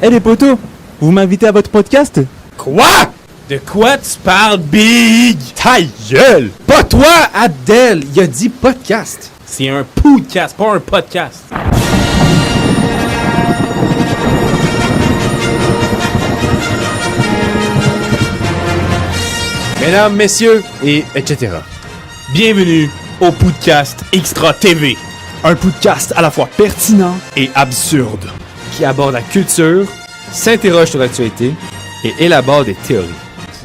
Hey les potos, vous m'invitez à votre podcast? Quoi? De quoi tu parles, Big? Ta gueule! Pas toi, Abdel! Il a dit podcast. C'est un podcast, pas un podcast. Mesdames, messieurs, et etc. Bienvenue au podcast Extra TV. Un podcast à la fois pertinent et absurde, qui aborde la culture, s'interroge sur l'actualité et élabore des théories.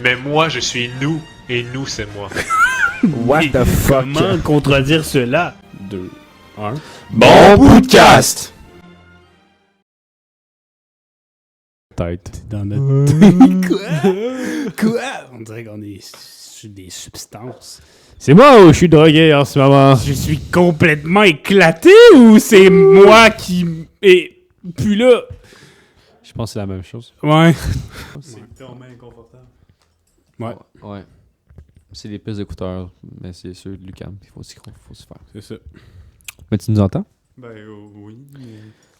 Mais moi, je suis nous, et nous, c'est moi. What the fuck? Comment contredire cela? 2, 1. Bon podcast! Tête. Dans notre... Quoi? On dirait qu'on est sur des substances. C'est moi ou je suis drogué en ce moment? Je suis complètement éclaté ou c'est moi qui est plus là? Je pense que c'est la même chose. Ouais. C'est tellement inconfortable. Ouais. Ouais. C'est des pistes d'écouteurs, mais c'est ceux de Lucam. Il faut s'y faire. C'est ça. Mais tu nous entends? Ben oui, mais...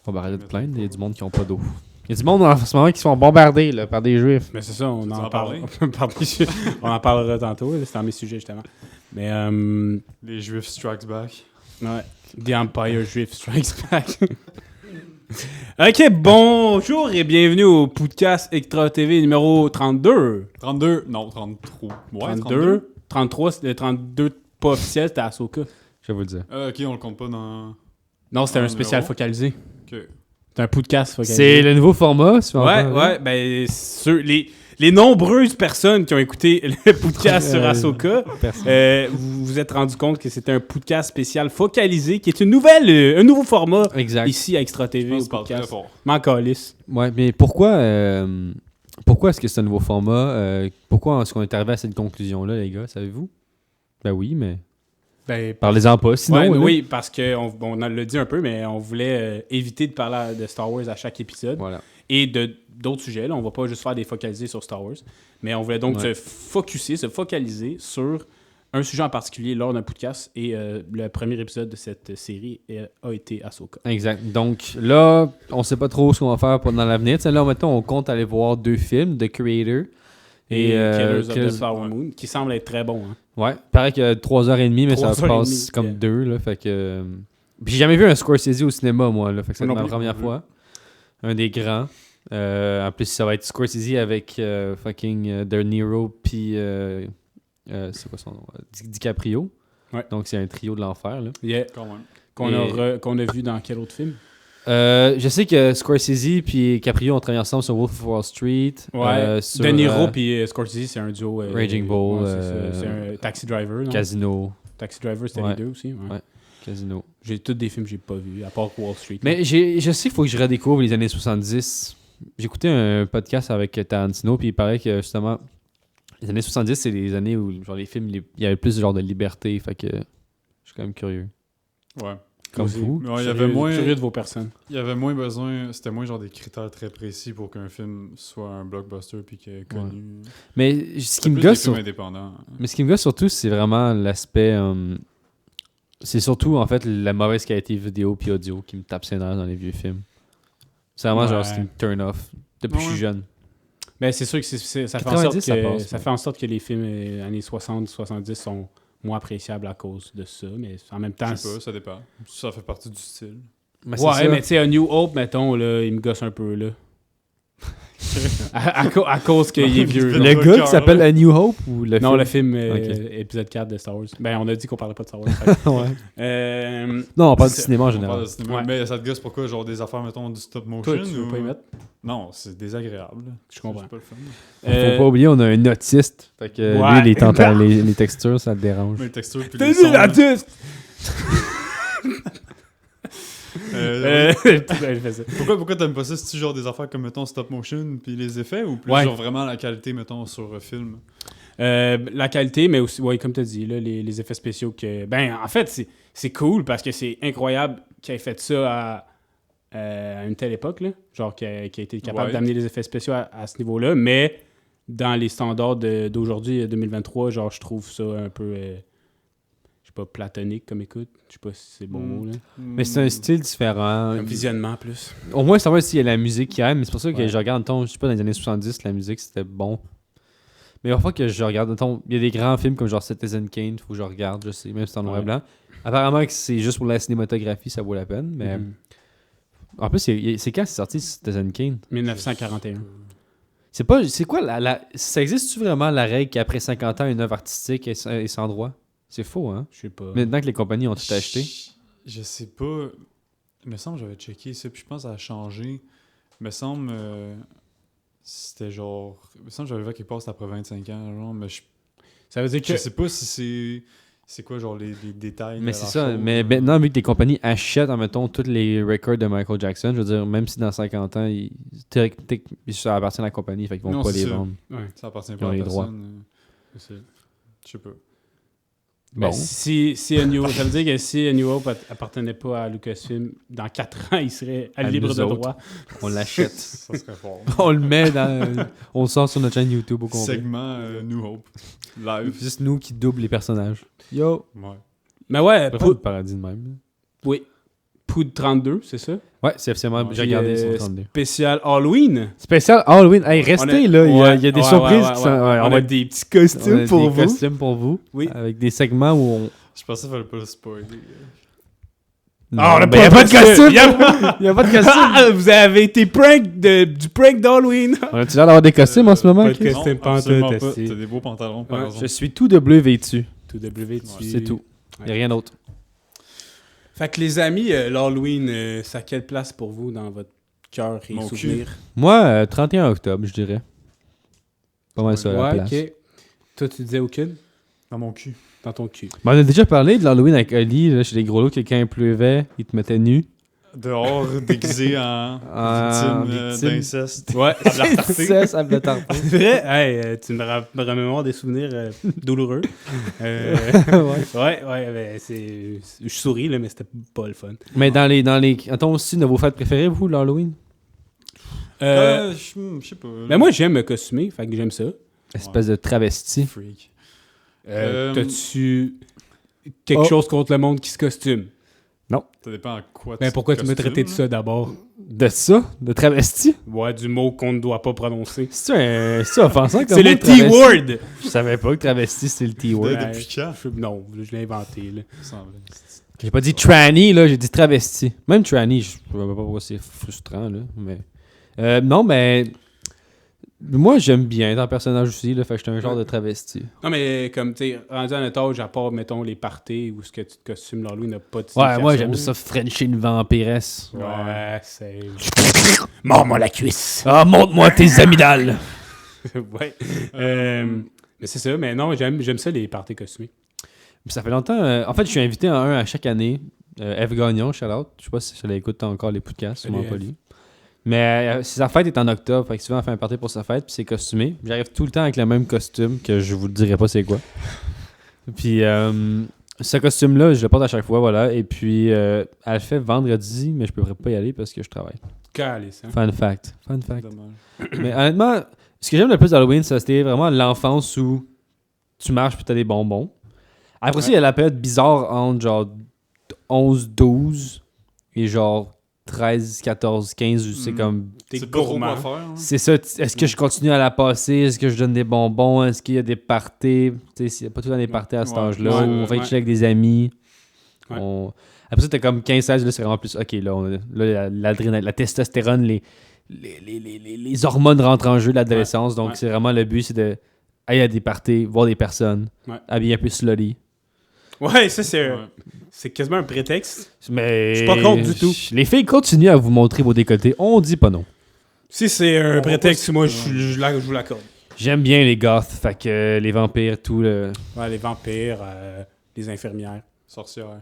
On va arrêter de plaindre. Il y a du monde qui n'ont pas d'eau. Il y a du monde en ce moment qui se font bombarder là, par des juifs. Mais c'est ça, on en en parle. parler? On en parlera tantôt. là, C'est dans mes sujets justement. Mais Les Juifs strikes back. ouais. The Empire Juif Strikes Back. Ok, bonjour et bienvenue au podcast Extra TV numéro 32. 32, non, 33. Ouais, 32. 33, c'est le 32 pas officiel, c'était Ahsoka. Je vais vous le dire. Ok, on le compte pas dans... Non, c'était un numéro. spécial focalisé. Ok. C'était un podcast focalisé. C'est le nouveau format, si on Ouais, veut. ouais, ben, les nombreuses personnes qui ont écouté le podcast sur Ahsoka, vous vous êtes rendu compte que c'était un podcast spécial focalisé, qui est un nouveau format Exact. ici à Extra Je TV pense au que tu parles très podcast. fort. M'en calisse. Ouais, mais pourquoi est-ce que c'est un nouveau format? Pourquoi est-ce qu'on est arrivé à cette conclusion-là, les gars? Savez-vous? Ben oui, mais Ben, parlez-en pas, sinon. ouais, là. oui, parce qu'on on l'a dit un peu, mais on voulait éviter de parler de Star Wars à chaque épisode. Voilà. Et d'autres sujets. Là. On va pas juste faire des focalisés sur Star Wars. Mais on voulait donc Ouais. se focaliser sur un sujet en particulier lors d'un podcast. Et le premier épisode de cette série a été Ahsoka. Exact. Donc là, on sait pas trop ce qu'on va faire dans l'avenir. Tu sais, là, mettons, on compte aller voir 2 films, The Creator Et Killers of the Killers- Flower Moon, qui semble être très bon. Hein. Ouais, pareil que 3h30, mais ça 3h30, se passe comme yeah. 2, là, fait que... Puis j'ai jamais vu un Scorsese au cinéma, moi, là, fait que c'est Non ma plus. première fois. Un des grands. En plus, ça va être Scorsese avec fucking De Niro, puis... c'est quoi son nom? DiCaprio. Ouais. Donc c'est un trio de l'enfer, là. Yeah. Quand même. Qu'on a vu dans quel autre film? Je sais que Scorsese puis Caprio ont travaillé ensemble sur Wolf of Wall Street. Ouais. Sur De Niro puis Scorsese, c'est un duo. Raging Bull, ouais, c'est ça. C'est un Taxi Driver. Non? Casino. Taxi Driver, c'était Ouais. les deux aussi. Ouais. Ouais. Casino. J'ai tous des films que j'ai pas vus, à part Wall Street. Mais je sais qu'il faut que je redécouvre les années 70. J'écoutais un podcast avec Tarantino, puis il paraît que justement, les années 70, c'est les années où genre, les films, il y avait plus genre de liberté. Fait que je suis quand même curieux. Ouais. Comme Aussi. vous. Ouais, il y avait moins... Curieux de vos personnes. Il y avait moins besoin... C'était moins genre des critères très précis pour qu'un film soit un blockbuster puis qu'il est connu. Mais ce C'était qui me plus des gosse films sur- indépendants. mais ce qui me gosse surtout, c'est vraiment l'aspect. C'est surtout en fait la mauvaise qualité vidéo puis audio qui me tape ses nerfs dans les vieux films. C'est vraiment genre Ouais. ce qui me turn off depuis que je suis Ouais. jeune. Mais c'est sûr que ça fait en 90, sorte ça que passe, ça ouais. fait en sorte que les films années 60-70 sont moins appréciables à cause de ça. Mais en même temps. Je sais pas, ça dépend. Ça fait partie du style. Mais c'est Ouais, ça. mais tu sais, A New Hope, mettons, là, il me gosse un peu, là. à cause qu'il est vieux. Le là. Le gars qui s'appelle A New Hope ou le Non, film? le film Ok. épisode 4 de Star Wars. Ben, on a dit qu'on parlait pas de Star Wars. Ouais. Non, on parle du c'est- cinéma en On général. parle de cinéma. Ouais. Mais ça te gosse pourquoi? Genre des affaires, mettons, du stop motion? Toi, tu veux ou... pas y mettre? Non, c'est désagréable. Je comprends. C'est pas le fun. Faut pas oublier, on a un autiste. Fait que Ouais. lui, les textures, ça le dérange. Mais le texture puis T'as les dit sons. là. l'artiste! Euh, Elle fait ça. Pourquoi t'aimes pas ça? C'est-tu genre des affaires comme, mettons, stop motion puis les effets ou plus Ouais. genre vraiment la qualité, mettons, sur film? La qualité, mais aussi, ouais, comme tu as dit, là, les effets spéciaux que. Ben, en fait, c'est cool parce que c'est incroyable qu'il ait fait ça à une telle époque, là. Genre, qu'il a été capable Ouais. d'amener les effets spéciaux à ce niveau-là, mais dans les standards d'aujourd'hui, 2023, genre, je trouve ça un peu. Je sais pas, platonique comme écoute. Je sais pas si c'est bon mot, là. Mais c'est un style différent. Un visionnement plus. Au moins, savoir s'il y a la musique qui aime. Mais c'est pour ça que Ouais. je regarde, je sais pas, dans les années 70, la musique c'était bon. Mais parfois que je regarde, il y a des grands films comme genre Citizen Kane, faut que je regarde, je sais, même si c'est en noir et blanc. Apparemment que c'est juste pour la cinématographie, ça vaut la peine. Mais en plus, c'est quand c'est sorti Citizen Kane? 1941. C'est quoi ça existe-tu vraiment la règle qu'après 50 ans, une œuvre artistique est sans droit? C'est faux, hein? Je sais pas. Maintenant que les compagnies ont tout acheté. Je sais pas. Il me semble que j'avais checké ça, puis je pense que ça a changé. Il me semble c'était genre. Il me semble que j'avais vu quelque part c'était après 25 ans, genre, mais Ça veut dire que je sais pas si c'est quoi, genre, les détails. Mais de c'est la ça. chose, Mais maintenant, vu que les compagnies achètent, admettons, tous les records de Michael Jackson, je veux dire, même si dans 50 ans, ça appartient à la compagnie, fait qu'ils vont Non, pas c'est les ça. vendre. ça appartient Ils pas ont à les la droits. personne. Je sais pas. Ben, Bon. si A New Hope, ça veut dire que si A New Hope appartenait pas à Lucasfilm, dans 4 ans, il serait À libre nous de autres. droit. On l'achète. Ça serait fort. On le met dans. On le sort sur notre chaîne YouTube au complet. Segment New Hope. Live. Juste nous qui double les personnages. Yo! Ouais. Mais ouais, C'est pas le paradis de même. oui. Poudre 32, c'est ça? Ouais, c'est officiellement. Ouais. J'ai regardé Puis, son 32. Spécial Halloween. Spécial Halloween. Hey, restez là. Il y a des surprises qui sont. ouais, on a des petits costumes pour des vous. costumes pour vous. Oui. Avec des segments où on. Je pensais qu'il fallait pas le spoiler. Ah, on a ben, y a pas de costume! Il y a pas de costume! Ah, vous avez été du prank d'Halloween. On a-tu l'air d'avoir des costumes en ce moment? Pas de Chris? costume. Non, pantoute, absolument pas. esti. T'as des beaux pantalons, par Ouais, exemple. Je suis tout de bleu vêtu. Tout W dessus. C'est tout. Il n'y a rien d'autre. Fait que les amis, l'Halloween, c'est à quelle place pour vous dans votre cœur et Mon souvenirs? Moi, 31 octobre, je dirais. Pas mal ça, la Ouais, place. ok. Toi, tu disais aucune? Dans mon cul. Dans ton cul. Ben, on a déjà parlé de l'Halloween avec Oli, là, chez les gros lots, que quand il pleuvait, il te mettait nu. Dehors, déguisé en victime d'inceste. Ouais, Ça, ça me tarté. C'est vrai? Hey, tu me remémores des souvenirs douloureux. Ouais, ben, je souris, là, mais c'était pas le fun. Mais dans les... Attends, aussi, de vos fêtes préférées, vous, l'Halloween? Je sais pas. Ben moi, j'aime me costumer, fait que j'aime ça. Espèce de travesti. Freak. T'as-tu quelque chose contre le monde qui se costume? Ça dépend à quoi Ben pourquoi tu me costumes, traitais de là. ça d'abord? De ça? De travesti? Ouais, du mot qu'on ne doit pas prononcer. C'est offensant comme C'est mot, le travesti? T-word! Je savais pas que travesti, c'était le T-word. Ouais. Depuis quand? Non, je l'ai inventé, là. Il semblait. J'ai pas dit tranny, là, j'ai dit travesti. Même tranny, je sais pas pourquoi c'est frustrant, là, mais... non, mais... Moi, j'aime bien ton personnage aussi, là, fait que j'étais un genre de travesti. Non, mais comme, tu sais, rendu à notre âge, à part, mettons, les parties où ce que tu te costumes l'Halloween n'a pas de Ouais, moi, j'aime signification. ça Frencher une vampiresse. Ouais, c'est... Mords-moi la cuisse! Ah, montre-moi tes amygdales! Ouais. Mais c'est ça, mais non, j'aime ça, les parties costumées. Ça fait longtemps... en fait, je suis invité à un à chaque année. F. Gagnon, shout-out. Je sais pas si je l'écoute encore les podcasts, sûrement Salut, pas F. lui. Mais sa fête est en octobre, fait que souvent on fait un party pour sa fête, puis c'est costumé. J'arrive tout le temps avec le même costume, que je vous dirai pas c'est quoi. Puis ce costume-là, je le porte à chaque fois, voilà. Et puis elle le fait vendredi, mais je pourrais pas y aller parce que je travaille. Calice, hein? Fun fact. Fun fact. Dommage. Mais honnêtement, ce que j'aime le plus d'Halloween, c'était vraiment l'enfance où tu marches puis t'as des bonbons. Après ça, il y a la période bizarre entre genre 11, 12 et genre 13, 14, 15, où c'est comme... T'es C'est pas trop gourmand. quoi faire. Hein? C'est ça, est-ce que je continue à la passer? Est-ce que je donne des bonbons? Est-ce qu'il y a des parties? Tu sais, s'il n'y a pas tout le temps des parties à cet Ouais, âge-là, ouais, où on va ouais. chiller avec des amis. Ouais. Après ça, t'as comme 15-16, là, c'est vraiment plus... OK, là, l'adrénaline, la testostérone, les hormones rentrent en jeu de l'adolescence. Donc, Ouais. c'est vraiment le but, c'est de aller à des parties, voir des personnes, Ouais. habiller un peu slutty. Ouais, ça, c'est Ouais. c'est quasiment un prétexte. Mais Je suis pas contre du tout. Les filles continuent à vous montrer vos décolletés. On dit pas non. Si c'est un On prétexte, va moi, pas- je vous l'accorde. J'aime bien les goths, fait que les vampires, tout le... Ouais, les vampires, les infirmières. Sorcière.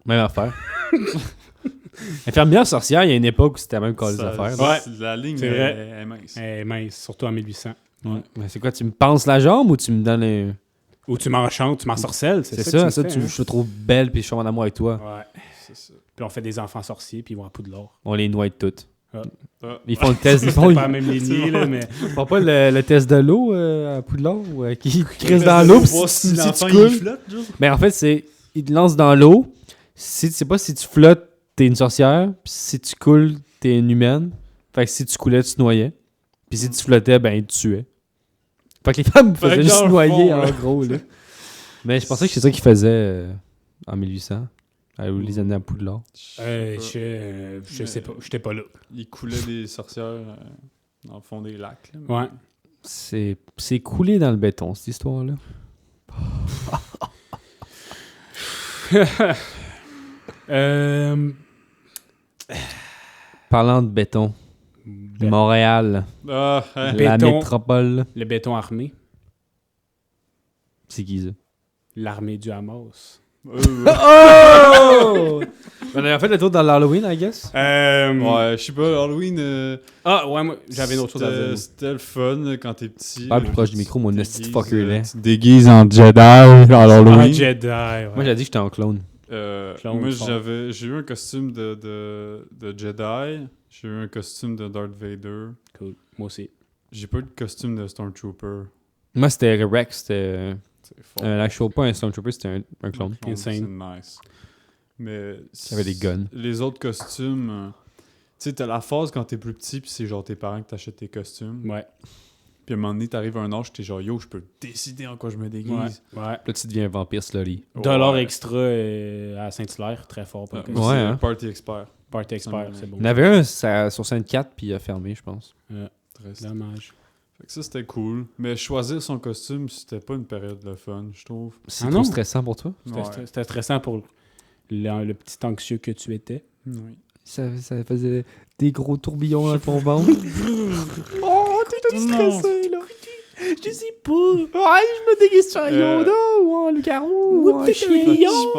Même affaire. Infirmière sorcière, il y a une époque où c'était la même cause des Ça- affaires. Ouais. La ligne C'est vrai. est mince. Eh, mince, surtout en 1800. Mais c'est quoi, tu me penses la jambe ou tu me donnes un... Ou tu m'enchantes, tu m'ensorcelles, C'est que ça, tu ça, me fais, hein? je te trouve belle puis je suis en amour avec toi. Ouais. C'est ça. Puis on fait des enfants sorciers, puis ils vont à Poudlard. On les noie toutes. Ah. Ils font le test, ils C'est font, pas la même lignée, là, mais... ils font pas le test de l'eau à Poudlard qui crisse dans l'eau pis si tu coules. Mais en fait, c'est il te lance dans l'eau. Si tu sais pas si tu flottes, t'es une sorcière. Puis si tu coules, t'es une humaine. Fait que si tu coulais, tu te noyais. Puis si tu flottais, ben ils te tuaient. Fait que les femmes Fait faisaient que juste dans le noyer fond, en là. gros là. Mais je pensais que c'est ça qu'ils faisaient en 1800. Ou les années à Poudlard. Je sais pas, j'étais pas là. Il coulait des sorcières dans le fond des lacs. Là, mais- Ouais. C'est coulé dans le béton, cette histoire-là. Parlant de béton, Montréal, Ah, hein. la Béton. métropole. Le béton armé. C'est qui ça? L'armée du Hamas. Oh! On a fait le tour dans l'Halloween, I guess. Ouais, je sais pas, Halloween. Ah, ouais, moi, j'avais une autre chose à dire. C'était le fun là, quand t'es petit. Parle là. plus proche du micro, mon Tu hostie de déguises, fucker là. Tu te déguises en Jedi à Ah, Halloween. Jedi, ouais. Moi, j'ai dit que j'étais en clone. Clone Moi, fort. j'ai eu un costume de Jedi. J'ai eu un costume de Darth Vader. Cool. Moi aussi. J'ai pas eu de costume de Stormtrooper. Moi, c'était Rex, c'était C'est fort. un actual, pas un Stormtrooper, c'était un clone. C'est Insane. nice. Mais Il y avait des guns. les autres costumes, tu sais, t'as la phase quand t'es plus petit, puis c'est genre tes parents qui t'achètent tes costumes. Ouais. Puis à un moment donné, t'arrives à un âge, t'es genre yo, je peux décider en quoi je me déguise. Ouais. Là, tu deviens un vampire slurry. Dollar Ouais. extra à Saint-Hilaire, très fort. Pour le Moi, Ouais, c'est hein. Party Expert. Party expert, c'est bon. Il y en avait un sur Sainte-4, puis il a fermé, je pense. Triste. Dommage. Fait que ça, c'était cool. Mais choisir son costume, c'était pas une période de fun, je trouve. C'est Ah trop non? stressant pour toi? Ouais. C'était stressant pour le petit anxieux que tu étais. Oui. Ça faisait des gros tourbillons dans ton ventre. Oh, t'es stressé, là. Je sais pas. Ouais, je me déguise sur un Yoda ou en loup-garou ou en chien.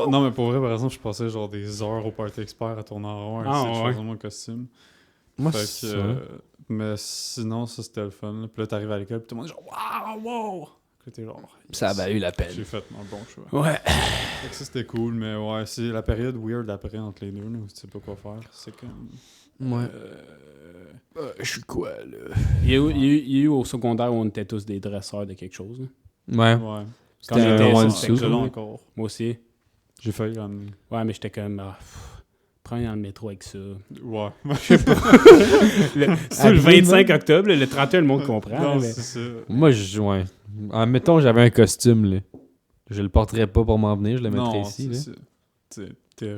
Non, mais pour vrai, par exemple, je passais genre des heures au Party Expert à tourner en rond, Ah, essayer de ouais. choisir mon costume. Moi, Fait c'est que, ça. mais sinon, ça c'était le fun. Là. Puis là, t'arrives à l'école, puis tout le monde est genre wow! Puis là, t'es genre. Ça a valu la peine. J'ai fait mon bon choix. Ouais. Fait que ça c'était cool, mais ouais, c'est la période weird après entre les deux, là, où tu sais pas quoi faire. C'est comme. Ouais. Je suis quoi, là? Il y a eu au secondaire où on était tous des dresseurs de quelque chose. là. Ouais. Ouais. Quand C'était j'étais un ça, one c'était suit. C'est là cool. encore. Moi aussi. J'ai failli l'amener. Ouais, mais j'étais comme. Prends dans le métro avec ça. Ouais. C'est le 25 octobre, le 31, le monde comprend. Non, mais... c'est ça. Moi, ouais. Admettons, j'avais un costume, là. Je le porterais pas pour m'en venir, je le mettrais Non, ici, c'est là. ça.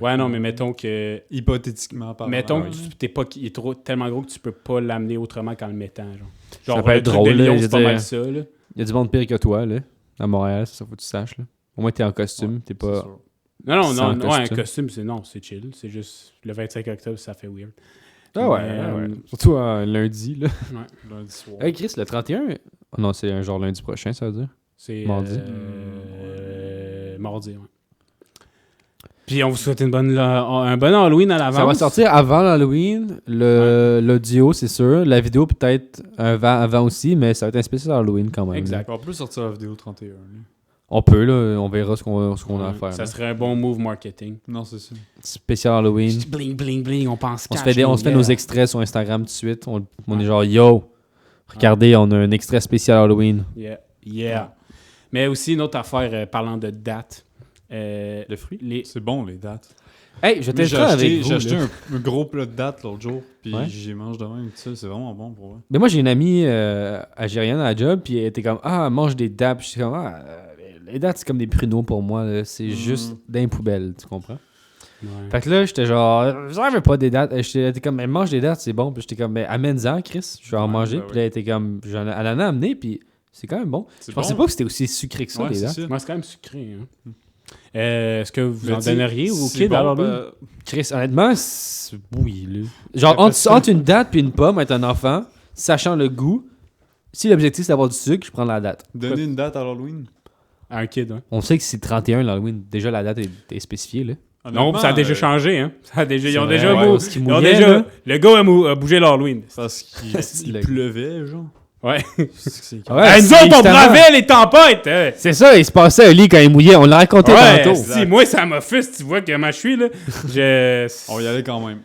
Ouais, non, mais mettons que. Hypothétiquement parlant. Mettons ouais. que t'es pas, il est tellement gros que tu peux pas l'amener autrement qu'en le mettant. Genre, Ça peut le être truc drôle, de là, Lyon, je c'est veux pas dire. mal ça. Là. Il y a du monde pire que toi, là. À Montréal, c'est ça, faut que tu saches, là. Au moins, t'es en costume, t'es C'est pas... sûr. Non, Sans ouais, un costume. costume, c'est chill. C'est juste le 25 octobre, ça fait weird. Ah ouais, Mais, ouais. Surtout un lundi, là. Lundi soir. Hey, Chris, le 31... Oh non, c'est un genre lundi prochain, ça veut dire. C'est Mardi. Mardi, ouais. Puis on vous souhaite un bon Halloween à l'avance. Ça va sortir avant l'Halloween. L'audio, c'est sûr. La vidéo, peut-être avant aussi, mais ça va être un spécial Halloween quand même. Exact. On peut sortir la vidéo 31. là. On peut, là. On verra ce qu'on a à faire. Ça là. serait un bon move marketing. Non, c'est ça. Spécial Halloween. Bling, bling, bling, on pense On se cash, fait, on se fait nos yeah. extraits sur Instagram tout de suite. On est genre, yo, regardez, on a un extrait spécial Halloween. Yeah. Mais aussi, une autre affaire, parlant de date. Le fruit? C'est bon, les dates. Hey, je Moi, t'ai avec vous. J'ai acheté là. un gros plat de dates l'autre jour, puis Ouais. j'y mange demain tout ça. C'est vraiment bon pour moi. Mais moi, j'ai une amie algérienne à la job, puis elle était comme, mange des dates. Puis je suis comme, les dates, c'est comme des pruneaux pour moi. là. C'est juste d'un poubelle, tu comprends? Ouais. Fait que là, j'étais genre, j'en veux pas des dates. Elle était comme, mais mange des dates, c'est bon. Puis j'étais comme, mais amène-en, Chris, je vais en Ouais, manger. ben Puis là, elle était comme, elle en a amené, puis c'est quand même bon. C'est Je pensais bon. pas que c'était aussi sucré que ça, Ouais, les c'est dates. ça. Moi, c'est quand même sucré. Hein. Est-ce que vous Mais en tu sais, donneriez au c'est kid bon, alors ben, Chris, honnêtement, oui, là. Genre, entre une date puis une pomme, être un enfant, sachant le goût, si l'objectif c'est d'avoir du sucre, je prends la date. donner une date à l'Halloween. À un kid, hein. On sait que c'est 31 l'Halloween. Déjà, la date est spécifiée, là. Non, ça a déjà changé, hein. Ça a déjà, ils ont vrai, déjà ouais, mou- parce qu'il ils ont mouillait, déjà- là. Le gars a bougé l'Halloween. Parce qu'il C'est il le- pleuvait, genre. Ouais. C'est Ouais, Nous autres, on justement. bravait les tempêtes. Hein. C'est ça, il se passait un lit quand il mouillait. On l'a raconté Ouais, tantôt. si, moi, ça m'a fait, si tu vois comment je suis, là. On y allait quand même.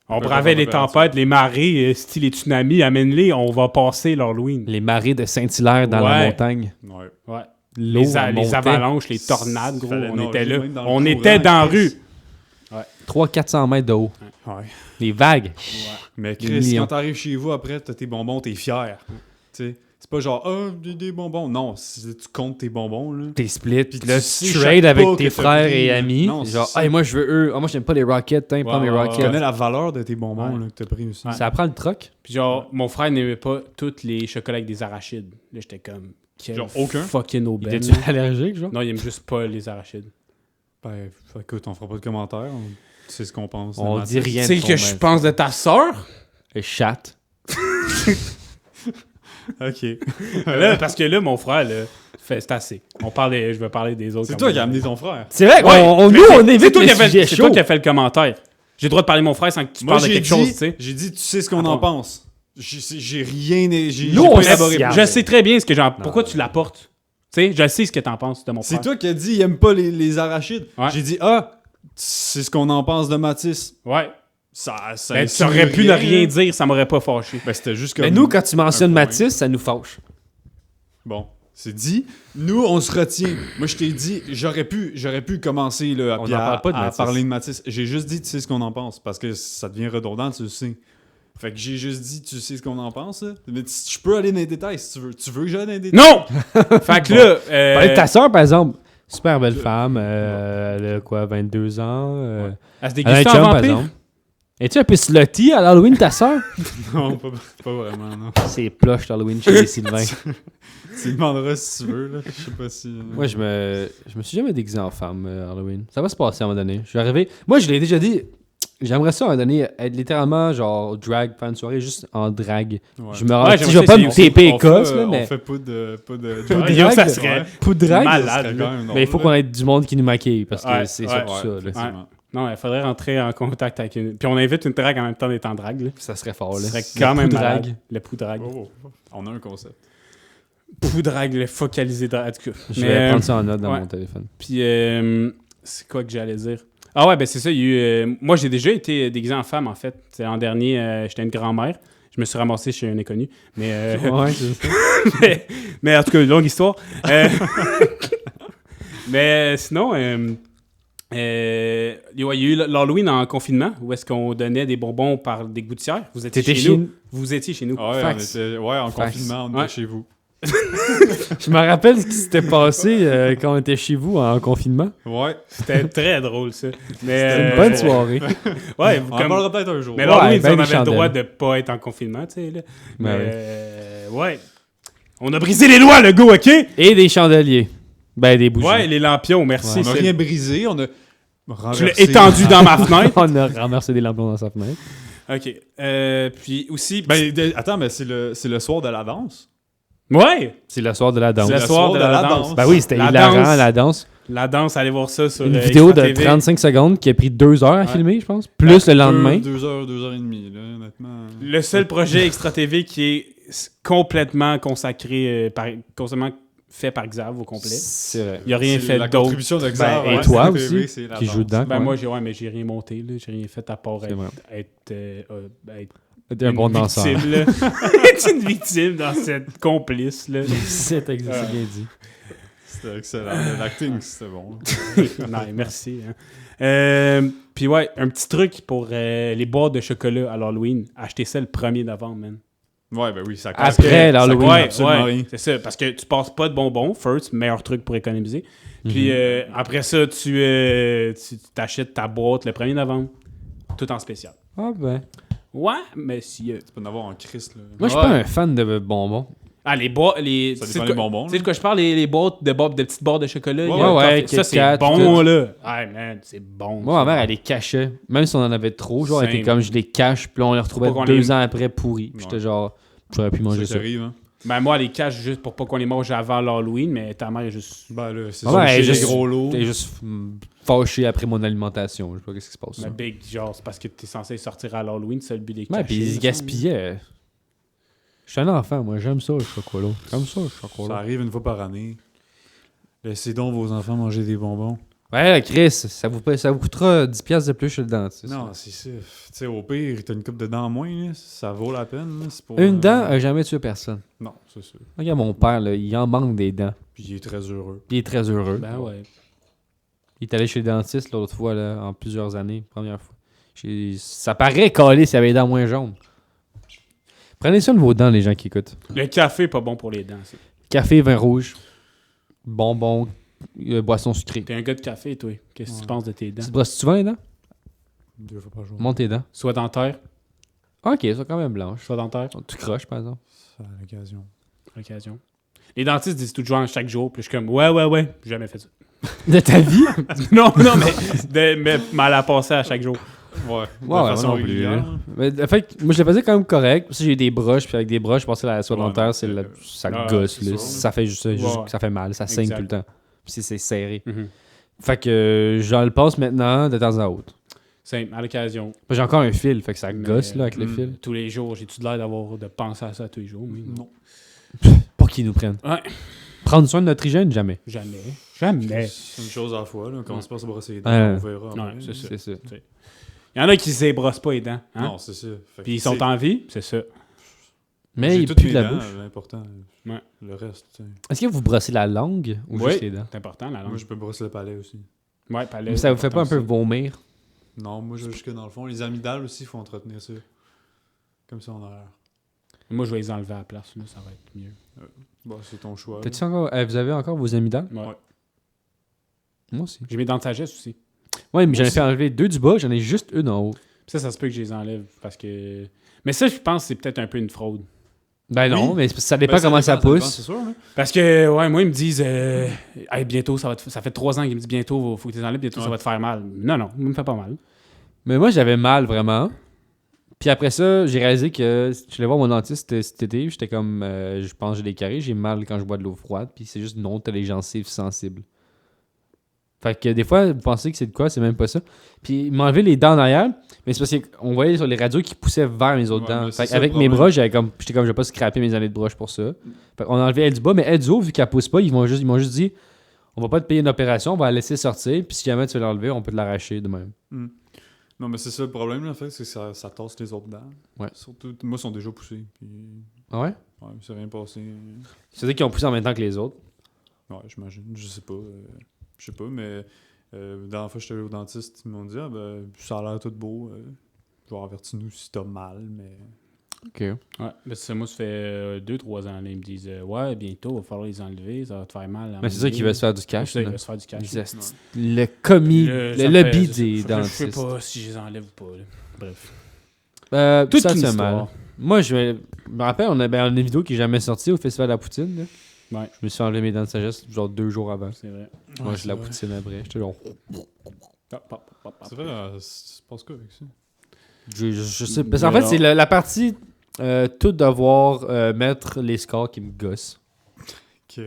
On peut bravait pas les faire tempêtes, les marées, style les tsunamis, amène-les, on va passer l'Halloween. Les marées de Saint-Hilaire dans la Ouais. montagne. Ouais. Ouais. l'eau Les les avalanches, les tornades, gros. Fallait On nager était là. même dans le On courant, était dans la Chris. rue. 300-400 mètres de haut. Ouais. Les vagues. Mais Des Chris, millions. quand t'arrives chez vous après, t'as tes bonbons, t'es fier. Tu sais, c'est pas genre, des bonbons. Non, tu comptes tes bonbons, là. T'es split, Puis puis là, tu sais tu chaque trades pas avec que tes t'as frères pris, et là. amis. Non, c'est Genre, ça. hey, moi, je veux eux. Ah, moi, j'aime pas les Rockets. Hein, prends mes Tu Rockets. connais la valeur de tes bonbons, Ouais. là, que t'as pris aussi. Ça apprend le troc. Puis genre, mon frère n'aimait pas tous les chocolats avec des arachides. Là, j'étais comme, quel Genre, aucun? fucking Il aubaine. était-tu allergique, genre? Non, il aime juste pas les arachides. Ben, écoute, on fera pas de commentaires. Tu sais ce qu'on pense. On de dit Mathis. rien. Tu sais de que ton je même. pense de ta sœur? Et chatte. Ok. Là, parce que là, mon frère, là, c'est assez. Je vais parler des autres. C'est comme toi ça. qui as amené ton frère. C'est vrai Ouais, qu'on mais nous, on c'est évite toi les qui as fait- sujets C'est toi chauds. qui as fait le commentaire. J'ai le droit de parler de mon frère sans que tu parles de quelque chose, tu sais. J'ai dit, tu sais ce qu'on Attends. en pense. J'ai rien. J'ai Nous, pas on élaboré. s'y Je sais très bien ce que j'en. Pourquoi tu l'apportes? Tu sais, je sais ce que t'en penses de mon frère. C'est toi qui as dit, il aime pas les arachides. Ouais. J'ai dit, c'est ce qu'on en pense de Mathis. Ouais. Ça Ben, tu insinue aurais pu ne rien dire, ça m'aurait pas fâché. Ben, c'était juste comme. Mais nous, quand tu mentionnes un point. Mathis, ça nous fâche. Bon, c'est dit. Nous, on se retient. Moi, je t'ai dit, j'aurais pu commencer là, On puis n'en à, parle pas de à Mathis. parler de Mathis. J'ai juste dit, tu sais ce qu'on en pense, parce que ça devient redondant, tu le sais. Fait que j'ai juste dit, tu sais ce qu'on en pense. Là. Mais je peux aller dans les détails si tu veux. Tu veux que j'aille dans les détails? Non! Fait que là. Parler de ta soeur, par exemple. Super belle femme. Elle a quoi, 22 ans. Elle se Elle a un déguste en chum, par vampire? exemple. Es-tu un peu slutty à l'Halloween, ta soeur? Non, pas vraiment, non. C'est plush d'Halloween chez les Sylvains. Tu demanderas si tu veux, là. Je sais pas si. Moi, je me suis jamais déguisé en femme Halloween. Ça va se passer à un moment donné. Je suis arrivé. Moi, je l'ai déjà dit. J'aimerais ça à un moment donné être littéralement genre drag, faire une soirée juste en drag. Ouais. Je me Ouais, rends. j'aimerais Je vais pas ça me essayer taper On Écosse, fait, là, on mais. fait pas de drag, Yo, ça serait Pou de drag. malade. Ça serait là. quand même Mais il drôle, faut là. qu'on ait du monde qui nous maquille parce que Ouais, c'est ouais, surtout ouais, ça. Là. effectivement. Non, il faudrait rentrer en contact avec une. Puis on invite une drague en même temps d'être en drague. Là. Ça serait fort. Ce Là. serait quand même poudrague. malade. Le poudrague. Oh, on a un concept. Poudrague, le focalisé drague. En tout cas. Je Mais, vais prendre ça en note dans ouais. mon téléphone. Puis, c'est quoi que j'allais dire? Ah ouais, ben c'est ça. Il y a eu, moi, j'ai déjà été déguisé en femme, en fait. C'est l'an dernier, j'étais une grand-mère. Je me suis ramassé chez un inconnu. Mais, Ouais, c'est ça. mais en tout cas, longue histoire. Mais sinon, il y a eu l'Halloween en confinement, où est-ce qu'on donnait des bonbons par des gouttières. Vous étiez T'étais chez chez nous. Vous étiez chez nous. Ouais, on Fax. était, en Fax. confinement, on Ouais. était chez vous. Je me rappelle ce qui s'était passé quand on était chez vous en confinement. Ouais. C'était très drôle, ça. Mais, C'était une bonne soirée. Ouais, On en comme... parlera peut-être un jour. Mais Ouais, l'Halloween, ben on des avait le droit chandelles. de pas être en confinement, tu sais. Là. Ben Mais, ouais. On a brisé les lois, le go, OK? Et des chandeliers. Ben, des bougies. Ouais, les lampions, merci. On n'a c'est- rien brisé, on a Je renversé. l'ai étendu dans ma fenêtre. On a ramassé des lampions dans sa fenêtre. OK. Puis aussi... Ben, attends, mais c'est le soir de la danse. ouais! C'est le soir de la danse. C'est le soir de la danse. Ben oui, c'était La hilarant, danse. la danse. La danse, allez voir ça sur Une vidéo de Extra TV. 35 secondes qui a pris 2 heures à Ouais. filmer, je pense. Plus le lendemain. 2 heures et demie, là, honnêtement. Le seul projet Extra TV qui est complètement consacré, complètement fait par Xav au complet. C'est vrai. Il n'y a rien C'est fait la d'autre. contribution de Xav. Ben, et ouais, toi c'est aussi, TV, c'est la qui danse. joue dedans. Ben ouais. moi, j'ai rien monté, là. J'ai rien fait à part C'est vrai. être T'es un bon danseur. victime, là. Être une victime dans cette complice, là. C'est bien dit. C'était excellent. L'acting, c'était bon. Non, merci. Hein. Puis ouais, un petit truc pour les boîtes de chocolat à l'Halloween. Achetez ça le 1er novembre, man. Ouais, ben oui, ça coûte. Après ça l'Halloween. coûte Ouais, absolument ouais, rien. c'est ça. Parce que tu passes pas de bonbons, first, meilleur truc pour économiser. Puis après ça, tu t'achètes ta boîte le 1er novembre, tout en spécial. Ah ben. Ouais, monsieur. Tu peux en avoir en Christ, là. Moi, je suis pas un fan de bonbons. Ah, les boîtes, Ça tu dépend sais des de quoi- bonbons, Tu sais là. de quoi je parle, les boîtes de petites barres de chocolat. Ouais, il y a- ouais, ça, Kit c'est Kat, bon, tout. là. Ah, man, c'est bon. Moi, ma mère, elle les cachait. Même si on en avait trop, genre, elle était Simple. comme je les cache, puis là, on les retrouvait Faut pas qu'on 2 les- ans après pourris. Puis j'étais Ouais. genre, j'aurais pu manger Ça ça. qui arrive, hein. Ben, moi, elle les cache juste pour pas qu'on les mange avant l'Halloween, mais ta mère est juste... Ben là, c'est Ouais, ça. elle Chez est les juste- gros lots. T'es juste fâché après mon alimentation. Je sais pas qu'est-ce qui se passe. Ma ça. big, genre, c'est parce que t'es censé sortir à l'Halloween, c'est le but des Ouais, cacher. puis ils gaspillaient. Je suis un enfant, moi, j'aime ça, le chocolat. J'aime ça, le Ça chocolat. arrive une fois par année. Laissez donc vos enfants manger des bonbons. Ouais, Chris, ça vous coûtera 10$ de plus chez le dentiste. Non, c'est ça. Tu sais, au pire, t'as une coupe de dents en moins, là, ça vaut la peine. Là, c'est pour, Une dent a jamais tué personne. Non, c'est sûr. Regarde mon père, là, il en manque des dents. Puis il est très heureux. Puis il est très heureux. Ben ouais. Il est allé chez le dentiste l'autre fois, là, en plusieurs années, première fois. Ça paraît calé s'il avait les dents moins jaunes. Prenez ça de vos dents, les gens qui écoutent. Le café est pas bon pour les dents. Ça. Café, vin rouge, bonbons, boissons sucrées. T'es un gars de café, toi. Qu'est-ce que tu penses de tes dents? Tu te brosses souvent les dents? 2 fois par jour. Monte tes dents. Soit dentaire, Ok, elles sont quand même blanches. soit dentaire, Tu croches, par exemple. C'est à l'occasion. à l'occasion. Les dentistes disent toujours chaque jour, puis je suis comme, ouais, j'ai jamais fait ça. De ta vie? non, mais mal à passer à chaque jour. Ouais, Ouais, non plus, régulière. Mais, en fait, moi, je le faisais quand même correct. Si j'ai des broches, puis avec des broches, je pensais à la soie Ouais, dentaire, non, ça ah, gosse. c'est Là. sûr. Ça fait juste Ouais. ça fait mal, ça saigne Exact. tout le temps. Puis c'est serré. Mhm. Fait que j'en le passe maintenant de temps à autre. C'est à l'occasion. J'ai encore un fil, fait que ça Mais, gosse là, avec le fil. Tous les jours, j'ai-tu l'air de penser à ça tous les jours? Oui, Non. Pour qu'ils nous prennent. Ouais. Prendre soin de notre hygiène, jamais. Jamais. C'est une chose à la fois. Là. Quand on se passe à brosser les dents, Ouais. on verra. Ouais, après. c'est ça. C'est ça. Il y en a qui ne s'ébrossent pas les dents. Hein? Non, c'est ça. Fait Puis que ils sont c'est- en vie, c'est ça. Mais j'ai il toutes pue mes de la dents, bouche. L'important, Ouais. le reste. Tu sais. Est-ce que vous brossez la langue ou Oui. juste les dents? C'est important, la langue. Moi, je peux brosser le palais aussi. Ouais, palais, Mais ça vous fait pas un important peu vomir? Non, moi, jusque dans le fond, les amygdales aussi, il faut entretenir ça. Comme ça, en arrière. aussi. Moi, je vais les enlever à la place, là, ça va être mieux. Bon, c'est ton choix. T'as-tu encore, vous avez encore vos amygdales? Ouais. Ouais. Moi aussi. J'ai mes dents de sagesse aussi. Ouais, mais j'en ai fait enlever 2 du bas, j'en ai juste une en haut. Puis ça se peut que je les enlève parce que. Mais ça, je pense que c'est peut-être un peu une fraude. Ben non, Oui. mais ça dépend Ben, comment ça dépend, pousse. c'est sûr. Là. Parce que, ouais, moi, ils me disent, hey, bientôt, ça fait 3 ans qu'ils me disent bientôt, faut que tu les enlèves, bientôt, ça Ouais. va te faire mal. Non, ça me fait pas mal. Mais moi, j'avais mal vraiment. Puis après ça, j'ai réalisé que je suis allé voir mon dentiste cet été. J'étais comme, je pense que j'ai des caries, j'ai mal quand je bois de l'eau froide. Puis c'est juste non, t'as les gencives sensibles. Fait que des fois, vous pensez que c'est de quoi, c'est même pas ça. Puis il m'a enlevé les dents en arrière, mais c'est parce qu'on voyait sur les radios qu'ils poussaient vers mes autres Ouais, ben, dents. mais c'est Fait ça, avec le mes problème. bras, j'étais comme, je vais pas scraper mes années de broche pour ça. Fait qu'on a enlevé elle du bas, mais elle du haut, vu qu'elle pousse pas, ils m'ont juste dit, on va pas te payer une opération, on va la laisser sortir, puis si jamais tu veux l'enlever, on peut te l'arracher de même. Non, mais c'est ça le problème, là, en fait, c'est que ça tasse les autres dents. Ouais. Surtout, moi, ils sont déjà poussés. Puis, Ah ouais? ouais, c'est rien passé. C'est-à-dire qu'ils ont poussé en même temps que les autres. Ouais, j'imagine. Je sais pas, mais la dernière fois que j'étais allé au dentiste, ils m'ont dit, ah, ben, ça a l'air tout beau. Genre, avertis-nous si t'as mal, mais. Ok. Ouais, mais c'est ça, moi, ça fait 2-3 ans, là, ils me disent, ouais, bientôt, il va falloir les enlever, ça va te faire mal. Mais c'est ça qui va se faire du cash. Ça, il là. va se faire du cash. Les asti- Le commis, le ça lobby fait- des je dentistes. sais pas si je les enlève ou pas. Là. Bref. Toute Toute ça une c'est histoire. mal. Moi, je me rappelle, on a une vidéo qui est jamais sortie au Festival de la Poutine. Là. Ouais, Je me suis enlevé mes dents de sagesse genre 2 jours avant. c'est vrai. Moi, Ouais, j'ai la c'est vrai. poutine après. J'étais genre. C'est vrai, c'est passe quoi avec ça? Je sais. Parce qu'en fait, c'est la partie tout devoir mettre les scores qui me gossent. Ok.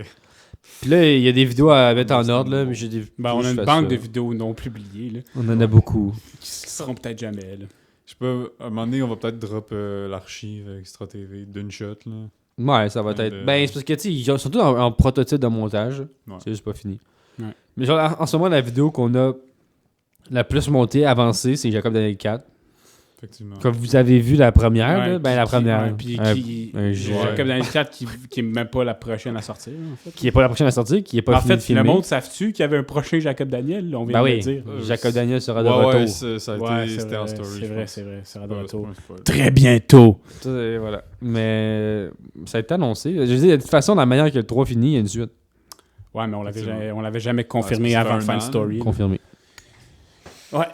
Puis là, il y a des vidéos à mettre en ordre, là, mais j'ai des. Ben, on je a une fais banque ça. de vidéos non publiées, là, On en a beaucoup. qui seront peut-être jamais, là. Je sais pas, à un moment donné, on va peut-être drop l'archive Extra TV d'une shot, là. Ouais, ça va être. Ben, c'est parce que, tu sais, ils sont tous en prototype de montage. Ouais. C'est juste pas fini. Ouais. Mais genre, en ce moment, la vidéo qu'on a la plus montée, avancée, c'est Jacob Daniel 4. Effectivement. Comme vous avez vu la première, Ouais, là, ben qui- la qui- première. ouais, puis Un- qui. un jeu. Ouais. Comme dans les 4 qui est même pas la prochaine à sortir, en fait. Qui est pas la prochaine à sortir, qui est pas En fini fait, de filmer. le monde savent-tu qu'il y avait un prochain Jacob Daniel? Là, on vient Ben de oui, le dire. Jacob Daniel sera de Ouais, retour. ouais, ça a Ouais, été, c'est c'était en vrai, story. c'est je vrai, pense. c'est vrai, ça sera de Ouais, retour. c'est pas un spoil. Très bientôt. Voilà. Mais ça a été annoncé. Je veux dire, de toute façon, la manière que le 3 finit, il y a une suite. Ouais, mais on Effectivement. l'avait jamais confirmé Ouais, ça avant fait Fan un an, Story. là. Confirmé. Ouais.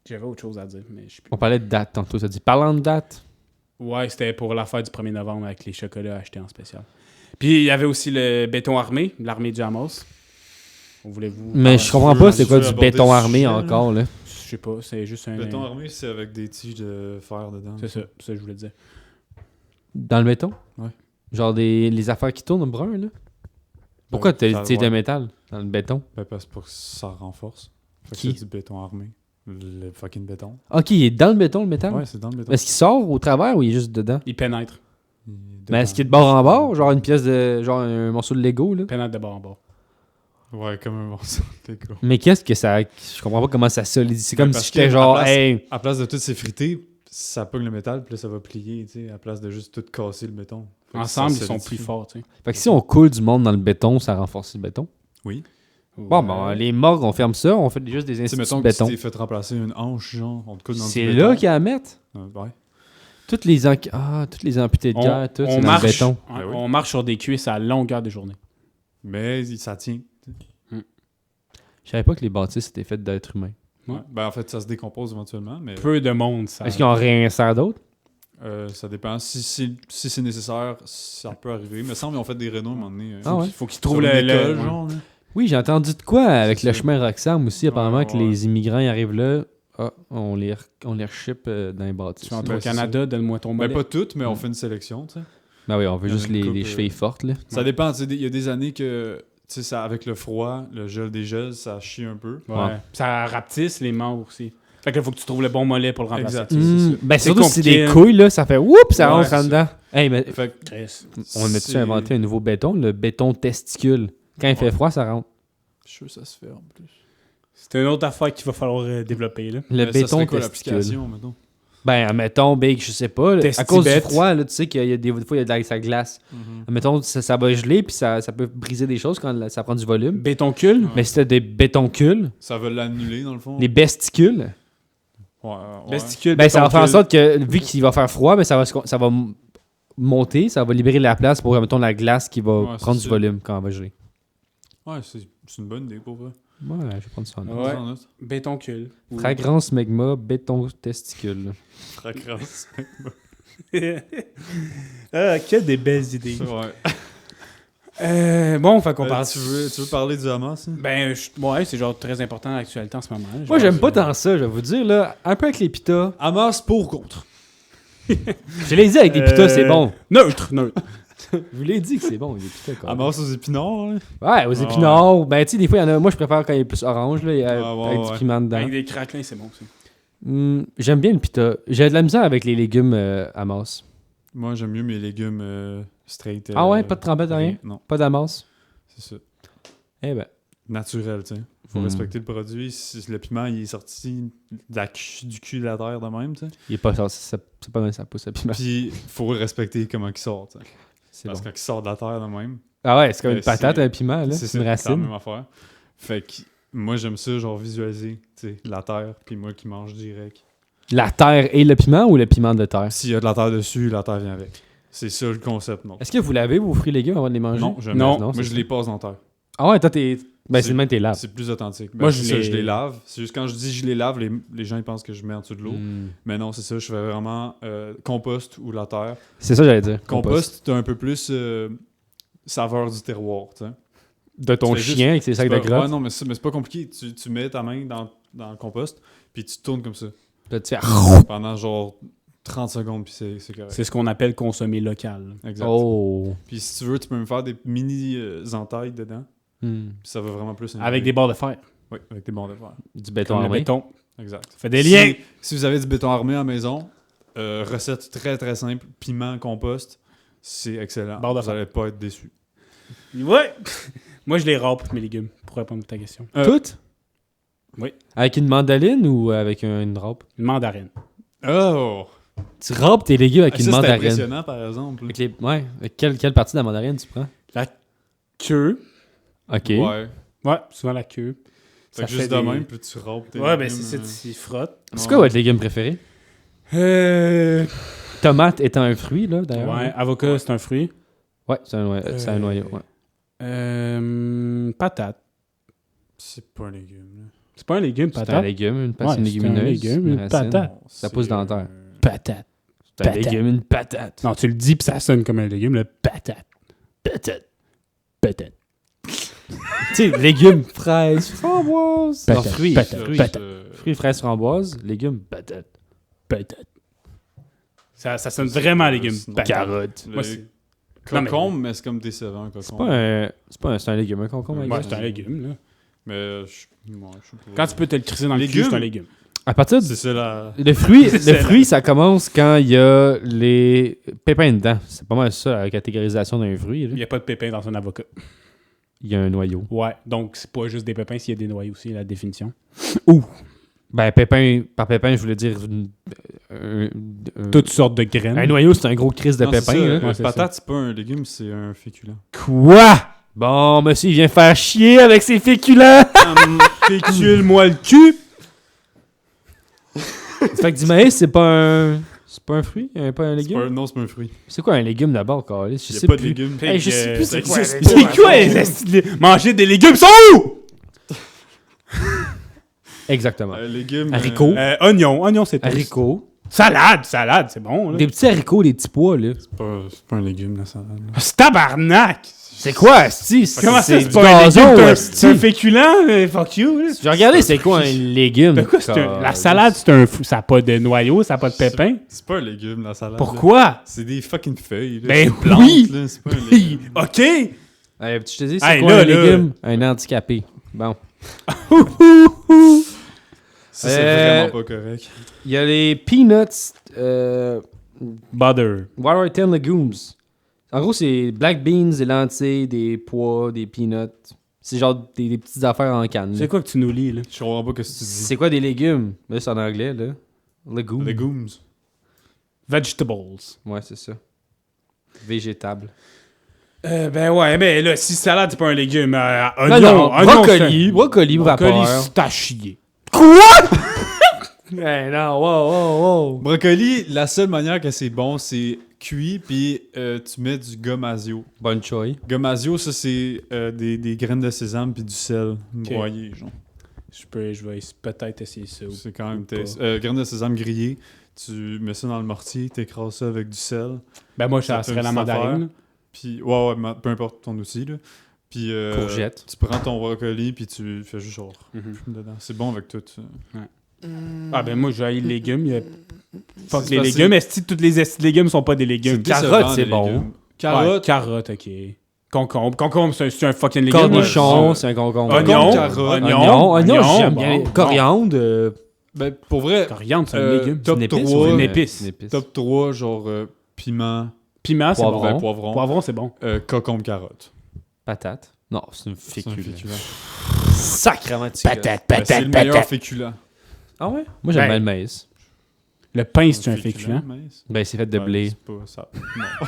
J'avais autre chose à dire, mais je sais plus. On parlait de date tantôt. Ça dit, parlant de date. Ouais, c'était pour l'affaire du 1er novembre avec les chocolats achetés en spécial. Puis il y avait aussi le béton armé, l'armée du Hamas. On voulait vous. Mais je comprends pas c'est quoi veux du aborder béton ce armé sujet, là. encore, là. Je sais pas, c'est juste un. Béton armé, c'est avec des tiges de fer dedans. C'est ça que je voulais dire. Dans le béton? Ouais. Genre les affaires qui tournent brun, là? Pourquoi Ben, t'as ça- des tiges de ouais. métal dans le béton? Ben, parce que ça renforce. Fait que Qui? c'est du béton armé. Le fucking béton. Ok, il est dans le béton, le métal? Ouais, c'est dans le béton. Est-ce qu'il sort au travers ou il est juste dedans? Il pénètre. Mais est-ce qu'il est de bord en bord? Genre une pièce de. Genre un morceau de Lego, là? Pénètre de bord en bord. Ouais, comme un morceau de Lego. Mais qu'est-ce que ça. Je comprends pas comment ça solidifie. C'est comme parce si j'étais que genre, à place- hey. À place de tout s'effriter, ça pogne le métal, puis là, ça va plier, tu sais, à place de juste tout casser le béton. Fait que Ensemble, ça ils sont solidifie. plus forts, tu sais. Fait que si on coule du monde dans le béton, ça renforce le béton. Oui. Bon, ben, les morgues, on ferme ça, on fait juste des Tu sais, instituts mettons de que tu béton. t'es fait remplacer une hanche, genre, on te coule dans C'est du béton. là qu'il y a à mettre. Ouais. Toutes les amputés de guerre, tout, c'est dans le béton. on, Ben oui. on marche sur des cuisses à longueur de journée. Mais ça tient. Je savais pas que les bâtisses étaient faites d'êtres humains. Ouais. Ben, en fait, ça se décompose éventuellement, mais Peu de monde, ça. Est-ce qu'ils en réinsèrent d'autres? ça dépend. Si c'est nécessaire, ça peut arriver. Mais semble qu'ils ont fait des rénaux à un moment donné. Ah ouais? Il faut qu'ils Sur trouvent une le... école, le- genre, là. Oui, j'ai entendu de quoi avec C'est le ça. chemin Roxham aussi, apparemment, Ouais, que ouais. les immigrants ils arrivent là, on les reship dans les bâtisses. Tu entres Ben, au c'est Canada, donne-moi ton Ben, mollet. pas toutes, mais on Mm. fait une sélection, tu sais. Ben oui, on veut Il y en a juste une les couple, chevilles fortes, là. Ça dépend, tu sais, il y a des années que, tu sais, ça, avec le froid, le gel des gels, ça chie un peu. Ouais. Ouais. Ça rapetisse les membres aussi. Fait que là, faut que tu trouves le bon mollet pour le remplacer. Exact. Ben C'est surtout si c'est compliqué, des hein. couilles, là, ça fait whoop, ça Ouais, rentre en c'est- dedans. Hey, mais Fait que Chris. on a-tu c'est- inventé un nouveau béton, le béton testicule? Quand il fait froid, ça rentre. Je suis sûr que ça se fait en plus. C'est une autre affaire qu'il va falloir développer, là. Le Mais ça béton serait quoi testicule. l'application, mettons? Ben, admettons, Big, je sais pas, là, à Testibet. cause du froid, là, tu sais qu'il y a des fois, il y a de la ça glace. Admettons, ça va geler, puis ça peut briser des choses quand ça prend du volume. Bétoncule. Mais si t'as des bétoncules, Ça va l'annuler, dans le fond? les besticules, Ouais. Besticule. ben, ça va faire en bétoncule. sorte que, vu qu'il va faire froid, ben, ça va monter, ça va libérer la place pour, mettons, la glace qui va Ouais, prendre c'est du ça. volume quand elle va geler. Ouais, c'est une bonne idée, pour vrai. Ouais, je vais prendre ça en note. Ouais. Ça en note. Bétoncule. Ou- Fragrance magma, béton testicule. Fragrance. Ah, quelle des belles idées. Ouais. Bon, fait qu'on parle... Tu veux parler du Hamas? Hein? Ben, ouais, c'est genre très important dans l'actualité en ce moment. Moi, j'aime pas tant ça, je vais vous dire, là. Un peu avec les pitas. Hamas pour ou contre? Je l'ai dit avec des pitas, c'est bon. Neutre. Je vous l'ai dit que c'est bon, les pitas, quoi. Hamas aux épinards, là? Ouais, aux épinards. Ben, tu sais, des fois, il y en a. Moi, je préfère quand il est plus orange, là, avec du piment dedans. Avec des craquelins, c'est bon, ça. J'aime bien le pita. J'ai de la misère avec les légumes Hamas. Moi, j'aime mieux mes légumes straight. Ah ouais, pas de trempette, rien? Non, Pas d'Hamas? c'est ça. Eh ben. Naturel, tu sais. Faut respecter le produit. Si le piment, il est sorti du cul de la terre de même, tu sais. Il est pas sorti, c'est pas mal ça pousse, le piment. Puis, faut respecter comment il sort, tu sais. C'est Parce bon. que quand il sort de la terre de même, Ah ouais, c'est comme Ben, une patate, c'est- un piment, là. C'est une la racine. même affaire. Fait que moi, j'aime ça, genre, visualiser, tu sais, la terre, puis moi qui mange direct. La terre et le piment ou le piment de terre? S'il y a de la terre dessus, la terre vient avec. C'est ça le concept, non? Est-ce que vous lavez vos fruits et légumes avant de les manger? Non, jamais. Non. Non, Moi, c'est je ça. les passe dans la terre. Ah ouais, toi, t'es. Ben, C'est- c'est le même, t'es là. C'est plus authentique. Ben, Moi, c'est je ça, les- je les lave. C'est juste quand je dis je les lave, les gens ils pensent que je mets en dessous de l'eau. Mais non, c'est ça, je fais vraiment compost ou la terre. C'est ça, j'allais dire. Compost, t'as un peu plus saveur du terroir, tu sais. De ton Tu fais chien avec ses sacs de C'est pas- grotte. Ouais, non, mais c'est pas compliqué. Tu mets ta main dans le compost, puis tu tournes comme ça. Là, tu fais. Pendant genre 30 secondes, puis c'est correct. C'est ce qu'on appelle consommer local. Exact. Oh. Puis si tu veux, tu peux me faire des mini entailles dedans, Hmm. puis ça va vraiment plus... Avec des barres de fer. Oui, avec des bords de fer. Du béton Comme le armé. béton. Exact. Ça fait des liens. Si vous avez du béton armé à la maison, recette très très simple, piment, compost, c'est excellent. Barre de Vous fer. n'allez pas être déçus. Ouais. Moi, je les râpe, mes légumes, pour répondre à ta question. Toutes? Oui. Avec une mandoline ou avec une râpe? Une mandarine. Oh! Tu râpes tes légumes avec Ah, une ça, c'est mandarine. impressionnant, par exemple. Avec les... Ouais. Avec quelle partie de la mandarine tu prends? Queue. Ok. Ouais. Ouais, souvent la queue. Fait Ça que juste fait de des- même, puis tu râpes tes Ouais, ben légumes, c'est ça, tu frottes. C'est quoi votre légume préféré? Tomate étant un fruit, là, d'ailleurs. Ouais, avocat, c'est un fruit. Ouais, c'est un noyau. Ouais. Patate. C'est pas un légume, là. C'est pas un légume, C'est un patate. légume, une, Ouais, c'est une c'est un légumineuse. légume, une racine. patate. Ça pousse dans la terre. Patate. C'est un Patate. légume, une patate. Non, tu le dis, puis ça sonne comme un légume, le patate. Patate. Patate. Tu sais, légumes, fraises, framboises. Patate, Non, fruits. patate, fruits. patate. Fruits, fraises, framboises. Légumes, patates. Patate. Ça sonne vraiment légume. Sinon, Patate. Carottes. Moi, c'est... Non, mais- Concombre, mais c'est comme décevant, un C'est concombre. pas un... C'est un légume, un concombre. Ouais, Ouais, avec c'est un légume, là. Mais je sais pas. Quand tu peux te le crisser dans le cul, Légume? c'est un légume. À partir de... C'est ça, la... Le fruit, C'est le fruit, ça commence quand il y a les pépins dedans. C'est pas mal ça, la catégorisation d'un fruit. Là. Il n'y a pas de pépins dans un avocat. il y a un noyau. Ouais, donc c'est pas juste des pépins s'il y a des noyaux aussi, la définition. Ben, par pépin, je voulais dire... Toutes sortes de graines. Un noyau, c'est un gros crise de Non, c'est pépin. ça, là. Ouais, c'est patate, c'est pas un légume, c'est un féculent. Quoi? Bon, monsieur, il vient faire chier avec ses féculents! Fécule-moi le cul! Fait que du maïs, c'est pas un... C'est pas un fruit? Pas un légume? Non, c'est pas un fruit. C'est quoi un légume d'abord, Carlis? Je Il n'y sais a pas de plus. légumes. Hey, je sais plus c'est quoi. C'est quoi les manger des légumes sont où? Exactement. Légumes. Haricots. Oignon, c'est tout. Haricots. Salade, c'est bon. Là. Des petits haricots, des petits pois, là. C'est pas un légume, la salade. là. C'est tabarnak! C'est quoi, asti? Comment ça, c'est du pas un gazon, légume? asti. C'est un féculent? Fuck you. Là. J'ai regardé c'est quoi un légume. De quoi, la salade, c'est un fou. Ça n'a pas de noyau, ça n'a pas de pépins. C'est pas un légume, la salade. là. Pourquoi? C'est des fucking feuilles. Là. Ben C'est une plante, oui. là, c'est pas un légume. OK! Je te dis, c'est Hey, quoi là, un là. légume? Un handicapé. Bon. Ça, c'est vraiment pas correct. Il y a les peanuts Butter. Waterton Legumes. En gros, c'est black beans, des lentilles, des pois, des peanuts. C'est genre des petites affaires en canne. là. C'est quoi que tu nous lis, là? Je comprends pas ce que tu dis. C'est quoi des légumes? Là, c'est en anglais, là. Legumes. Legumes. Vegetables. Ouais, c'est ça. Végétable. Ben ouais, ben là, si salade, c'est pas un légume. Oignon, Non, brocoli. brocoli, Brocoli, vapeur. c'est à chier. Hey, non, wow. Brocoli, la seule manière que c'est bon, c'est cuit, puis tu mets du gomasio. Bonne choix. Gomasio, ça, c'est des graines de sésame puis du sel broyé, genre. Je vais peut-être essayer ça. C'est quand même ou pas. taste. Graines de sésame grillées, tu mets ça dans le mortier, t'écrases ça avec du sel. Ben moi, Ça ça fait serait une la petite affaire. mandarine. Puis, ouais, peu importe ton outil, là. Puis, Courgette. tu prends ton brocoli, puis tu fais juste genre Mhm. dedans. C'est bon avec tout. Ah ben moi, j'ai les légumes. Fuck C'est les facile. légumes. Est-ce que tous les légumes sont pas des légumes? Carottes, c'est bon. Carotte, Ouais, carotte, ok. Concombre. Concombre, c'est un fucking légume. Cornichon, Ouais. c'est un concombre. Oignon. carotte. Oignon, j'aime bon, bien. bon. Coriandre, ben, pour vrai, Coriandre, c'est un légume. top une épice, 3, une ouais. épice. Une épice. top 3, genre piment, Piment, c'est Poivron. bon. poivron, Poivron, c'est bon. concombre, carotte. Patate. Non, c'est une C'est un fécule. féculent. Sacrement de Ben, c'est le meilleur féculent. Ah ouais? Moi, j'aime Ben, bien le maïs. Le pain, c'est un féculent. maïs? Ben, c'est fait de Ouais, blé. C'est pas ça. Non.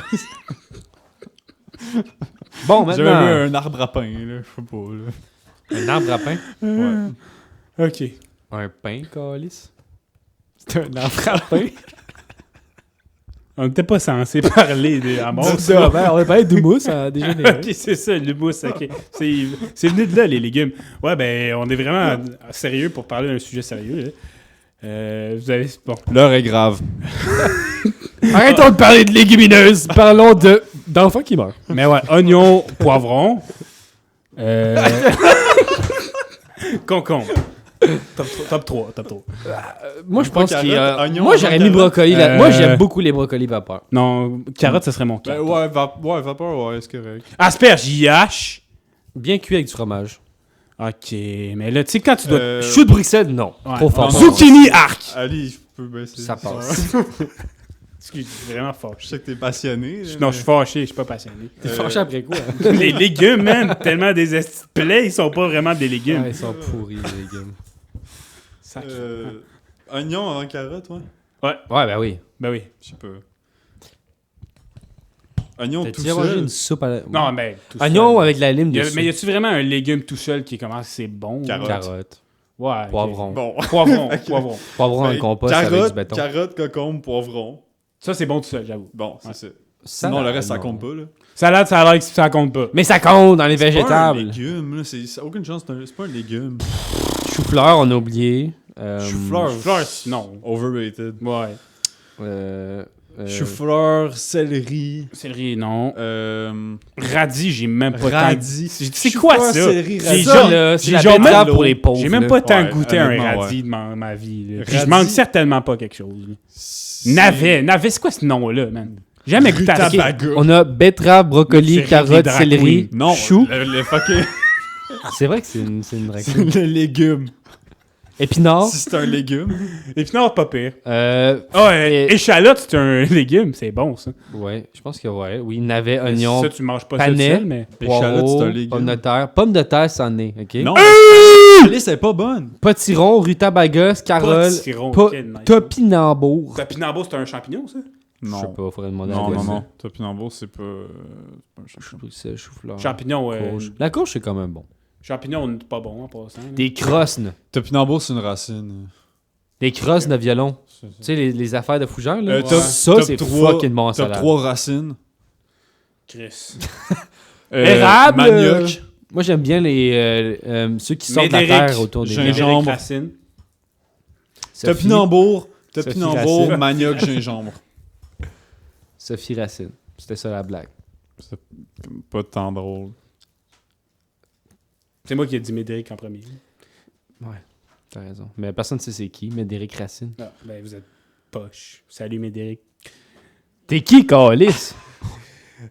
Bon, J'avais vu maintenant, un arbre à pain, là. Je sais pas, là. un arbre à pain. Ouais. Ok. Un pain, calice. C'est un arbre à pain. On n'était pas censé parler des Amos. Ça, ben, on va parler d'houmous à dégénérer. Ok, c'est ça, le mousse, ok. C'est venu de là, les légumes. Ouais, ben, on est vraiment sérieux pour parler d'un sujet sérieux, là. Vous avez... Bon. L'heure est grave. Arrêtons de parler de légumineuses. Parlons d'enfants qui meurent. Mais ouais, oignon, poivron. Concombre. Top 3. Moi, je pense qu'il y a... carotte, oignon, Moi, j'aurais mis carotte. brocoli là. Moi, j'aime beaucoup les brocolis vapeur. Non, carotte, ça serait mon cas. Ben, ouais, vapeur, ouais, c'est correct. Asperge, IH. Bien cuit avec du fromage. Ok, mais là, tu sais, quand tu dois... Chou de Bruxelles, non. Ouais. Trop fort. Non, Zucchini, arc. Ali, je peux baisser. Ça passe. Excuse, je suis vraiment fort. Je sais que t'es passionné. là, Non, je suis fâché, je suis pas passionné. T'es fâché après quoi? Hein? Les légumes, man, tellement des plaies, ils sont pas vraiment des légumes. Ouais, ils sont pourris, les légumes. Sac. Oignon avant carotte, ouais. Ouais, ben oui. Ben oui. Je sais pas. Oignon T'as tout déjà mangé seul. une soupe à la... Non, mais... tout Oignon seul. avec la lime Mais dessus. y a-tu vraiment un légume tout seul qui est comment c'est bon? Carotte. Carotte. Ouais. ok. Poivron. Bon. Poivron. Ok. Poivron. Poivron en Ben, compost avec du carotte, béton. carotte, concombre, poivron. Ça, c'est bon tout seul, j'avoue. Bon, c'est Ouais. ça. Salade, Sinon, le reste, ça non. compte pas, là. Salade, ça a l'air que ça compte pas. Mais ça compte dans les C'est pas un végétables. légume, là. Ça a aucune chance, c'est pas un légume. Chou-fleur, on a oublié. Chou-fleur. Fleur, non. Overrated. Ouais. Chou-fleur, céleri. Céleri, non. Euh, Radis, j'ai même pas radis. C'est quoi ça? Céleri, J'ai radis. genre- là, c'est j'ai la genre betterave même- pour les pauvres. J'ai même là. pas tant Ouais, goûté un honnêtement, radis de ma vie. Là. Puis je Radis- manque certainement pas quelque chose. là. Navet, c'est quoi ce nom-là, man? Jamais goûté à ça. Rutabaga. On a betterave, brocoli, C'est des carotte, drag céleri, Non, chou. le fucking... C'est vrai que c'est une c'est le légume. Épinard. Si c'est un légume. Épinard, pas pire. Et- Échalote, c'est un légume, c'est bon, ça. Ouais, je pense que ouais. Oui, navet, oignon, Ça, tu manges pas panais. ça tout seul, mais... Échalote, poireau, c'est un légume. pomme de terre. Pomme de terre, ça en est, OK? Non, la liste est pas bonne. Potiron, rutabaga, scarole, Potiron, pa- quel nice. topinambour. Topinambour, c'est un champignon, ça? Je sais Non. pas, faudrait demander à Non, la non, gars. non. Topinambour, c'est pas un champignon. C'est chou-fleur. Champignon, Courge. La courge, c'est quand même bon. champignon, c'est pas bon en passant. là. Des crosses, là. Topinambour, c'est une racine. Des crosses de violon. C'est ça. Tu sais, les affaires de fougères, là. Top- Ça, top c'est 3 fucking bon en Top salade. 3 racines. Chris. Érable, Manioc. Moi, j'aime bien ceux qui sortent de la Médéric. terre autour des Gingembre. Médéric Racine. Sophie- Topinambour. Sophie Topinambour, Racine. manioc, gingembre. Sophie Racine. C'était ça la blague. C'est pas tant drôle. C'est moi qui ai dit Médéric en premier. T'as raison. Mais personne ne sait c'est qui, Médéric Racine. Ah, ben vous êtes poche. Salut Médéric. T'es qui, Calis?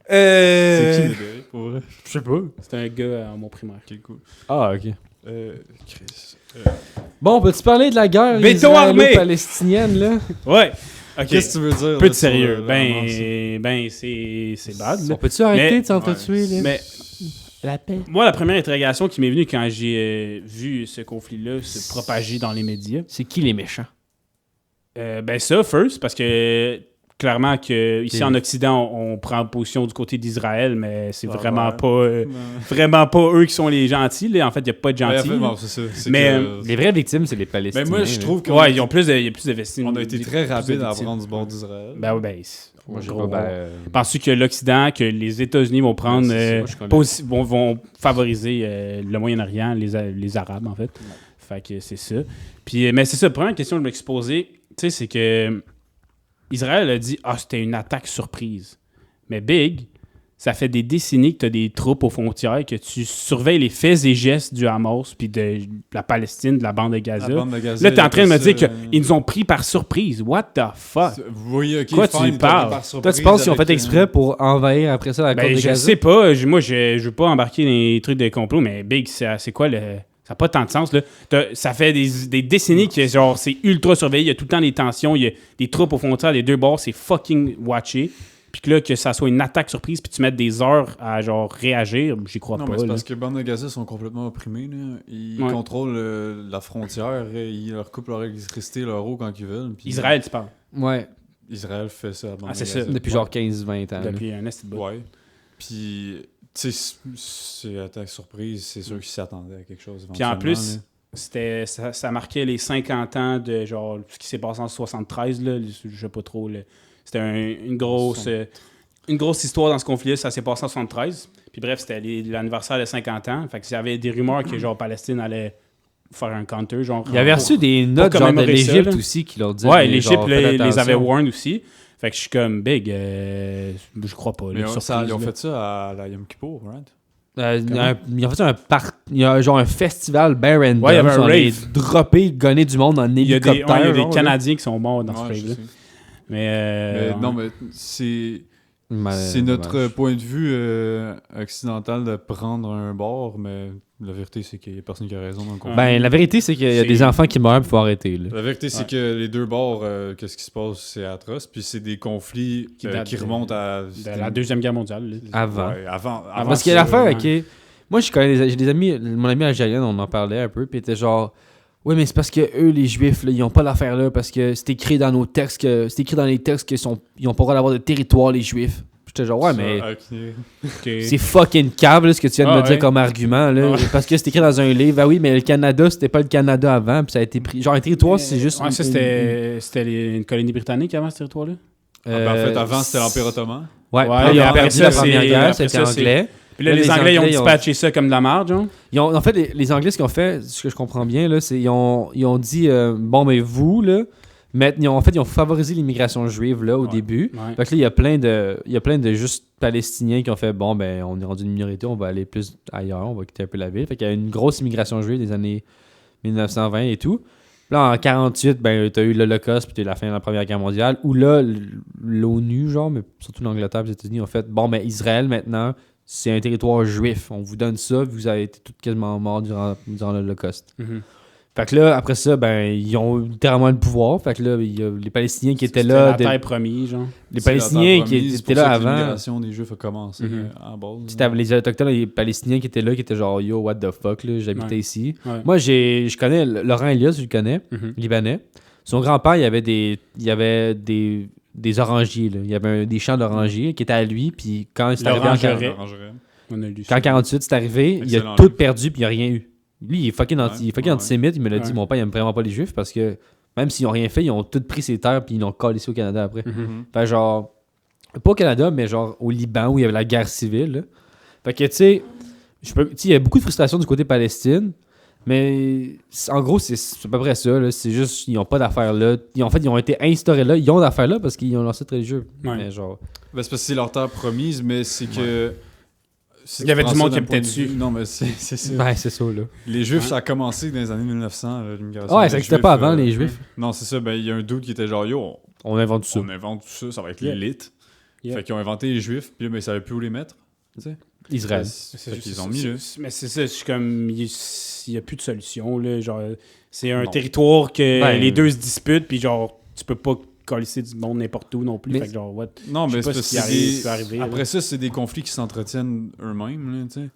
C'est qui, Médéric, pour vrai? Je sais pas. C'est un gars à mon primaire. Ok, cool. Ah, ok. Chris. Bon, peux-tu parler de la guerre Béton armé! israélo-palestinienne, là? Ouais. Ok. Qu'est-ce que tu veux dire? Peu là, de sérieux. sur la romance? Ben c'est bad. là. On peut-tu arrêter Mais- de s'entretuer, là? Mais La paix. moi, la première interrogation qui m'est venue quand j'ai vu ce conflit-là se propager dans les médias, C'est qui les méchants? ben ça, first, parce que clairement que ici Ok. en Occident, on prend position du côté d'Israël, mais c'est Ah vraiment ouais. pas vraiment pas eux qui sont les gentils. Là. En fait, il n'y a pas de Ouais, en gentils. fait, bon, c'est ça. C'est Mais, que- Les vraies victimes, c'est les Palestiniens. Mais moi, je là. trouve qu'on Ouais, il y a plus de vestiges. on a été très rapide à prendre du bord d'Israël. Ben oui, ben. Moi, je gros, sais pas, penses-tu que l'Occident, que les États-Unis vont prendre, Ouais, c'est ça, moi, je connais. vont favoriser le Moyen-Orient, les Arabes, en fait. Fait que c'est ça. Puis, mais c'est ça, la première question que je me suis posée, tu sais, c'est que Israël a dit « Ah, c'était une attaque surprise. » Mais Big, ça fait des décennies que tu as des troupes aux frontières, que tu surveilles les faits et gestes du Hamas, puis de la Palestine, de la bande de Gaza. La bande de Gaza, Là, tu es en il train de me appelle dire ça, qu'ils nous ont pris par surprise. What the fuck? Vous voyez, ok, Quoi, fine, tu ils parles? t'ont mis par Toi, surprise tu penses qu'ils ont avec, fait exprès pour envahir après ça la côte Ben, de je Gaza? sais pas. Moi, je veux pas embarquer dans les trucs de complot, mais Big, c'est quoi le. Ça n'a pas tant de sens, là. Ça fait des décennies que genre c'est ultra surveillé. Il y a tout le temps des tensions. Il y a des troupes aux frontières des deux bords. C'est fucking watché. Puis que là, que ça soit une attaque surprise, puis tu mettes des heures à genre réagir, j'y crois Non, pas. mais c'est là. parce que bande de Gaza sont complètement opprimés. Là. Ils Ouais. contrôlent la frontière. Ils leur coupent leur électricité, leur eau quand ils veulent. Puis Israël, tu parles. Ouais, Israël fait ça à bande Ah, de c'est Gaza. ça. depuis genre 15-20 ans. là. Depuis un esti de bout. Ouais. Puis, tu sais, c'est attaque surprise. C'est sûr qu'ils s'attendaient à quelque chose. Puis en éventuellement, plus, là. ça marquait les 50 ans de genre ce qui s'est passé en 73, là, je sais pas trop. Là. C'était une grosse histoire dans ce conflit-là, ça s'est passé en 73. Puis bref, c'était l'anniversaire de 50 ans. Fait que s'il y avait des rumeurs que genre Palestine allait faire un counter, genre. Il y avait reçu des notes genre de commémorer ça, l'Égypte là. aussi qui leur disaient. Ouais, mais l'Égypte genre, faites les avait attention. warned aussi. Fait que je suis comme big, je crois pas. Mais Là, ils ont là. fait ça à la Yom Kippour, right? Ils ont fait il y a genre un festival bien random. Ouais, il y avait un sur rave. les droppés, gonner du monde en Il y a hélicoptère. des genre, là. Canadiens qui sont morts dans Ouais, ce je rave-là. sais. Mais, Mais non, mais c'est Mais- c'est notre dommage. point de vue occidental de prendre un bord, mais la vérité, c'est qu'il n'y a personne qui a raison dans le conflit. Ben, la vérité, c'est qu'il y a C'est- des enfants qui meurent, il faut arrêter. Là. La vérité, c'est Ouais. que les deux bords, qu'est-ce qui se passe, c'est atroce. Puis c'est des conflits Qui qui, datent remontent à... de la Deuxième Guerre mondiale. là. Avant. Ouais, avant Parce qu'il y a l'affaire, ok. Moi, j'ai des amis, mon ami algérien, on en parlait un peu, puis il était genre, oui, mais c'est parce que eux, les Juifs, là, ils ont pas l'affaire là, parce que c'est écrit dans nos textes, c'est écrit dans les textes qu'ils ont pas le droit d'avoir de territoire, les Juifs. J'étais genre, ouais, mais c'est fucking cave, là, ce que tu viens de Ah, me dire ouais. comme argument, là, Ouais. parce que c'est écrit dans un livre. Ah oui, mais le Canada, c'était pas le Canada avant, puis ça a été pris. Genre, un territoire, c'est juste. Ouais, ça, c'était une colonie britannique avant ce territoire-là. en fait, avant, c'était l'Empire ottoman. Ouais, Ouais, puis ils ont après perdu ça, la première c'est- guerre, après c'était ça, c'est- anglais. Puis là, Là, les les Anglais, ils ont Anglais, ils ont- dispatché ça comme de la marge, genre. En fait, les Anglais, ce qu'ils ont fait, ce que je comprends bien, là, c'est ils ont dit bon, mais vous, là, ils ont favorisé l'immigration juive là, au Ouais. début. Ouais. Fait que là, il y a plein de juste Palestiniens qui ont fait bon, ben, on est rendu une minorité, on va aller plus ailleurs, on va quitter un peu la ville. Fait qu'il y a une grosse immigration juive des années 1920 et tout. Puis là, en 48, ben, t'as eu l'Holocauste, puis t'as eu la fin de la Première Guerre mondiale, où là, l'ONU, genre, mais surtout l'Angleterre et les États-Unis, ont fait bon, ben, Israël, maintenant, c'est un territoire juif. On vous donne ça, vous avez été tous quasiment morts durant l'Holocauste. Mhm. Fait que là, après ça, ben, ils ont littéralement le pouvoir. Fait que là, il y a les Palestiniens qui étaient C'était là. la terre promise, genre. Les C'est la Palestiniens terre qui promise, étaient c'est pour là ça que avant. l'immigration des Juifs a commencé en base. Tu sais, les Autochtones, les Palestiniens qui étaient là, qui étaient genre, yo, what the fuck, là, j'habitais Ouais. ici. Ouais. Moi, je connais Laurent Elias, je le connais, libanais. Son grand-père, il y avait des orangiers, là. Il y avait des champs d'orangiers qui étaient à lui, puis quand c'est arrivé en L'orangerie. Orangerie. On a lu quand ça. 48 c'est arrivé, il a Excellent tout livre. perdu, puis il a rien eu. Lui, il est fucking, antisémite, il me l'a dit, Ouais. mon père, il aime vraiment pas les Juifs, parce que même s'ils ont rien fait, ils ont tout pris ses terres, puis ils l'ont collé ici au Canada après. Fait genre, pas au Canada, mais genre au Liban, où il y avait la guerre civile, là. Fait que, tu sais, il y a beaucoup de frustration du côté Palestine, mais en gros, c'est à peu près ça, là. C'est juste, ils n'ont pas d'affaires là. Ils ont été instaurés là, ils ont d'affaires là parce qu'ils ont lancé religieux. Ouais. Mais genre, Ben, c'est parce que c'est leur terre promise, mais c'est que. Il y avait du monde qui habitait dessus. Non, mais c'est ça. ouais, c'est ça, là. Les Juifs, ça a commencé dans les années 1900, l'immigration. Ouais, des ça n'existait Juifs, pas avant, les Juifs. Non, c'est ça. Ben, il y a un dude qui était genre, yo, On invente ça. on invente tout ça, ça va être Yeah. l'élite. Yeah. Fait qu'ils ont inventé les Juifs, puis là, ben, ils savaient plus où les mettre. Tu sais. Israël. Fait qu'ils ont mis, là. Mais c'est ça, c'est comme. Il n'y a plus de solution, là. Genre, c'est un Non. territoire que Ben, les deux se disputent, puis genre, tu peux pas colisser du monde n'importe où non plus. Mais- Fait que genre, what? Non, Je mais sais pas c'est ce qui parce que arrive, c'est peut arriver, des... là. Après ça, c'est des conflits qui s'entretiennent eux-mêmes, là, tu sais. Tu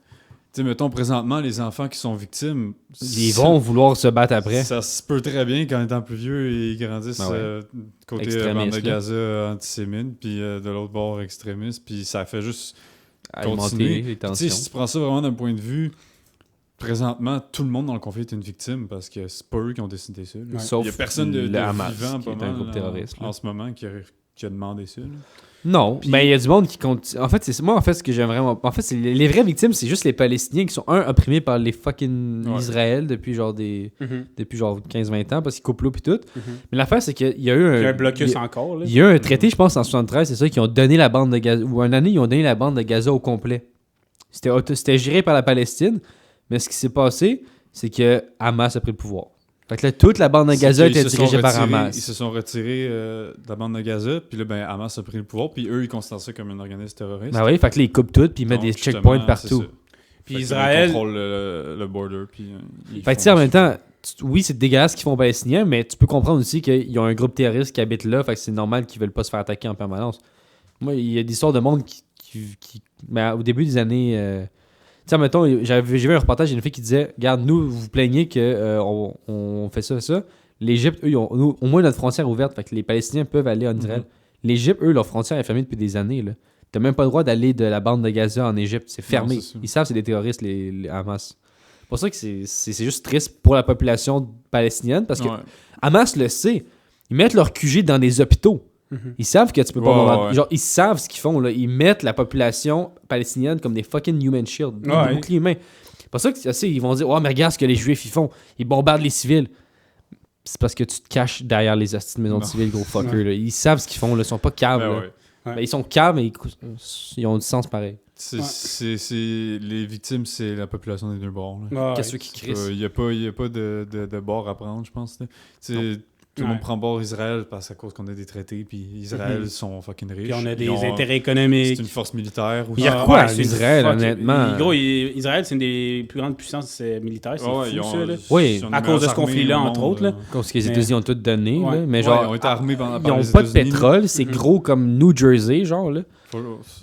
sais, mettons, présentement, les enfants qui sont victimes... Ils vont vouloir se battre après. Ça se peut très bien qu'en étant plus vieux, ils grandissent Ben ouais. côté Extrémiste, bande de là. Gaza antisémite, puis de l'autre bord extrémiste, puis ça fait juste... Alimenter continuer. les Tu sais, tensions. si tu prends ça vraiment d'un point de vue, présentement, tout le monde dans le conflit est une victime, parce que c'est pas eux qui ont décidé ça. là. Ouais. Sauf Il y a personne de le Hamas, vivant qui pas est mal, un groupe là, terroriste. là. en ce moment qui a demandé ça. là. Non, Puis- mais il y a du monde qui compte. En fait, moi, en fait, ce que j'aime vraiment. En fait, c'est les vraies victimes, c'est juste les Palestiniens qui sont, opprimés par les fucking Ouais. Israël depuis genre depuis genre 15-20 ans, parce qu'ils coupent l'eau pis tout. Mhm. Mais l'affaire, c'est qu'il y a eu un. Il y a un blocus il y a- encore, là. Il y a eu un traité, je pense, en 73, c'est ça, qui ont donné la bande de Gaza. Ou une année, ils ont donné la bande de Gaza au complet. C'était géré par la Palestine, mais ce qui s'est passé, c'est que Hamas a pris le pouvoir. Fait que là, toute la bande de C'est Gaza qu'ils était se sont dirigée par retirés- Hamas. Ils se sont retirés de la bande de Gaza, puis là, ben, Hamas a pris le pouvoir, puis eux, ils considèrent ça comme un organisme terroriste. Ben oui, fait que là, ils coupent tout, puis ils mettent Donc, des checkpoints justement, partout. c'est ça. Puis Fait que Israël- Ils contrôlent le border, puis... ils Fait que tu font sais, en ce même qu'ils temps, oui, c'est dégueulasse ce qu'ils font aux Palestiniens, mais tu peux comprendre aussi qu'ils ont un groupe terroriste qui habite là, fait que c'est normal qu'ils veulent pas se faire attaquer en permanence. Moi, il y a des histoires de monde mais au début des années... tu sais, mettons, j'ai vu un reportage d'une fille qui disait, regarde, nous, vous vous plaignez qu'on fait ça. L'Égypte, eux, ils ont au moins notre frontière est ouverte, fait que les Palestiniens peuvent aller en Israël. L'Égypte, eux, leur frontière est fermée depuis des années, là. T'as même pas le droit d'aller de la bande de Gaza en Égypte, c'est fermé. Non, c'est ça. Ils savent que c'est des terroristes, les Hamas. C'est pour ça que c'est juste triste pour la population palestinienne, parce que Ouais. Hamas le sait. Ils mettent leur QG dans des hôpitaux. Ils savent que tu peux pas Ouais, bombarder. ouais. Genre, ils savent ce qu'ils font, là. Ils mettent la population palestinienne comme des fucking human shield. Des Ouais. boucliers humains. C'est pour ça que tu sais, ils vont dire, oh, mais regarde ce que les Juifs ils font. Ils bombardent les civils. C'est parce que tu te caches derrière les hosties de maisons de Non. civils, gros fucker. Là. Ils savent ce qu'ils font, là. Ils sont pas caves. Ben là. ouais. Ouais. Ben, ils sont caves, mais ils ont du sens pareil. Ouais. Les victimes, c'est la population des deux bords. là. Ouais. Qu'est-ce qui crissent? Il n'y a pas de bord à prendre, je pense. là. Tu sais, tout le Ouais. monde prend bord Israël parce qu'à cause qu'on a des traités, puis Israël sont fucking riches. Puis on a des Ils ont- intérêts C'est économiques. une force militaire aussi. Il y a Ah, quoi ouais, en c'est Israël, fuck. honnêtement? Gros, Israël, c'est une des plus grandes puissances militaires. C'est Ouais, fou, ils ont- ça, là. Oui, ils ont à les cause de meilleures ce conflit-là, armées au entre monde, autres, là. Parce que les Mais- États-Unis ont tout donné, Ouais. là, mais Ouais, genre, ils ont été armés par ils par ont les pas de États-Unis, là. pétrole, c'est gros comme New Jersey, genre, là.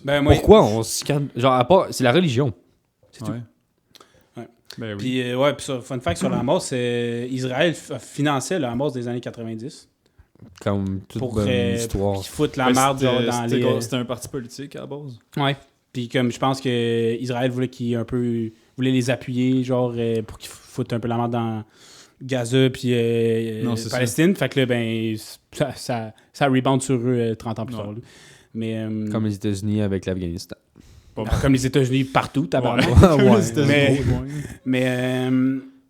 Ben, moi, Pourquoi on se calme? Genre, à part, c'est la religion. C'est tout. Ouais. Ouais. Ben oui. Puis, ouais, puis ça, fun fact sur le Hamas, Israël finançait le Hamas des années 90 Comme toute pour bonne histoire. qu'ils foutent la Ben, marde c'était- genre, dans c'était les... quoi? C'était un parti politique à la base. Ouais. Puis comme je pense que Israël voulait voulait les appuyer, genre, pour qu'ils foutent un peu la marde dans Gaza puis Non, c'est Palestine. Fait que là, ben, ça rebound sur eux 30 ans plus Ouais. tard. Là. Mais Comme les États-Unis avec l'Afghanistan. comme les États-Unis partout, tabarnak. Ouais. Mais-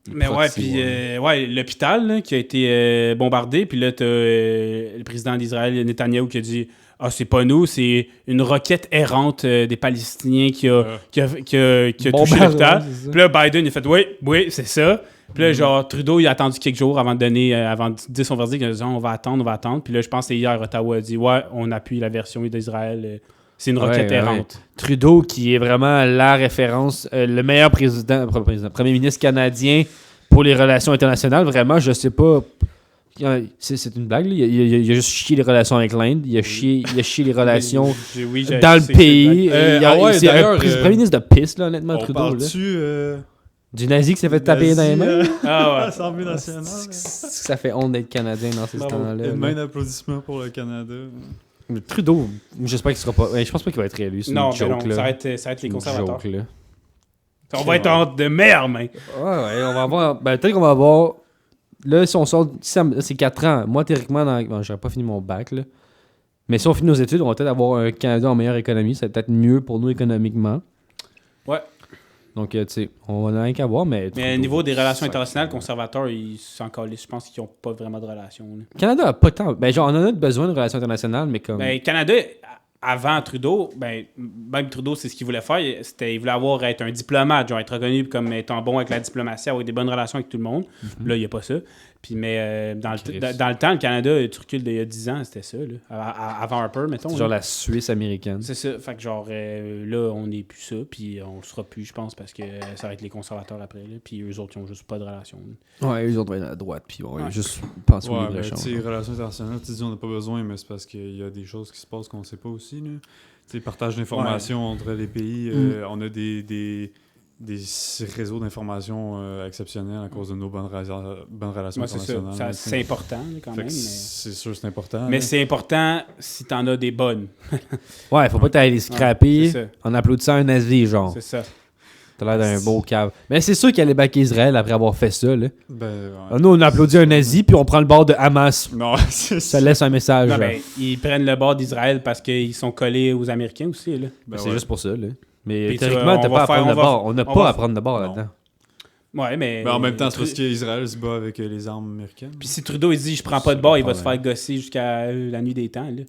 Mais ouais, Fuck, puis c'est ouais, l'hôpital là, qui a été bombardé, puis là, t'as le président d'Israël, Netanyahou, qui a dit « Ah, c'est pas nous, c'est une roquette errante des Palestiniens qui a touché l'hôpital. » Puis là, Biden, il a fait « Oui, c'est ça. » Puis là, genre, Trudeau, il a attendu quelques jours avant de dire son verdict. Il a dit « On va attendre. » Puis là, je pense que c'est hier, Ottawa a dit « Ouais, on appuie la version d'Israël. C'est une roquette Ouais, ouais. errante. » Trudeau, qui est vraiment la référence, le meilleur premier ministre canadien pour les relations internationales, vraiment, je sais pas. C'est une blague, là. Il a juste chié les relations avec l'Inde. Il a chié les relations dans le pays. C'est un premier ministre de pisse, là, honnêtement, On Trudeau. Là. parle-tu Du nazi qui s'est fait taper dans les mains. Ah ouais. L'Assemblée nationale. Ça fait honte d'être Canadien dans ces temps-là. Une main d'applaudissement pour le Canada. Mais Trudeau, j'espère qu'il sera pas. Je pense pas qu'il va être réélu. C'est Non, une joke, non, là. ça va être les C'est une conservateurs. joke, là. On va être en honte de merde, mais. Ouais, on va avoir. Ben, peut-être qu'on va avoir. Là, si on sort. C'est 4 ans. Moi, théoriquement, bon, j'aurais pas fini mon bac, là. Mais si on finit nos études, on va peut-être avoir un Canada en meilleure économie. Ça va peut-être mieux pour nous économiquement. Ouais. Donc, tu sais, on n'a rien qu'à voir, mais. Mais au niveau des relations internationales, conservateurs, ils sont encore je pense qu'ils n'ont pas vraiment de relations. Là. Le Canada a pas tant. Ben, genre, on en a besoin de relations internationales, mais comme. Ben, Canada, avant Trudeau, ben, même Trudeau, c'est ce qu'il voulait faire. Il voulait être un diplomate, genre être reconnu comme étant bon avec la diplomatie, avoir des bonnes relations avec tout le monde. Là, il n'y a pas ça. Puis, mais dans le temps, le Canada, tu recules d'il y a 10 ans, c'était ça. Là. Avant Harper, mettons. C'est genre la Suisse américaine. C'est ça. Fait que genre, là, on n'est plus ça. Puis on le sera plus, je pense, parce que ça va être les conservateurs après. Là, puis eux autres, ils n'ont juste pas de relation. Là. Ouais, eux autres vont être à droite, puis on va juste penser au Ouais, libre mais échange. tu sais, relations internationales, tu dis on n'a pas besoin, mais c'est parce qu'il y a des choses qui se passent qu'on ne sait pas aussi. Tu sais, partage d'informations entre les pays, on a des réseaux d'informations exceptionnels à cause de nos bonnes relations Ouais, c'est internationales. ça. C'est important, là, quand Fait même. que Mais, c'est sûr, c'est important. mais là. c'est important si t'en as des bonnes. Ouais, faut pas t'aller les scraper c'est ça. en applaudissant un nazi, genre. C'est ça. T'as l'air d'un beau cave. Mais c'est sûr qu'il allait backer Israël après avoir fait ça, là. Ben, ouais. Nous, on applaudit un nazi, puis on prend le bord de Hamas. Non, c'est Ça laisse un message. Non, là. ben, ils prennent le bord d'Israël parce qu'ils sont collés aux Américains aussi. Là. Ben C'est ouais. juste pour ça, là. Mais Puis théoriquement, on t'as va pas à faire- prendre on le va- bord. On n'a on pas va- à prendre le bord Non. là-dedans. Ouais, mais. Ben, en même temps, c'est parce qu'Israël se bat avec les armes américaines. Puis si Trudeau il dit je prends pas de bord, il va se faire gosser jusqu'à la nuit des temps. Là.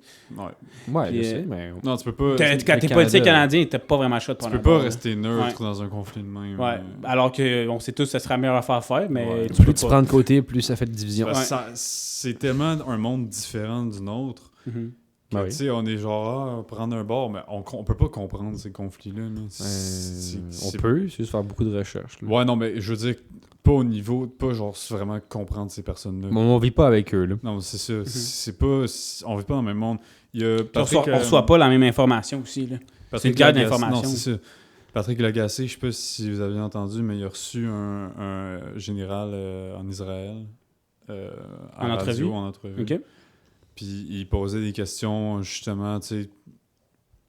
Ouais. Ouais, Puis, je sais, mais. Non, tu peux pas. Quand Tu t'es Canada, politique canadien, t'as pas vraiment le choix de peux prendre un pas bord, là. rester neutre Ouais. dans un conflit de même. Ouais. Alors que on sait tous que ce serait la meilleure affaire à faire, mais Ouais. tu peux Plus tu pas. prends de côté, plus ça fait de division. Parce que c'est tellement un monde différent du nôtre. Mhm. Que, Ben oui. tu sais, on est genre, prendre un bord, mais on peut pas comprendre ces conflits-là. Là. On peut, c'est juste faire beaucoup de recherches. là. Ouais, non, mais je veux dire, pas au niveau, pas genre vraiment comprendre ces personnes-là. Bon, on vit pas avec eux, là. Non, c'est ça. C'est pas, on vit pas dans le même monde. Il y a On reçoit pas la même information aussi. Là. Patrick c'est une guerre Lagacé- d'information. Non, c'est ça. Patrick Lagacé, je sais pas si vous avez entendu, mais il a reçu un général en Israël. En entrevue? En entrevue. OK? Puis il posait des questions, justement, tu sais.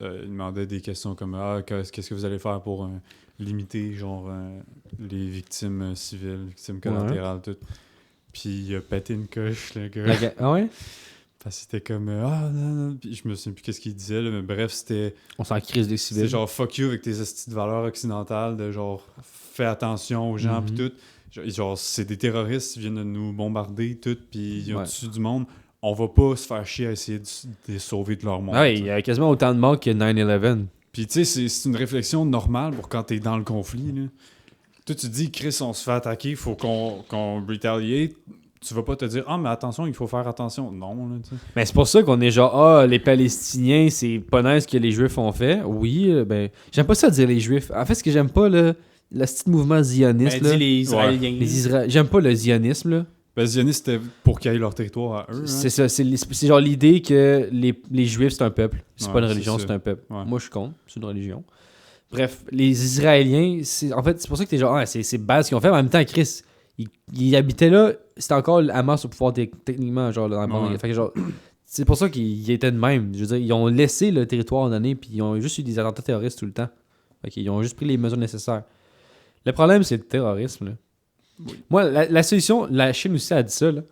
Il demandait des questions comme qu'est-ce que vous allez faire pour limiter, genre, les victimes civiles, victimes collatérales, tout. Puis il a pété une coche, le gars. Ah ouais? Parce que c'était comme non, non. Puis je me souviens plus qu'est-ce qu'il disait, là, mais bref, c'était. On s'en crise des C'est civils. genre fuck you avec tes estis de valeurs occidentales, de genre fais attention aux gens, Mhm. puis tout. Genre, c'est des terroristes qui viennent de nous bombarder, tout, puis ils ont Ouais. dessus du monde. On va pas se faire chier à essayer de les sauver de leur monde. Ah ouais, il y a quasiment autant de morts que 9/11. Puis tu sais, c'est une réflexion normale pour quand t'es dans le conflit. Là. Toi, tu te dis, Chris, on se fait attaquer, il faut qu'on retaliate. Tu vas pas te dire, mais attention, il faut faire attention. Non, là, tu sais. Mais c'est pour ça qu'on est genre, les Palestiniens, c'est pas nice ce que les Juifs ont fait. Oui, ben, j'aime pas ça dire les Juifs. En fait, ce que j'aime pas, là, le petit mouvement zioniste, Ben, là, dis les Israéliens. j'aime pas le zionisme, là. Ben, les sionistes, c'était pour qu'ils aient leur territoire à eux. C'est ça, c'est genre l'idée que les Juifs, c'est un peuple. C'est Ouais, pas une c'est religion, ça. c'est un peuple. Ouais. Moi, je suis contre, c'est une religion. Bref, les Israéliens, en fait, c'est pour ça que t'es genre, c'est base ce qu'ils ont fait. Mais en même temps, Chris, ils habitaient là, c'était encore le Hamas au pouvoir techniquement, genre, dans la bande. Ouais. Fait que genre, c'est pour ça qu'ils étaient de même. Je veux dire, ils ont laissé le territoire donné, puis ils ont juste eu des attentats terroristes tout le temps. Fait qu'ils ont juste pris les mesures nécessaires. Le problème, c'est le terrorisme, là. Moi, la solution, la Chine aussi a dit ça, là.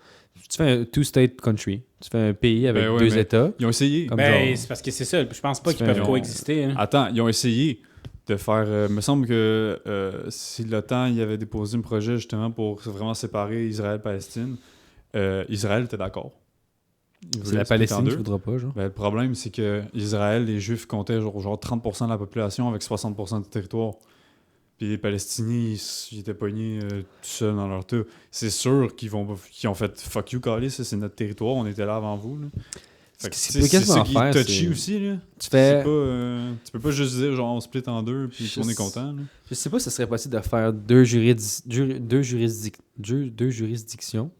Tu fais un two-state country. Tu fais un pays avec Ben ouais, deux mais- États. Ils ont essayé. Comme Ben, genre- c'est parce que c'est ça. Je pense pas Tu qu'ils fais peuvent un- coexister. Hein. Attends, ils ont essayé de faire. Me semble que si l'OTAN il avait déposé un projet justement pour vraiment séparer Israël-Palestine, Israël était d'accord. Ils C'est voulaient la splitter en Palestine deux. qui voudra pas, genre. Ben, le problème, c'est que Israël, les Juifs comptaient genre 30% de la population avec 60% du territoire. Puis les Palestiniens, ils étaient pognés tout seuls dans leur tour. C'est sûr qu'ils ont fait fuck you, Calais, ça c'est notre territoire, on était là avant vous. Là. Fait que, Ce tu qu'il sais, peut c'est ça quasiment qui est faire, touchy c'est- aussi, là. Tu fais... Tu peux pas juste dire, genre, on split en deux, puis Je on est sais- content, là. Je sais pas si ce serait possible de faire deux juridictions.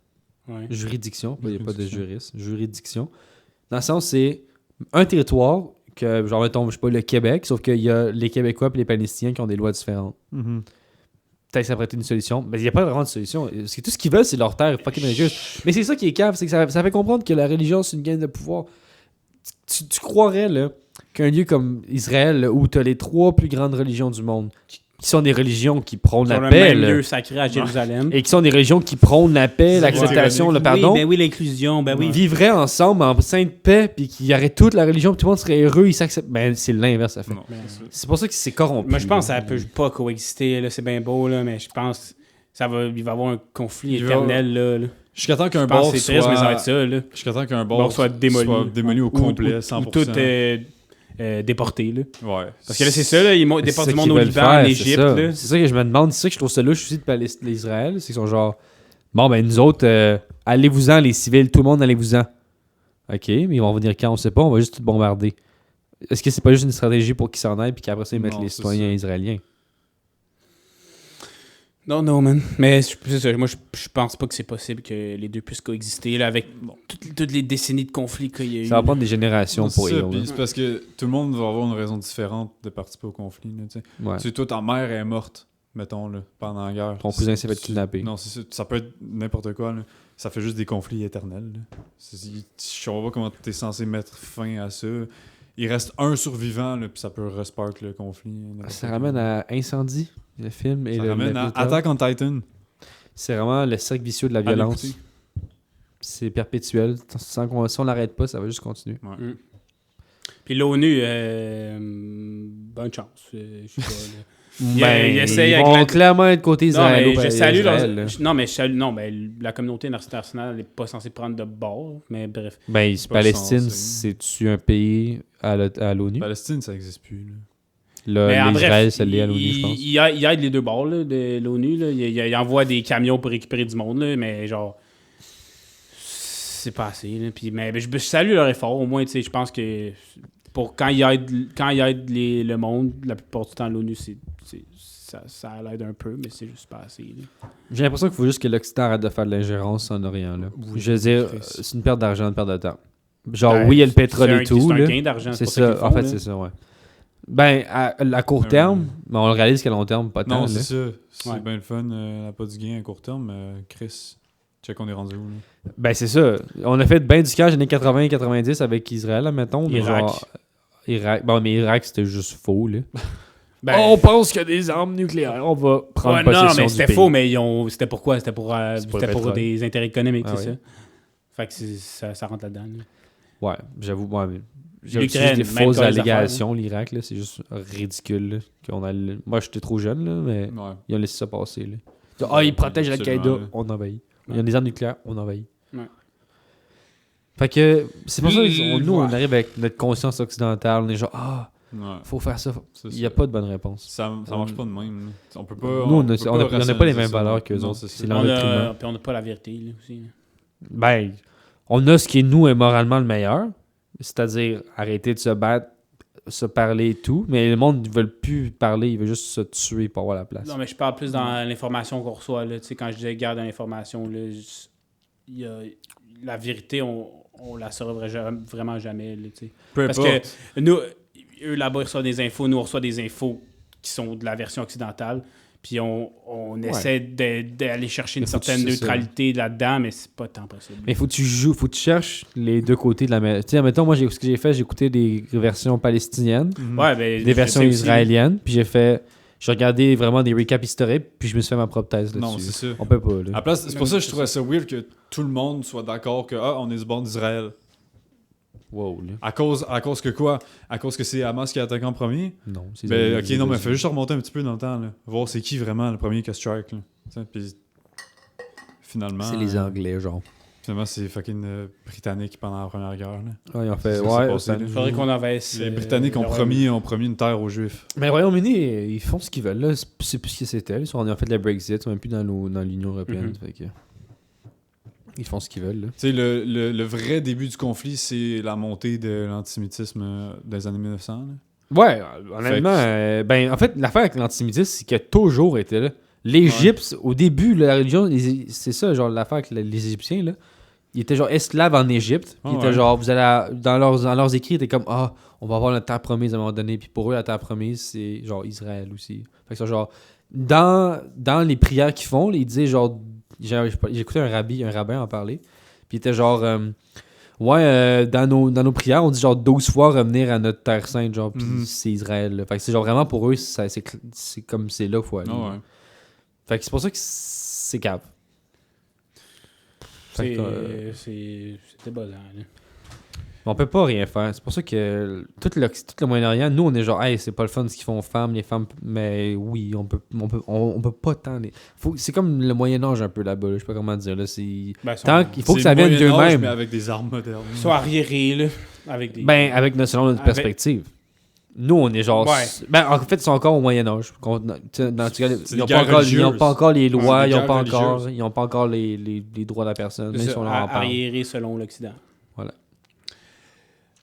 Ouais. Juridiction, il n'y a pas de juriste. Juridiction. Dans le sens, c'est un territoire que, genre, mettons, je sais pas, le Québec, sauf qu'il y a les Québécois et les Palestiniens qui ont des lois différentes. Peut-être que ça pourrait être une solution. Mais il n'y a pas vraiment de solution. Parce que tout ce qu'ils veulent, c'est leur terre fucking religieuse. Mais c'est ça qui est cave, c'est que ça fait comprendre que la religion, c'est une gaine de pouvoir. Tu croirais, là, qu'un lieu comme Israël, là, où tu as les 3 plus grandes religions du monde, qui sont des religions qui prônent Sur la le paix, même là, lieu sacré à Jérusalem. et qui sont des religions qui prônent la paix, l'acceptation, le pardon, Oui, ben oui, l'inclusion, ben oui. vivraient ensemble en sainte paix, puis qu'ils arrêtent toute la religion, puis tout le monde serait heureux, ils s'acceptent. Ben, c'est l'inverse, ça fait. Non, c'est ça. C'est pour ça que c'est corrompu. Moi, je pense que là. ça peut pas coexister, là, c'est bien beau, là, mais je pense que il va y avoir un conflit Il va- éternel, là. Jusqu'à temps qu'un Je pense bord que c'est triste, mais ça va être soit... ça, là. Jusqu'à temps qu'un Bord bord soit démoli. au complet, 100%. Ou tout déporté, là. Ouais. Parce que là, c'est ça, là, ils C'est déportent ça du monde qu'ils au veulent Liban, faire, en c'est Égypte, ça. là. C'est ça que je me demande. C'est ça que je trouve ça louche aussi de l'Israël. C'est qu'ils sont genre, bon, ben nous autres, allez-vous-en, les civils, tout le monde, allez-vous-en. OK, mais ils vont venir quand, on sait pas, on va juste tout bombarder. Est-ce que c'est pas juste une stratégie pour qu'ils s'en aillent puis qu'après ça, ils mettent Non, les c'est citoyens ça. israéliens? Non, man. Mais c'est ça, moi, je pense pas que c'est possible que les deux puissent coexister, là, avec toutes les décennies de conflits qu'il y a eu. Ça va prendre des générations Non, c'est pour ça, y puis aller. c'est parce que tout le monde va avoir une raison différente de participer au conflit. Là, tu sais. Ouais. Tu sais, toi, ta mère est morte, mettons, là, pendant la guerre. Ton cousin s'est fait kidnapper. Non, c'est ça. Ça peut être n'importe quoi. Là. Ça fait juste des conflits éternels. Là. Je vois pas comment tu es censé mettre fin à ça. Il reste un survivant, là, puis ça peut respark le conflit. Ça ramène à Incendie, le film. Et Ça le ramène à l'épisode. Attack on Titan. C'est vraiment le cercle vicieux de la Allez violence. écouter. C'est perpétuel. Si on l'arrête pas, ça va juste continuer. Puis l'ONU, bonne chance. Je sais pas, là. Il essaye ils avec vont la- clairement être côté Non, Israël. mais je salue Israël, là. non, mais je salue, non, mais la communauté internationale n'est pas censée prendre de bord, mais bref. Ben, pas Palestine, censé. c'est-tu un pays à l'ONU? Palestine, ça existe plus. Là. Là, Mais en l'Israël, bref, c'est lié à l'ONU, je pense. il aide les deux bords là, de l'ONU. Là. Il envoie des camions pour récupérer du monde, là, mais genre, c'est pas assez. Là. Puis, mais je salue leur effort. Au moins, tu sais, je pense que pour quand ils aident le monde, la plupart du temps, l'ONU, ça l'aide un peu, mais c'est juste pas assez. Là. J'ai l'impression qu'il faut juste que l'Occident arrête de faire de l'ingérence en Orient. Là. Je veux dire, Chris. c'est une perte d'argent, une perte de temps. Genre, Ben, oui, il y a le pétrole c'est et tout. C'est un là. gain d'argent. C'est pour ça qu'ils ça, font, en fait, là. c'est ça, ouais. Ben, à court terme, mais on le réalise qu'à long terme, pas tant. Non, là. c'est ça. C'est Ouais. bien le fun. Elle a pas du gain à court terme. Chris, check, on est rendu où? Là? Ben, c'est ça. On a fait bien du cash dans les années 80 et 90 avec Israël, là, mettons. mais Irak. genre, Irak. Bon, mais Irak, c'était juste faux, là. Ben, On pense qu'il y a des armes nucléaires, on va prendre ouais, possession non, mais du c'était pays. faux, mais c'était pourquoi? C'était pour C'est pour le pétrole. des intérêts économiques, Ah c'est oui. ça? Fait que ça rentre là-dedans. là. Ouais, j'avoue, moi, c'est juste L'Ukraine, des même fausses quand les allégations, l'Irak, là, c'est juste ridicule. Là, moi, j'étais trop jeune, là, mais Ouais. ils ont laissé ça passer. Là. Ah, ils protègent Al-Qaïda, Absolument, là. on envahit. Ils Ouais. ont des armes nucléaires, on envahit. Ouais. Fait que, c'est pour ça Ouais. que nous, on arrive avec notre conscience occidentale, on est genre, Ouais. faut faire ça. C'est Il n'y a ça. pas de bonne réponse. Ça marche pas de même. Là. On peut pas. Nous, on n'a peut pas les rationaliser mêmes ça. valeurs qu'eux Non, autres. c'est ça. C'est l'endoctrinement. Puis on n'a pas la vérité, là, aussi. Ben, on a ce qui est nous est moralement le meilleur, c'est-à-dire arrêter de se battre, se parler et tout, mais le monde ne veut plus parler, il veut juste se tuer pour avoir la place. Non, mais je parle plus dans l'information qu'on reçoit. Là. Tu sais, quand je disais garde l'information, là, il y a, la vérité, on la saura vraiment jamais. Là, tu sais. Peu Parce importe. que nous, eux là-bas, ils reçoivent des infos, nous, on reçoit des infos qui sont de la version occidentale. Puis on essaie d'aller chercher une Mais faut que certaine tu sais ça. neutralité là-dedans, mais c'est pas tant possible. Mais faut que tu joues, faut que tu cherches les deux côtés de la médaille. Tu sais, mettons, moi, ce que j'ai fait, j'ai écouté des versions palestiniennes, Ouais, ben, des je versions sais aussi. israéliennes, puis j'ai regardé vraiment des recaps historiques, puis je me suis fait ma propre thèse là-dessus. Non, c'est ça. On peut pas, À là. la place, c'est pour ça que je trouvais ça weird que tout le monde soit d'accord que on est du bord d'Israël. Wow, là. À cause que quoi? À cause que c'est Hamas qui a attaqué en premier? Non, c'est Ben, ok, non, mais fais juste remonter un petit peu dans le temps, là. Voir c'est qui vraiment le premier qui a strike, là. Tu sais, puis finalement... C'est les Anglais, genre. Finalement, c'est fucking Britanniques pendant la Première Guerre, là. Ouais, ils ont fait. C'est ça qui s'est Ouais, passé, là. Il faudrait qu'on envahisse. Les Britanniques ont promis une terre aux Juifs. Mais le Royaume-Uni, ils font ce qu'ils veulent, là. C'est plus ce que c'était. Ils ont fait le Brexit, ils sont même plus dans l'Union européenne. Mhm. Fait que... Ils font ce qu'ils veulent, là. Tu sais, le vrai début du conflit, c'est la montée de l'antisémitisme des années 1900. Là. Ouais, honnêtement, en fait, l'affaire avec l'antisémitisme, c'est qu'il a toujours été là. L'Égypte, au début, la religion, c'est ça, genre, l'affaire avec les Égyptiens, là. Ils étaient genre esclaves en Égypte. Puis ils étaient genre, dans leurs écrits, ils étaient comme, on va avoir la terre promise à un moment donné. Puis pour eux, la terre promise, c'est genre Israël aussi. Fait que ça, genre, dans les prières qu'ils font, ils disaient genre, j'ai écouté un rabbin en parler. Puis il était genre, dans nos prières, on dit genre 12 fois revenir à notre terre sainte, genre, puis c'est Israël. Là. Fait que c'est genre vraiment pour eux, c'est comme c'est là qu'il faut aller. Fait que c'est pour ça que c'est cave. C'était buzzant, là. On peut pas rien faire. C'est pour ça que tout le Moyen-Orient, nous, on est genre, hey, c'est pas le fun ce qu'ils font aux femmes, les femmes. Mais oui, on peut pas tant. C'est comme le Moyen-Âge un peu là-bas. Je sais pas comment dire. Là. Il faut que ça vienne d'eux-mêmes. Mais avec des armes modernes. Ils sont arriérés, là. Avec des... Selon notre perspective. Nous, on est genre. Ouais. En fait, ils sont encore au Moyen-Âge. Ils n'ont pas encore les lois, ils n'ont pas encore les droits de la personne. Mais ils sont là en arriérés selon l'Occident. Voilà.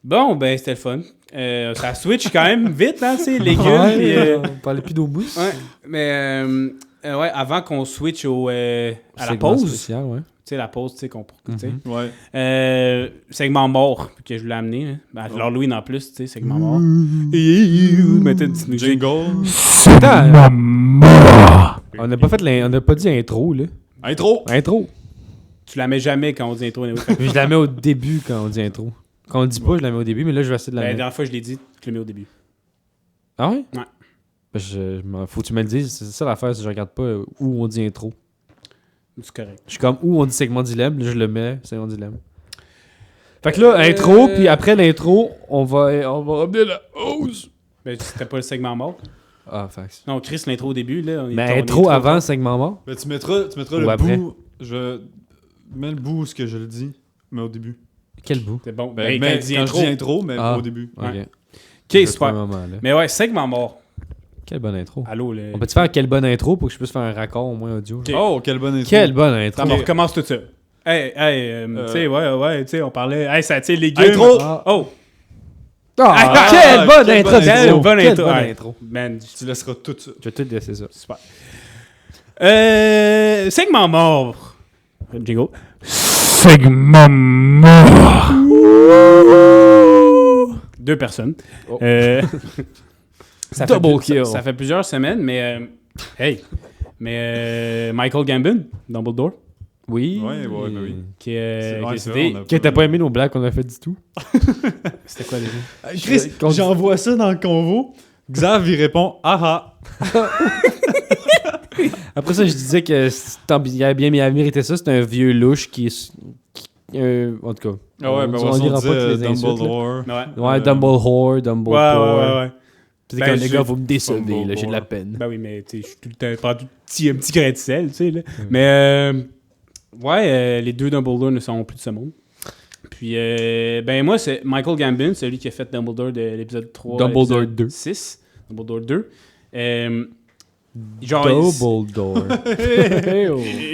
Bon, ben, c'était le fun. Ça switch quand même vite, hein, tu sais, légumes. On parlait plus d'eau mousse. Ouais, mais avant qu'on switch à la pause. Spécial, ouais. Tu sais, la pause, tu sais, qu'on... Ouais. Segment mort que je voulais amener. Hein. Ben, l'Halloween en plus, tu sais, segment mort. Mettez une petite musique. Jingle. Segment mort. On n'a pas dit intro, là. Intro. Tu la mets jamais quand on dit intro. Je la mets au début quand on dit intro. Quand on le dit pas, je la mets au début, mais là, je vais essayer de la mettre. La dernière fois, je l'ai dit, je le mets au début. Ah ouais? Ouais. Faut que tu me le dises. C'est ça l'affaire, si je regarde pas où on dit intro. C'est correct. Je suis comme où on dit segment dilemme, là, je le mets, segment dilemme. Fait que là, intro, puis après l'intro, on va ramener la hausse. Ben, c'était pas le segment mort. Ah, fax. Non, Chris, l'intro au début, là. Mais intro avant segment mort? Ben, tu mettras le après. bout. Je mets le bout où ce que je le dis, mais au début. Quel bout? C'est bon. Ben, quand je dis intro, mais au début. Ok. Ouais. Ok, super. Mais ouais, segment mort. Quelle bonne intro. Allô, On peut-tu faire quelle bonne intro pour que je puisse faire un raccord au moins audio? Okay. Oh, quelle bonne intro. Quelle bonne intro. On recommence tout ça. Hey, tu sais, tu sais, on parlait. Hey, ça tire les légumes. Intro! Oh! Quelle bonne intro! Quelle bonne Quelle intro! bonne intro. Man, Tu laisseras tout ça. Je vais tout laisser ça. super. Segment mort. Jingle. Segment mort. 2 personnes. Oh. Ça Double fait, kill. Ça fait plusieurs semaines, mais Michael Gambon, Dumbledore, Oui. Ouais, ben oui. qui est C'est décédé. vrai, Que t'as pas aimé nos blagues qu'on a fait du tout? C'était quoi déjà? Chris, j'envoie ça dans le convo. Xav, il répond « Ah ah! Après ça, je disais que il avait bien mérité ça. C'est un vieux louche qui en tout cas. » Ah ouais, ben on on dira dit pas toutes les insultes, Dumbledore. Ouais. Dumbledore, Dumbledore. Ouais. Puis Ben, les gars, vous me décevez, là, Dumbledore. j'ai de la peine. Ben oui, mais tu sais, je suis tout le temps prends un petit grain de sel, tu sais, là. Mais, les 2 Dumbledore ne sont plus de ce monde. Puis, ben moi, c'est Michael Gambon, celui qui a fait Dumbledore de l'épisode 3. Dumbledore l'épisode 2. 6. Dumbledore 2. Genre, Dumbledore.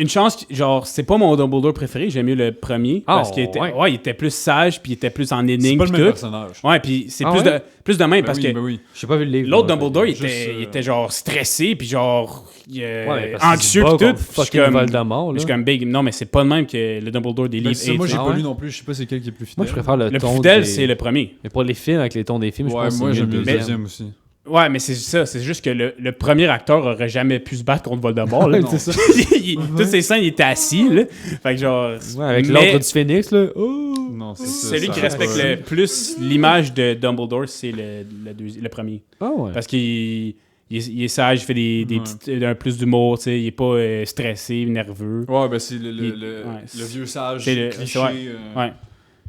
une chance, genre, c'est pas mon Dumbledore préféré, j'aime mieux le premier. Parce qu'il était, ouais. il était plus sage, puis il était plus en C'est énigme, pas le puis même tout. personnage. Ouais, puis c'est Ah plus, ouais? plus de même, Ben parce oui, que ben oui. J'ai pas vu le livre. l'autre moi, Dumbledore, il juste, était genre stressé, puis genre Ouais, parce qu'il anxieux, se bat puis tout. contre Puis je suis fucking comme, Voldemort, je suis là. comme big. Non, mais c'est pas le même que le Dumbledore des Ben, livres. c'est- moi, j'ai Ah pas ouais? lu non plus. Je sais pas c'est quel qui est plus fidèle. Moi, je préfère le Le ton. plus fidèle, des- c'est le premier. Mais pour les films, avec les tons des films, je Ouais, pense que moi, c'est j'aime mieux le le deuxième aussi. Ouais, mais c'est ça. C'est juste que le premier acteur aurait jamais pu se battre contre Voldemort. Là. C'est ça. Toutes ces scènes, il était assis. Là. Fait que genre... Ouais, avec mais l'ordre du Phénix, là. Oh! Non, c'est ça. celui ça qui reste respecte pas- le plus l'image de Dumbledore, c'est le premier. Ah ouais. Parce qu'il il est sage, il fait des Ouais. petites, un plus d'humour, tu sais, il est pas stressé, nerveux. Ouais, ben c'est ouais, le vieux sage c'est le- cliché. ouais. Ouais.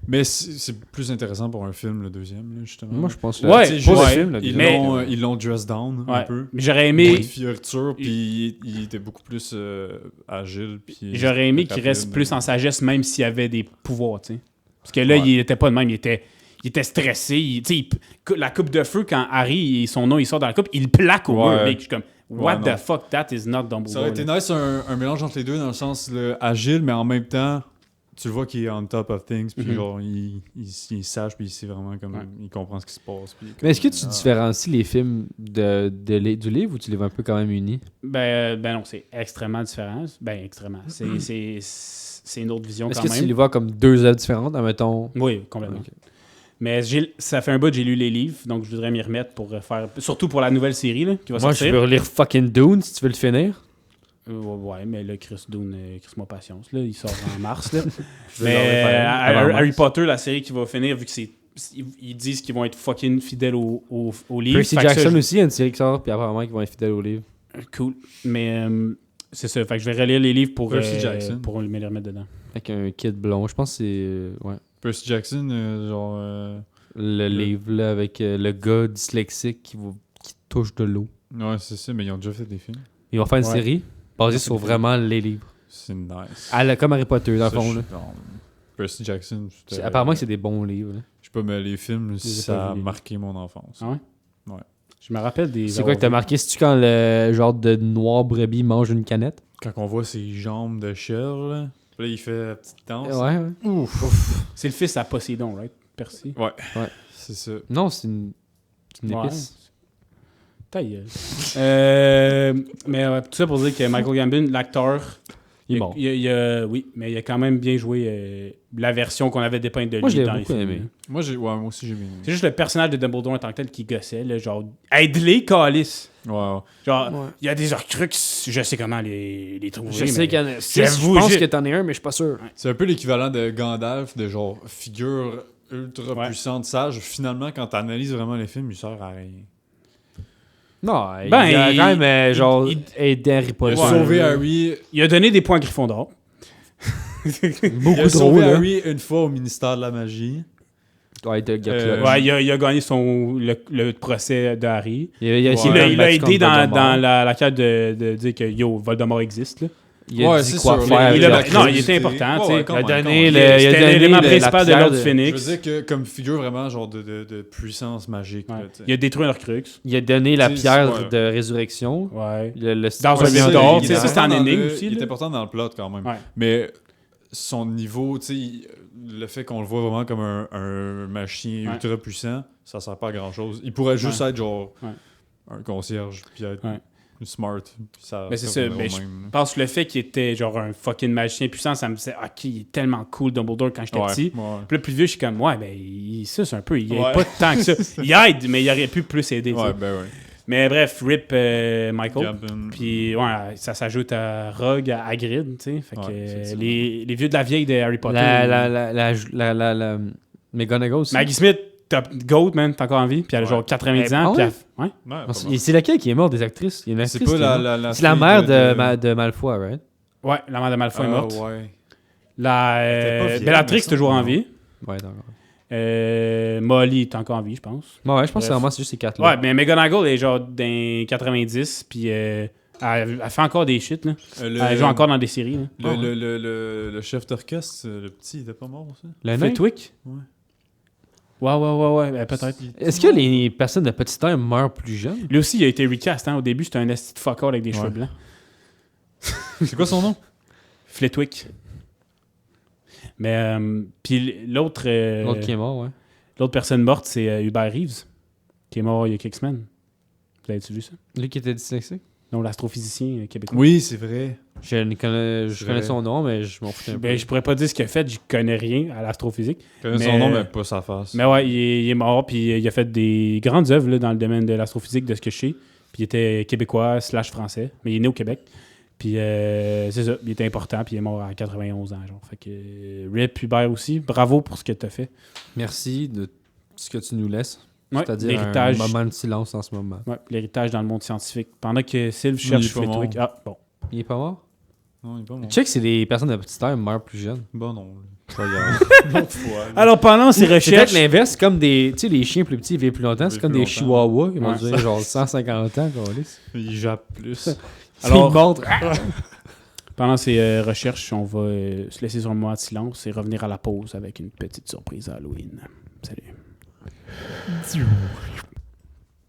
Mais c'est plus intéressant pour un film, le deuxième, là, justement. Moi, je pense que Ouais, Tu sais, pour juste- le film, là, ils mais- l'ont dress down un Ouais. peu. Mais j'aurais Moins aimé, de fioriture, puis il était beaucoup plus agile. Puis j'aurais aimé qu'il reste plus en sagesse, même s'il avait des pouvoirs, tu sais. Parce que là, Ouais. il était pas de même, il était stressé. Tu sais, la coupe de feu, quand Harry, son nom, il sort dans la coupe, il plaque au Ouais. mur, mec. Je suis comme, what Ouais, the fuck, that is not Dumbledore. Ça aurait été là. nice un mélange entre les deux, dans le sens agile, mais en même temps tu le vois qu'il est on top of things, puis Mhm. genre, il sache, puis il sait vraiment comme. Ouais. Il comprend ce qui se passe. Puis Mais est-ce que tu ah. différencies les films du livre ou tu les vois un peu quand même unis? Ben non, c'est extrêmement différent. Ben, extrêmement. C'est une autre vision Est-ce quand que même. tu les vois comme deux œuvres différentes, admettons? Oui, complètement. Ok. Mais ça fait un bout que j'ai lu les livres, donc je voudrais m'y remettre pour faire... Surtout pour la nouvelle série là, qui va Moi, je sortir. veux relire fucking Dune si tu veux le finir. Ouais, mais là, Chris Dune, Chris-moi patience. Là, il sort en mars. Là. Je vais mais leur faire avant Harry mars. Potter, la série qui va finir, vu que ils disent qu'ils vont être fucking fidèles au livre. Percy Fait que ça, Jackson aussi, il y a une série qui sort, puis apparemment, ils vont être fidèles au livre. Cool. Mais c'est ça. Fait que je vais relire les livres pour Percy Jackson. pour me les remettre dedans. Avec un kid blond. Je pense que c'est. Ouais. Percy Jackson, Le livre, là, avec le gars dyslexique qui touche de l'eau. Ouais, c'est ça, mais ils ont déjà fait des films. Ils vont faire une Ouais. série basée c'est sur des vraiment les livres. C'est nice. Comme Harry Potter, dans le Ça, fond. je- Là. non, Percy Jackson, Apparemment que c'est des bons livres. là. Je sais pas, mais les films, ai ça pas a vu, les marqué mon enfance. Ah ouais? Je me rappelle des... C'est quoi que t'as marqué? C'est-tu quand le genre de noir brebis mange une canette? Quand on voit ses jambes de chair, là, puis là, il fait la petite danse. Ouais. C'est le fils à Poséidon, right? Percy. C'est ça. Non, c'est une Ouais. épice. Ta gueule. Mais tout ça pour dire que Michael Gambon, l'acteur, Il est mort. oui, mais il a quand même bien joué la version qu'on avait dépeinte de lui Moi, je l'ai dans les beaucoup films. aimé. Moi, aussi, j'ai bien aimé. C'est juste le personnage de Dumbledore en tant que tel qui gossait, là, genre, aide-les, calice. Ouais, ouais. Genre, Ouais. il y a des Horcruxes, je sais comment les trouver. Je sais mais- qu'il y en a 6. J'avoue, Je pense j'ai- que t'en es un, mais je suis pas sûr. C'est un peu l'équivalent de Gandalf, de genre figure ultra Ouais. puissante, sage. Finalement, quand t'analyses vraiment les films, il sert à rien. Non, Ben, il a il- quand même, genre, il- aidé Harry Il Potter. a sauvé Harry. Il a donné des points à Gryffondor. Il Beaucoup a trop, sauvé là. Harry une fois au ministère de la magie. Ouais, il a Ouais, il a gagné le procès de Harry. Il a Ouais. essayé de Il a battre aidé contre dans Voldemort. la quête de dire que yo, Voldemort existe. Là. Il a Ouais, dit c'est quoi sûr, faire. Il la non, il curiosité. était important. Ouais, tu sais. ouais, quand Il a même, donné quand le- même. il a C'était donné l'élément la principal de pierre l'ordre de- du Je Phénix. veux dire que comme figure vraiment genre de puissance magique. Ouais. Là, tu sais. Il a détruit un Horcrux. Il a donné la Tu sais, pierre ouais. de résurrection. Ouais. Le Dans ouais, un c'est lion ça, d'or, il tu sais, est ça, c'était en important dans énigme le- aussi, Il est là. important dans le plot quand même. Ouais. Mais son niveau, tu sais, le fait qu'on le voit vraiment comme un machin Ouais. ultra puissant, ça sert pas à grand chose. Il pourrait juste être genre Ouais. un concierge, puis être Ouais. smart. Puis ça, Mais c'est ça, reviendrait mais au même, Je pense que le fait qu'il était genre un fucking magicien puissant, ça me disait, ok, il est tellement cool Dumbledore quand j'étais là. petit. Ouais. Puis là, plus vieux, je suis comme, ouais, ben, ça, c'est un peu. Il aide Ouais. pas tant que ça. Il aide, mais il aurait pu plus aider. tu sais. Ouais, ben ouais. Mais bref, RIP Michael. Gambon. Puis, ouais, ça s'ajoute à Rogue, à Hagrid, tu sais. Fait que Ouais, effectivement. les vieux de la vieille de Harry Potter. La McGonagall aussi. Maggie Smith, Goat, man, t'es encore en vie. Puis elle a Ouais. genre 90 Ah ans. ouais? Puis elle- ouais. Ouais, Non, pas mal. c'est laquelle qui est morte des actrices? Il y a une C'est actrice pas qui est morte. la C'est la fille mère de Malfoy, right? Ouais, la mère de Malfoy est morte. Ouais. La était pas vieille, Bellatrix mais est ça, toujours en non. vie. Ouais, d'accord. Molly est encore en vie, je pense. Ouais, je pense que c'est Bref. vraiment c'est juste ces quatre-là. Ouais, mais McGonagall est genre dans 90, puis elle fait encore des shit, là. Elle joue encore dans des séries, là. Le chef d'orchestre, le petit, il était pas mort aussi? Le nain? Flitwick? Ouais. Ouais, peut-être. Est-ce que les personnes de petite taille meurent plus jeunes? Lui aussi, il a été recast, hein. Au début, c'était un esti de fuck all avec des Ouais. cheveux blancs. C'est quoi son nom? Flitwick. Mais, puis l'autre... L'autre qui est mort, ouais. L'autre personne morte, c'est Hubert Reeves, qui est mort il y a quelques semaines. Vous avez-tu vu ça? Lui qui était dyslexique? Non, l'astrophysicien québécois. Oui, c'est vrai. Je connais son nom, mais je m'en foutais un peu. Ben, je pourrais pas dire ce qu'il a fait, je connais rien à l'astrophysique. Je connais Mais- son nom, mais pas sa face. Mais ouais, il est mort, puis il a fait des grandes œuvres là, dans le domaine de l'astrophysique, de ce que je sais. Puis il était québécois / français, mais il est né au Québec. Puis c'est ça, il était important, puis il est mort à 91 ans. Genre. Fait que Rip Hubert aussi, bravo pour ce que tu as fait. Merci de ce que tu nous laisses. Ouais, C'est-à-dire un l'héritage. moment de silence en ce moment. Ouais, l'héritage dans le monde scientifique. Pendant que Sylve cherche Il est pas Flitwick. mort. Ah, bon. Il est pas mort? Non, il est pas mort. Check, c'est les personnes de petite taille meurent plus jeunes. Bon, non. Alors pendant ces C'est peut-être recherches. l'inverse, comme des. Tu sais, les chiens plus petits vivent plus longtemps, c'est Vivent comme plus des longtemps. chihuahuas qui vont Ouais. durer genre 150 ans, câlisse. Il jappe plus. Alors- Ils montrent. Pendant ces recherches, on va se laisser sur un moment de silence et revenir à la pause avec une petite surprise à Halloween. Salut.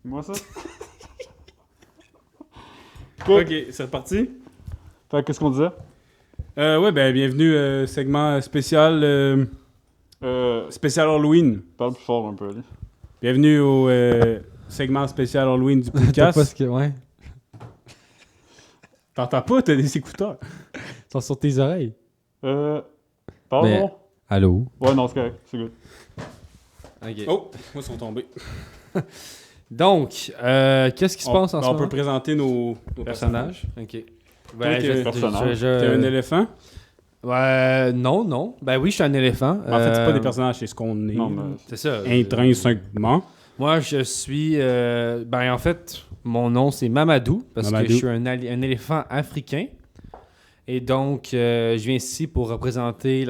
Moi ça? Ok, c'est reparti? Fait qu'est-ce qu'on disait? Ouais, ben bienvenue, segment spécial spécial Halloween. Parle plus fort un peu, là. Bienvenue au segment spécial Halloween du T'as pas podcast. ce que... Ouais. T'entends pas, t'as des écouteurs. Ils sont sur tes oreilles. Pardon? Mais- Allô? Ouais, non, c'est correct, c'est good. OK. Oh, moi, ils sont tombés. Donc, qu'est-ce qui se passe en ce On moment? peut présenter nos personnages. OK. Toi, personnage. T'es un éléphant? Non. Ben oui, je suis un éléphant. En fait, c'est pas des personnages, c'est ce qu'on est. Non, mais C'est ça. Intrinsèquement. Moi, je suis... ben en fait, mon nom, c'est Mamadou, parce Mamadou. que je suis un éléphant africain. Et donc, je viens ici pour représenter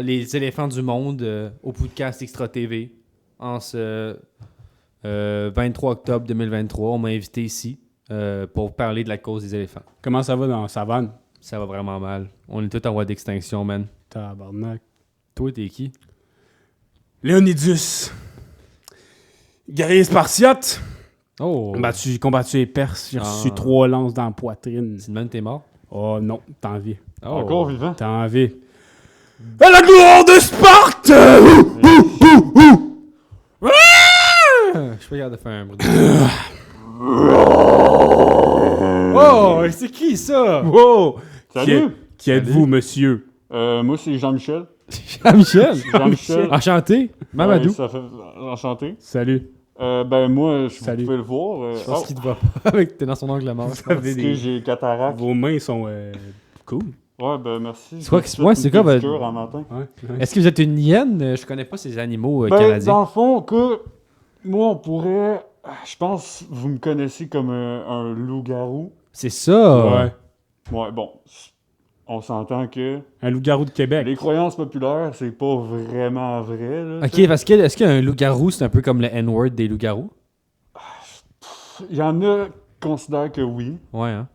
les éléphants du monde au podcast Extra TV en ce 23 octobre 2023. On m'a invité ici pour parler de la cause des éléphants. Comment ça va dans la savane? Ça va vraiment mal. On est tous en voie d'extinction, man. Tabarnak. Toi, t'es qui? Léonidas. Guerrier spartiate. Oh! Combattu les Perses. J'ai reçu Ah. 3 lances dans la poitrine. Sinon, t'es mort? Oh non, t'es en vie. Oh. encore vivant. T'es en vie. À la gloire de Sparte! Je suis pas capable de faire un bruit. Oh! C'est qui ça? Wow! Salut! Qui êtes-vous, monsieur? Moi, c'est Jean-Michel. Jean-Michel? Jean-Michel. Enchanté? Mamadou? Ouais, ça fait enchanté. Salut. Ben, moi, vous Salut. pouvez le voir. Je pense qu'il te voit pas avec t'es dans son angle mort. avez parce des- que j'ai cataracte. Vos mains sont cool. Ouais, ben, merci. C'est quoi que- J'ai ouais, fait c'est une quoi, ben- pédicure en matin. Ouais. Est-ce que vous êtes une hyène? Je connais pas ces animaux Ben, canadiens. dans le fond, que moi, on pourrait... Je pense vous me connaissez comme un loup-garou. C'est ça! Ouais. Ouais, bon, on s'entend que Un loup-garou de Québec. les croyances populaires, c'est pas vraiment vrai. Là, Ok, parce que est-ce qu'un loup-garou, c'est un peu comme le N-word des loups-garous? Il y en a qui considèrent que oui. Ouais, hein?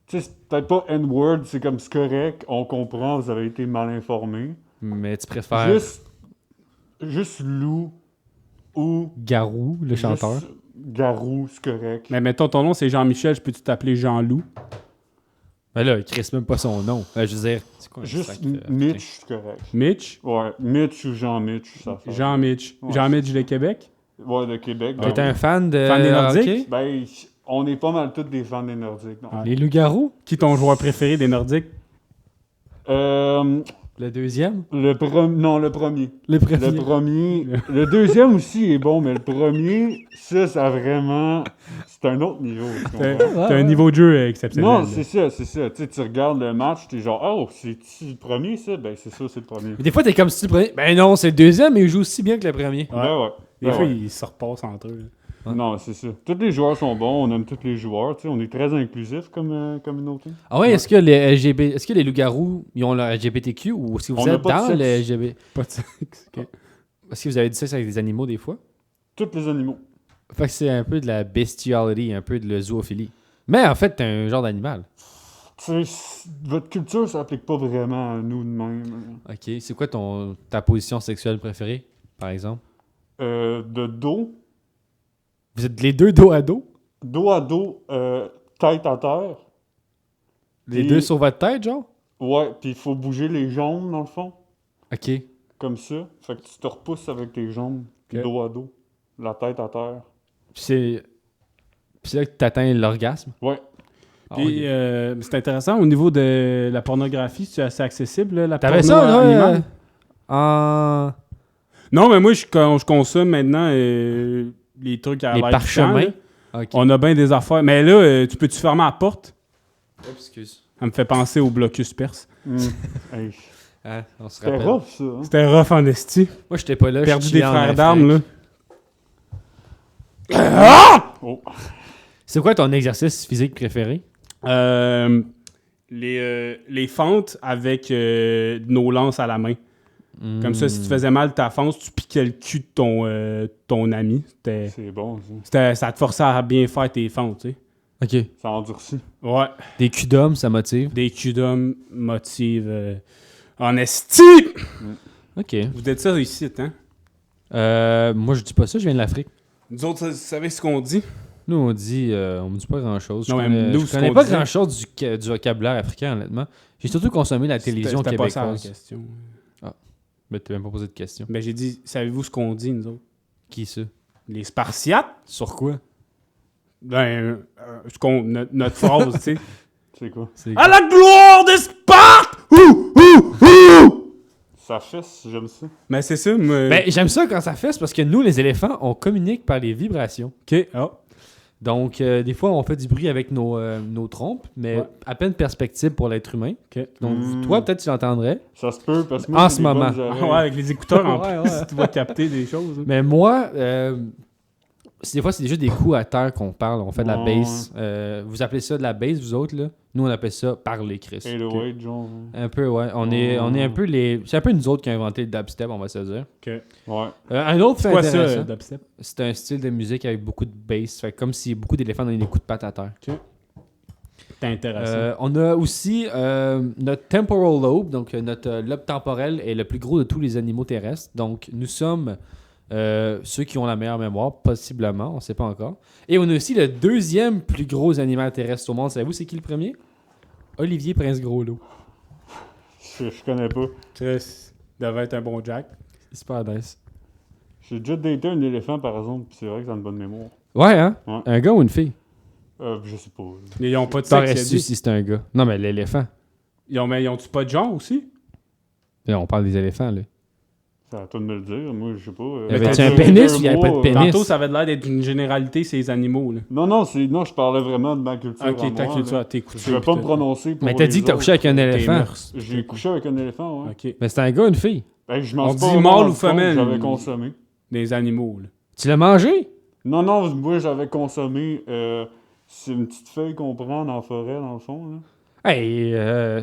Tu sais, c'est peut-être pas N-word, c'est comme c'est correct, on comprend, vous avez été mal informés. Mais tu préfères Juste loup ou Garou, le chanteur? juste garou, c'est correct. Mais mettons, ton nom, c'est Jean-Michel. Je peux-tu t'appeler Jean-Loup? Ben là, il crisse même pas son nom. Je veux dire, c'est quoi un Juste sac, Mitch, c'est correct. Mitch? Ouais, Mitch ou Jean-Mitch, ça fait. Jean-Mitch. Ouais. Jean-Mitch de Québec? Ouais, de Québec. T'es un fan de... Fan des Nordiques? hockey? Ben, on est pas mal tous des fans des Nordiques. Non? Les loups-garous? Qui est ton joueur préféré des Nordiques? Le deuxième? Non, le premier. Le premier. Le premier. Le deuxième aussi est bon, mais le premier, ça vraiment. C'est un autre niveau. tu T'as comprends? t'as un niveau de jeu exceptionnel. Non, là. c'est ça. Tu sais, tu regardes le match, t'es genre, oh, c'est le premier, ça? Ben, c'est ça, c'est le premier. Mais des fois, t'es comme si tu le premier... Ben non, c'est le deuxième, mais il joue aussi bien que le premier. Ouais. Ben ouais. Des Ben fois, ouais. ils se repassent entre eux. là. Non, c'est ça. Tous les joueurs sont bons, on aime tous les joueurs, tu sais, on est très inclusif comme communauté. Ah ouais, est-ce que les est-ce que les loups-garous, ils ont leur LGBTQ ou est-ce que vous On n'a êtes pas de dans sexe. le LGBT? Pas de sexe. ok. Est-ce que vous avez dit ça avec des animaux des fois? Tous les animaux. Fait que c'est un peu de la bestiality, un peu de la zoophilie. Mais en fait, t'es un genre d'animal. Tu sais, votre culture s'applique pas vraiment à nous de même. Ok, c'est quoi ta position sexuelle préférée, par exemple? De dos Vous êtes les deux dos à dos? dos à dos, tête à terre. Les Puis- deux sur votre tête, genre? Ouais, puis il faut bouger les jambes, dans le fond, Ok. comme ça. Fait que tu te repousses avec tes jambes, puis Ok. dos à dos, la tête à terre. Puis c'est là que t'atteins l'orgasme? Ouais. Ah, Puis, ok. c'est intéressant, au niveau de la pornographie, c'est assez accessible, là, la T'avais porno ça, là? animale? En... Non, mais moi, je consomme maintenant les trucs à Les l'air parchemins? piquant, là. Ok. On a bien des affaires. Mais là, tu peux-tu fermer la porte? Excuse. Ça me fait penser au blocus perse. Hey, Ah, on se c'était rappelle. rough, ça. Hein? C'était rough en esti. Moi, j'étais pas là. je Perdu des chillais en frères Afrique. d'armes, là. Oh. C'est quoi ton exercice physique préféré? Les fentes avec nos lances à la main. Comme ça, si tu faisais mal ta fente, tu piquais le cul de ton ami. C'est bon, ça. Ça te forçait à bien faire tes fentes, tu sais. Ok. Ça endurcit. Ouais. Des culs d'homme, ça motive. Des culs d'homme motivent en esti! Ok. Vous êtes ça ici, hein? Moi, je dis pas ça, je viens de l'Afrique. Nous autres, vous savez ce qu'on dit? Nous, on dit pas grand-chose. Non, Je mais connais, nous, je ce connais qu'on pas disait- grand-chose du vocabulaire africain, honnêtement. J'ai surtout consommé la télévision C'était pas ça la québécoise. question. Mais t'as même pas posé de question. Ben, j'ai dit, savez-vous ce qu'on dit, nous autres? Qui ça? Les Spartiates? Sur quoi? Ben, notre phrase, tu sais. C'est quoi? À la gloire des Spartes! Ça fesse, j'aime ça. Mais c'est ça, mais... Ben, j'aime ça quand ça fait, c'est parce que nous, les éléphants, on communique par les vibrations. OK, ah. Donc, des fois, on fait du bruit avec nos trompes, mais Ouais. à peine perceptible pour l'être humain. OK. Donc, Hmm. toi, peut-être tu l'entendrais. Ça se peut, parce que En moi, ce j'ai des moment. bonnes oreilles. Ah ouais, avec les écouteurs en Ouais, plus, ouais. tu vas capter des choses. hein. Mais moi, des fois, c'est juste des coups à terre qu'on parle. On fait de la Ouais. bass. Vous appelez ça de la bass, vous autres, là? Nous, on appelle ça parler, Chris. 808, genre. Un peu, ouais. On est un peu les... C'est un peu nous autres qui avons inventé le dubstep, on va se dire. Ouais. Un autre fait C'est quoi ça, intéressant, dubstep? c'est un style de musique avec beaucoup de bass. Fait comme si beaucoup d'éléphants donnaient des coups de patte à terre. C'est intéressant. On a aussi notre temporal lobe, donc notre lobe temporel est le plus gros de tous les animaux terrestres. Donc nous sommes ceux qui ont la meilleure mémoire, possiblement, on ne sait pas encore. Et on a aussi le deuxième plus gros animal terrestre au monde. Savez-vous c'est qui le premier? Olivier Prince-Gros-Lot. Je connais pas. Ça devait être un bon Jack. C'est super nice. J'ai déjà daté un éléphant, par exemple, puis c'est vrai que ça a une bonne mémoire. Ouais, hein? Ouais. Un gars ou une fille? Je sais pas. Mais ils ont pas de T'aurais sexe, il a su dit. si c'était un gars. Non, mais l'éléphant. Ils ont-tu pas de genre aussi? Là, on parle des éléphants, là. C'est à toi de me le dire. Moi, je sais pas. Y avait-tu ça un fait pénis deux ou y avait pas de mois, pénis? Tantôt, ça avait l'air d'être une généralité, ces animaux. Là. Non, je parlais vraiment de ma culture. à Ok, ta moi, culture, là. tes Je coutumes. vais pas me pis prononcer pour Mais t'as les dit que t'as autres. couché avec un tes éléphant. mœurs. J'ai couché avec un éléphant, ouais. Ok. Mais c'était un gars ou une fille? Ben, je On m'en suis pas dit vraiment mâle rendu ou femelle? compte, j'avais consommé. Des animaux. Là. Tu l'as mangé? Non, moi, j'avais consommé... c'est une petite feuille qu'on prend dans la forêt, dans le fond, là. Hey,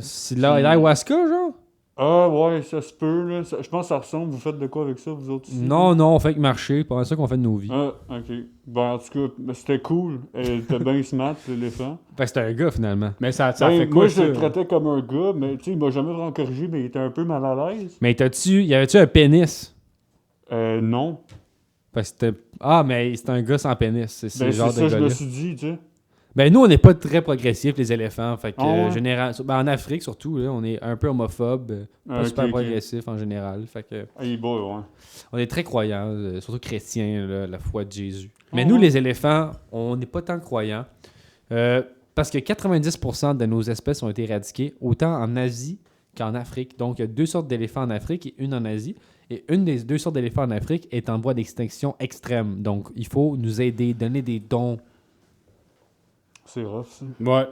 c'est de l'ayahuasca, genre? Ah, ouais, ça se peut, là. Je pense que ça ressemble. Vous faites de quoi avec ça, vous autres ici? Non, on fait que marcher. C'est ça qu'on fait de nos vies. Ah, ok. Ben, en tout cas, c'était cool. Elle était bien smart, l'éléphant. Fait que c'était un gars, finalement. Mais ça Ben, fait moi, quoi, je ça? le traitais comme un gars, mais tu sais, il m'a jamais vraiment corrigé, mais il était un peu mal à l'aise. Mais y avait-tu un pénis? Non. Fait que c'était... Ah, mais c'est un gars sans pénis. C'est Ben, le genre c'est de ça, je me gars-là. suis dit, tu sais. Ben, nous, on n'est pas très progressifs, les éléphants. Fait que, Ah ouais? ben, en Afrique, surtout, là, on est un peu homophobe. Pas Ok, super ok. progressif, en général. Fait que... Hey boy, ouais. On est très croyants, surtout chrétiens, là, la foi de Jésus. Mais Oh. nous, les éléphants, on n'est pas tant croyants. Parce que 90% de nos espèces ont été éradiquées, autant en Asie qu'en Afrique. Donc, il y a 2 sortes d'éléphants en Afrique et une en Asie. Et une des 2 sortes d'éléphants en Afrique est en voie d'extinction extrême. Donc, il faut nous aider, donner des dons. C'est rough, ça. Ouais.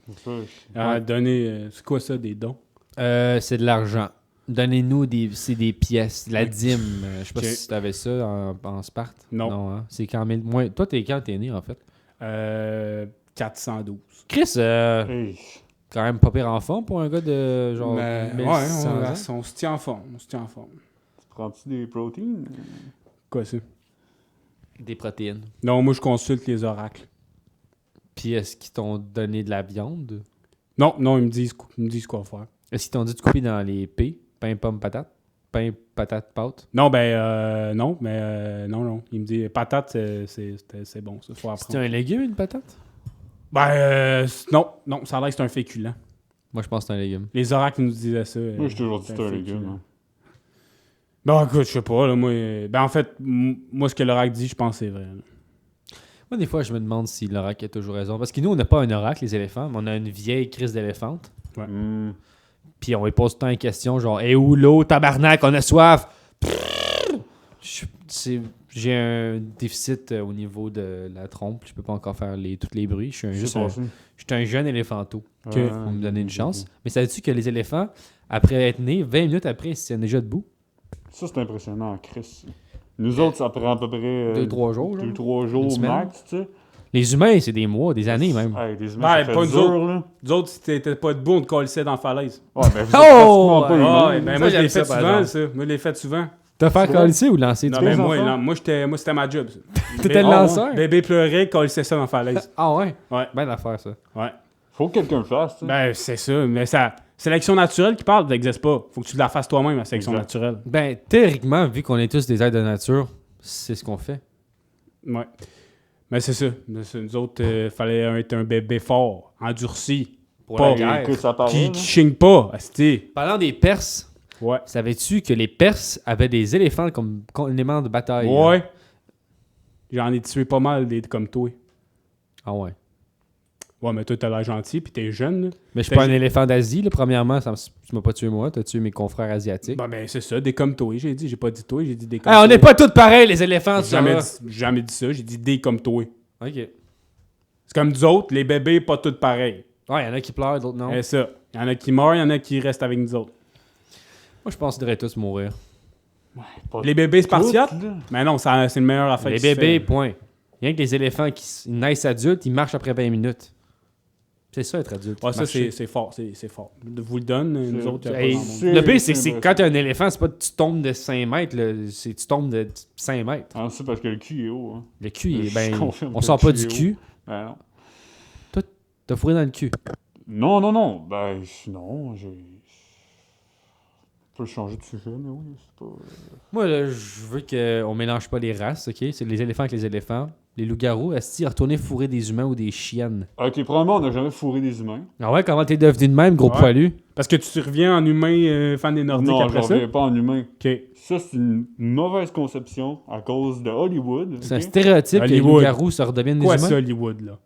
C'est ça, Donner. C'est quoi ça, des dons? C'est de l'argent. Donnez-nous c'est des pièces, de la dîme. Je sais pas Ok. si tu avais ça en Sparte. Non. Non, hein? C'est quand même... Toi, quand t'es né, en fait? 412. Chris, Hey. quand même pas pire en forme pour un gars de genre Mais, 1600 ans. on se tient en forme. On se tient en forme. Prends-tu des protéines? Quoi, ça? Des protéines. Non, moi, je consulte les oracles. Puis est-ce qu'ils t'ont donné de la viande? Non, ils me disent quoi faire. Est-ce qu'ils t'ont dit de couper dans les P? Pain, pomme, patate? Pain, patate, pâte? Non, non. Il me dit patate, c'est bon, ça. Faut C'est apprendre. un légume, une patate? Non, ça a l'air que c'est un féculent. Moi, je pense que c'est un légume. Les oracles nous disaient ça. Moi, j'ai toujours dit que c'est c'était un féculent. légume. Hein. Ben, écoute, je sais pas, là, moi... Ben, en fait, moi, ce que l'oracle dit, je pense que c'est vrai. là. Moi, des fois, je me demande si l'oracle a toujours raison. Parce que nous, on n'a pas un oracle, les éléphants, mais on a une vieille crise d'éléphante. Hmm. Puis on lui pose tout le temps une question, genre, « où l'eau, tabarnak, on a soif! » J'ai un déficit au niveau de la trompe. Je peux pas encore faire tous les bruits. Je suis C'est juste passé. je suis un jeune éléphanto. Ok. Pour me donner une chance. Mais savais-tu que les éléphants, après être nés, 20 minutes après, ils se tiennent déjà debout? Ça, c'est impressionnant, Chris. Nous autres, ça prend à peu près 2-3 jours, genre. 2-3 Une jours semaine. max, tu sais. Les humains, c'est des mois, des années même. Hey, des Ben, humains, ça fait pas nous dur, là. Nous autres, si t'étais pas debout, on te collissait dans la falaise. Ouais, ben, vous êtes Oh! pratiquement pas Ah, humains. ben, Ça, moi, je j'aime l'ai ça, fait par souvent, exemple. ça. Moi, je l'ai fait souvent. T'as fait C'est calisser ou lancer? Non, tu mais penses? enfants? moi, c'était ma job, ça. T'étais le Ah, ouais. lanceur? Bébé pleurait, collissait ça dans la falaise. Ah ouais? Ouais. Ben l'affaire, ça. Ouais. Faut que quelqu'un le fasse, tu sais. Ben, c'est ça. Mais ça... Sélection naturelle qui parle, ça n'existe pas. Faut que tu la fasses toi-même, la sélection Exact. naturelle. Ben, théoriquement, vu qu'on est tous des êtres de nature, c'est ce qu'on fait. Ouais. Mais c'est ça. Nous autres, fallait être un bébé fort, endurci. Pour Pas la guerre. Que ça paraît. Qui chigne pas, asti. Parlant des Perses, Ouais. savais-tu que les Perses avaient des éléphants comme éléments de bataille? Ouais. J'en ai tué pas mal comme toi. Ah ouais. Ouais, mais toi, t'as l'air gentil, puis t'es jeune. Là. Mais je suis pas un éléphant d'Asie, là, premièrement. Tu m'as pas tué moi, t'as tué mes confrères asiatiques. Ben, c'est ça, des comme toi, j'ai dit. J'ai pas dit toi, j'ai dit des comme Hey, toi. on n'est pas tous pareils, les éléphants, J'ai tu jamais, sais. jamais dit ça, j'ai dit des comme toi. Ok. C'est comme nous autres, les bébés, pas tous pareils. Ouais, il y en a qui pleurent, d'autres non. C'est ça. Il y en a qui meurent, il y en a qui restent avec nous autres. Moi, je pense qu'ils devraient tous mourir. Les bébés spartiates? Mais non, c'est le meilleur affaire. Les qui se bébés, fait. point. Rien que les éléphants qui naissent adultes, ils marchent après 20 minutes. C'est ça, être adulte. Ouais, ça, marcher. c'est fort. C'est fort. Je vous le donne, nous autres, il y a Hey, pas grand monde. le pire, c'est que quand t'es un éléphant, c'est pas que tu tombes de 5 mètres, là, c'est tu tombes de 5 mètres. Ah, c'est parce que le cul est haut. Hein. Le cul, il est Je ben, confirme on que sort le pas cul du est cul. Ben non. T'as fourré dans le cul. Non, non, non. Ben, non, j'ai. On peut changer de sujet, mais oui, c'est pas. Moi, là, je veux qu'on mélange pas les races, ok? C'est les éléphants avec les éléphants. Les loups-garous, est-ce qu'ils retournaient fourrer des humains ou des chiennes? Ok, probablement, on n'a jamais fourré des humains. Ah ouais, comment t'es devenu de même, gros Ouais. poilu? Parce que tu reviens en humain fan des Nordiques Non, je après ça? reviens pas en humain. OK. Ça, c'est une mauvaise conception à cause de Hollywood. C'est un ok? stéréotype que les Hollywood. loups-garous se redeviennent des Quoi humains. ça, Hollywood, là?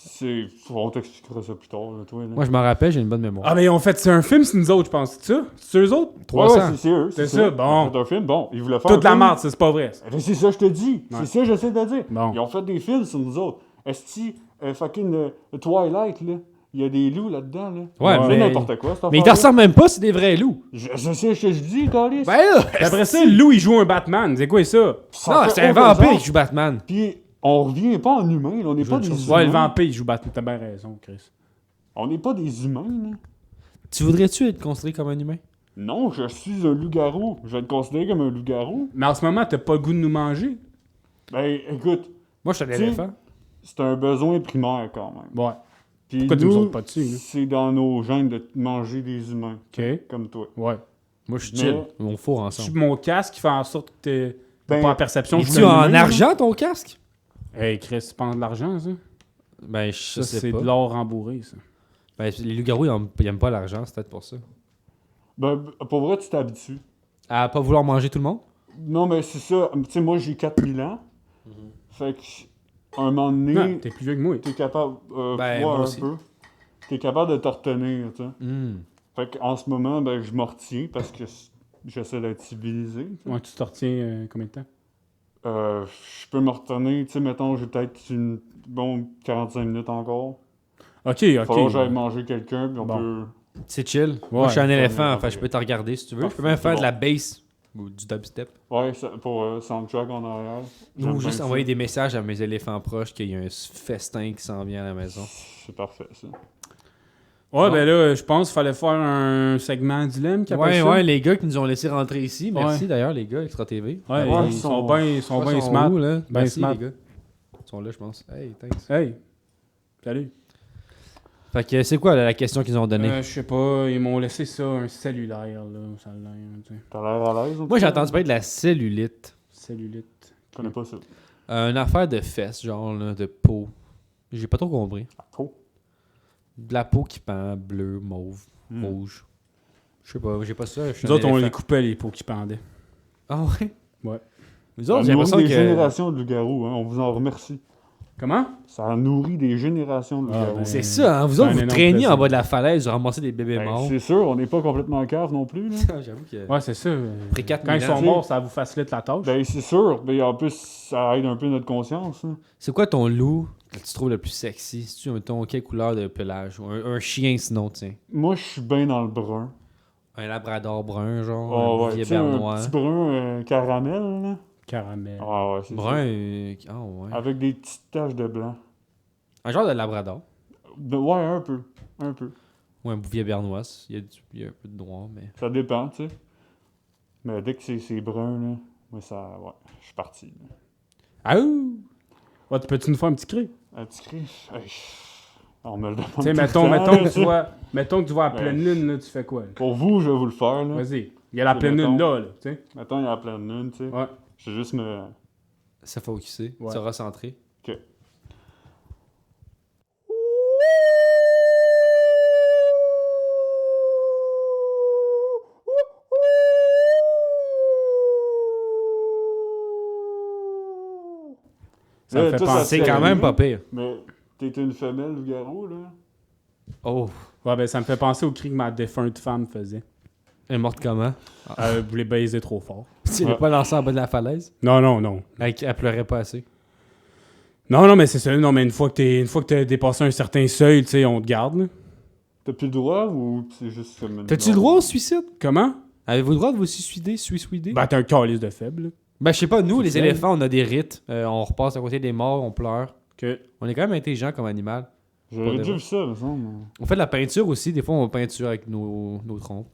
C'est. On t'expliquera ça plus tard, là, toi. Là. Moi, je m'en rappelle, j'ai une bonne mémoire. Ah, mais on fait, c'est un film, c'est nous autres, je pense. C'est ça? C'est eux autres? Ouais, 300. ouais, c'est eux. C'est ça, bon. Ils ont fait un film, bon. Ils voulaient faire. Toute un la film. merde, ça, c'est pas vrai. ça. C'est ça, je te dis. Ouais. C'est ça, j'essaie de dire. Bon. Ils ont fait des films sur nous autres. Est-ce que fucking Twilight, là, il y a des loups là-dedans, là. Ouais, C'est mais- n'importe quoi, cette Mais ils te affaire-là. ressemblent même pas, c'est des vrais loups. Je sais ce que je dis, Calis. Ben là! Puis après ça, Lou, il joue un Batman. C'est quoi ça? Non, c'est un vampire qui joue Batman. Puis on revient pas en humain, là. On n'est pas des humains. Ouais, le vampire, il joue Batman. T'as bien raison, Chris. On n'est pas des humains, là. Tu voudrais-tu être considéré comme un humain? Non, je suis un loup-garou. Je vais te considérer comme un loup-garou. Mais en ce moment, t'as pas le goût de nous manger? Ben, écoute, Moi, je suis un Tu- éléphant. c'est un besoin primaire quand même. Ouais. Puis Pourquoi tu nous nous, sautes pas dessus, là? c'est dans nos gènes de manger des humains, OK. comme toi. Ouais. Moi, je suis Mais- chill. On fourre ensemble. Mon casque qui fait en sorte que t'as Ben, pas la perception. que je Es-tu suis un en humain, là? argent, ton casque? Hey, Chris, c'est pas de l'argent, ça? Ben, Ça, je sais c'est pas. de l'or rembourré, ça. Ben, les loups-garous, ils aiment pas l'argent, c'est peut-être pour ça. Ben, pour vrai, tu t'habitues. À pas vouloir manger tout le monde? Non, mais c'est ça. Tu sais, moi, j'ai 4000 ans. Fait que, un moment donné, Non, t'es plus vieux que moi. t'es capable... Ben, ouais, moi un aussi. peu. T'es capable de te retenir, tu sais. Hmm. Fait qu'en ce moment, ben, je m'en retiens parce que j'essaie d'être civilisé. tu sais. Ouais, tu te retiens combien de temps? Je peux me retenir, tu sais, mettons, j'ai peut-être une bon 45 minutes encore. OK, Il va falloir que OK. j'aille manger quelqu'un, puis on Bon. peut... C'est chill. Moi, Ouais, je suis un ça, éléphant, on est enfin, je peux te regarder si tu veux. Je peux Parfait, même faire c'est de la bass ou du dubstep. Ouais, pour soundtrack en arrière. J'aime Ou bien juste ça. envoyer des messages à mes éléphants proches qu'il y a un festin qui s'en vient à la maison. C'est parfait, ça. Ouais, Bon. ben là, je pense qu'il fallait faire un segment dilemme qui appelle Ouais, ça. ouais, les gars qui nous ont laissé rentrer ici. Merci Ouais. d'ailleurs, les gars, Extra TV. Ouais, Ouais, ils sont bien Ils smart. où, là? Ben Merci, smart. les gars. Ils sont là, je pense. Hey, thanks. Hey, salut. Fait que c'est quoi la question qu'ils ont donnée? Je sais pas, ils m'ont laissé ça, un cellulaire, là. Ça a l'air, tu sais. T'as l'air à l'aise? Moi, j'ai entendu parler de la cellulite. Cellulite. Je connais pas ça. Une affaire de fesses, genre, là, de peau. J'ai pas trop compris. Peau? De la peau qui pend, bleu, mauve, Hmm. rouge. Je sais pas, j'ai pas ça. je suis Nous un autres, on éléphant. les coupait, les peaux qui pendaient. Ah ouais? Ouais. Nous Ça autres, j'ai nourrit l'impression des que... générations de loups-garous, hein. On vous en remercie. Comment? Ça nourrit des générations de loups-garous. ben, C'est ça, hein? Vous C'est un autres, vous énorme traîniez plaisir. en bas de la falaise, vous ramassez des bébés Ben, morts. c'est sûr, on n'est pas complètement en cave non plus, là. J'avoue que... Ouais, c'est ça. Après 4 Quand ils 000 ans, sont morts, ça vous facilite la tâche. Ben, c'est sûr. Mais en plus, ça aide un peu notre conscience, hein. C'est quoi ton loup que tu trouves le plus sexy? Si tu mettons quelle couleur de pelage? Ou un chien sinon, tiens. Moi, je suis bien dans le brun. Un labrador brun, genre, Ah un ouais, bouvier tu sais, un bernois. petit brun caramel, là. Caramel. Ah ouais, c'est Brun, ça. ah ouais. Avec des petites taches de blanc. Un genre de labrador. Ouais, un peu. Un peu. Ou un bouvier bernois. Il y a un peu de noir, mais... Ça dépend, tu sais. Mais dès que c'est brun, là, moi, ça... Ouais, je suis parti, là. Ah ouh! Ouais, peux-tu nous faire un petit cri? Un petit cri. Hey, on me le demande Tu sais, tout le mettons, temps, mettons, là, que ça. tu vois, mettons que tu vois à Ben, pleine lune, là, tu fais quoi? là? Pour vous, je vais vous le faire, là. Vas-y. Il y a la C'est pleine lune mettons. là, tu sais. Mettons, il y a la pleine lune, tu sais. Ouais. Je vais juste me... Ça focuser, Ouais. se recentrer. OK. Ça me fait toi, ça penser C'est quand même pas pire. Mais t'es une femelle loup-garou, là? Oh. Ouais, ben ça me fait penser au cri que ma défunte femme faisait. Elle est morte comment? Elle voulait baiser trop fort. Tu l'as pas lancé en bas de la falaise? Non. Elle pleurait pas assez. Non, mais c'est ça. Non, mais une fois que t'as dépassé un certain seuil, tu sais, on te garde, là. T'as plus le droit ou c'est juste comme... T'as-tu le droit au suicide? Comment? Avez-vous le droit de vous suicider? Ben, t'es un calice de faible, là. Ben, je sais pas, nous, les Suicide. éléphants, on a des rites. On repasse à côté des morts, on pleure. Que... On est quand même intelligent comme animal. J'aurais déjà vu ça, me semble. On fait de la peinture aussi. Des fois, on peinture avec nos trompes.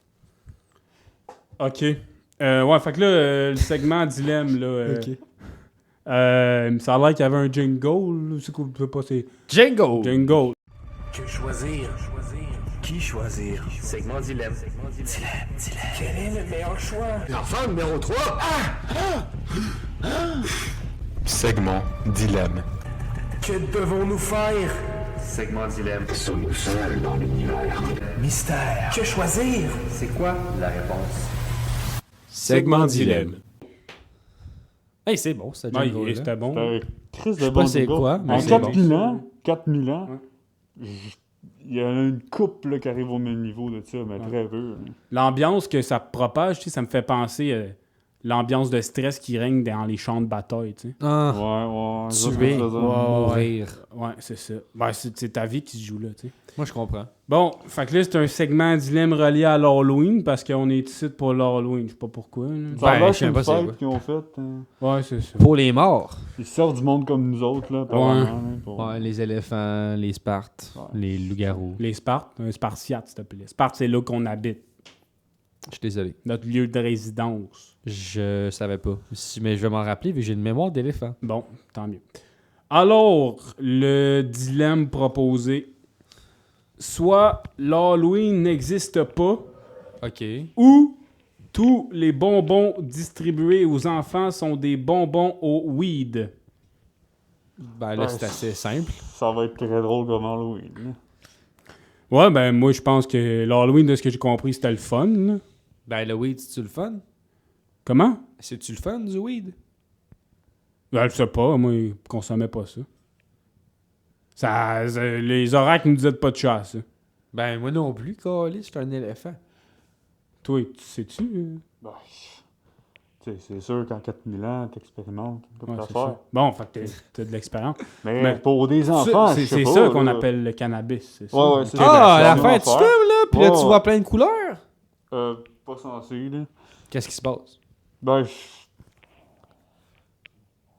OK. Ouais, fait que là, le segment dilemme, là... ça a l'air qu'il y avait un jingle, là. C'est quoi, je sais pas, c'est... Django! Jingle. Que choisir? Qui choisir? Segment dilemme. Dilemme. Quel est le meilleur choix? L'enfant numéro 3. Segment dilemme. Que devons-nous faire? Segment dilemme. Sommes-nous seuls dans l'univers? Mystère. Que choisir? C'est quoi la réponse? Segment dilemme. Hey, c'est bon, ça, Ouais, Django. c'était bon. C'était Chris de sais bon pas c'est jingle. quoi, mais En c'est 4000 bon. ans, 4000 ans, Ouais. il y a une couple là, qui arrive au même niveau de ça, mais très peu. là. L'ambiance que ça propage, tu sais, ça me fait penser l'ambiance de stress qui règne dans les champs de bataille, tu sais. Ah, Ouais, tuer, ça, ça. mourir. Ouais, c'est ça. Ben, c'est ta vie qui se joue là, tu sais. Moi, je comprends. Bon, fait que là, c'est un segment dilemme relié à l'Halloween parce qu'on est ici pour l'Halloween. Je sais pas pourquoi. Là. Ça a Ben, l'air je sais qu'une pas c'est quoi. fête qu'ils ont faite. Hein. Ouais, c'est ça. Pour les morts. Ils sortent du monde comme nous autres, là, apparemment, hein, pour- Ouais, les éléphants, les Spartes, Ouais. les loups-garous. Les Spartes, un Spartiate, s'il te plaît. Sparte, c'est là qu'on habite. Je suis désolé. Notre lieu de résidence. Je savais pas. Mais je vais m'en rappeler vu que j'ai une mémoire d'éléphant. Bon, tant mieux. Alors, le dilemme proposé. Soit l'Halloween n'existe pas, OK. ou tous les bonbons distribués aux enfants sont des bonbons au weed. Ben là, Ouais, c'est assez simple. Ça va être très drôle comme Halloween. là. Ouais, ben moi, je pense que l'Halloween, de ce que j'ai compris, c'était le fun. Là. Ben le weed, c'est-tu le fun? Comment? C'est-tu le fun du weed? Ben, je sais pas, moi, je consommais pas ça. Les oracles nous disaient pas de chasse. Ça. Ben moi non plus, Carlis, je suis un éléphant. Toi, tu sais-tu? Ben, tu sais, c'est sûr qu'en 4000 ans, t'expérimentes. T'as Ouais, pas c'est faire. ça. Bon, fait que t'as de l'expérience. Mais, Mais pour des enfants, je sais c'est pas, ça qu'on là. appelle le cannabis. C'est ça? Ouais, c'est ça. Ah, ben, la c'est fin, un tu affaire. fumes, là, puis là, Ouais, tu ouais. vois plein de couleurs. Pas censé, là. Qu'est-ce qui se passe? Ben,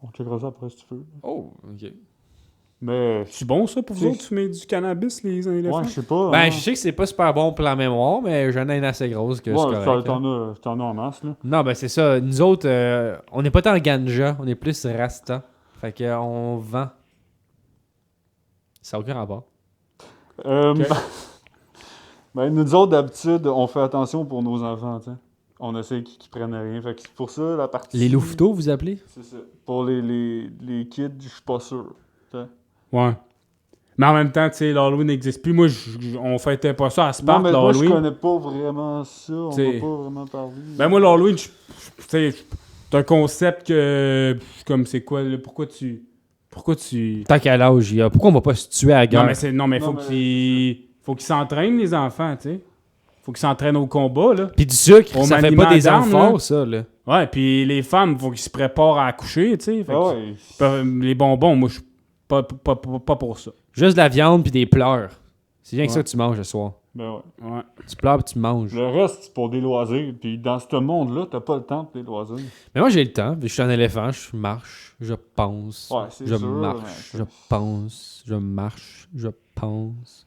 on checkera ça après si tu veux. Oh, OK. Mais, C'est bon, ça, pour vous C'est- autres, fumer du cannabis, les éléphants? ouais, je sais pas. Ben, hein. je sais que c'est pas super bon pour la mémoire, mais j'en ai une assez grosse que c'est Ouais, correct. hein. t'en as en masse, là. Non, ben c'est ça. Nous autres, on n'est pas tant ganja, on est plus rasta. Fait qu'on vend. Ça n'a aucun rapport. Ok. Ben, nous autres, d'habitude, on fait attention pour nos enfants, tu sais. On essaie qu'ils prennent rien. Fait que c'est pour ça, la partie... Les louveteaux, vous appelez? C'est ça. Pour les kids, je suis pas sûr. Ouais. Mais en même temps, tu sais, l'Halloween n'existe plus. Moi, on fêtait pas ça à Non, Sparte, mais moi, je l'Halloween. connais pas vraiment ça. On T'sais- va pas vraiment parler. Ben moi, l'Halloween, tu sais, c'est un concept que... Comme, c'est quoi, là, pourquoi tu... Tant qu'à l'âge, il y a. Pourquoi on va pas se tuer à la guerre? Non, mais Non, faut mais- qu'ils s'entraînent, les enfants, tu sais. Faut qu'ils s'entraînent au combat, là. Puis du sucre, Au ça fait maniement pas des d'armes, enfants, là. ça, là. Ouais, puis les femmes, faut qu'ils se préparent à accoucher, tu sais. Fait Ah que- ouais. Les bonbons, moi, je suis pas pour ça. Juste de la viande puis des pleurs. C'est bien que ça Ouais. que tu manges le soir. Ben ouais. Ouais. Tu pleures puis tu manges. Le reste, c'est pour des loisirs. Puis dans ce monde-là, t'as pas le temps pour des loisirs. Mais moi, j'ai le temps. Je suis un éléphant, je marche, je pense. Ouais, c'est je sûr, marche, mais- je pense, je marche, je pense.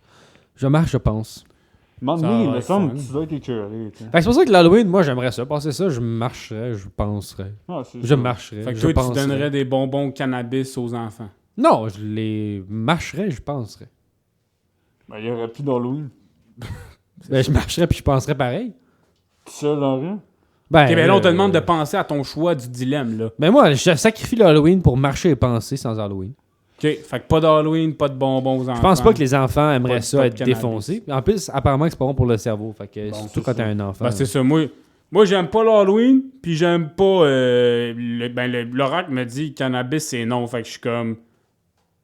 Je marche, je pense. À un moment Ça donné, il va me être semble fun. que tu dois être écœuré. tu sais. Fait que c'est pour ça que l'Halloween, moi, j'aimerais ça. Passer ça, je marcherais, je penserais. Ouais, c'est Je sûr. marcherais. Fait que je toi, tu penserais. donnerais des bonbons cannabis aux enfants. Non, je les marcherais, je penserais. Ben, il y aurait plus d'Halloween. Ben, je marcherais puis je penserais pareil. Tout seul dans la rue. Ben, Ok, ben là, on te demande de penser à ton choix du dilemme, là. Ben moi, je sacrifie l'Halloween pour marcher et penser sans Halloween. Ok, fait que pas d'Halloween, pas de bonbons aux enfants. Je pense pas que les enfants Pas aimeraient de- ça pas de être cannabis. défoncés. En plus, apparemment que c'est pas bon pour le cerveau. Fait que Bon, surtout c'est quand ça. t'as un enfant. Ben, c'est ça, moi, Moi, j'aime pas l'Halloween, puis j'aime pas... l'oracle me dit cannabis, c'est non. Fait que je suis comme...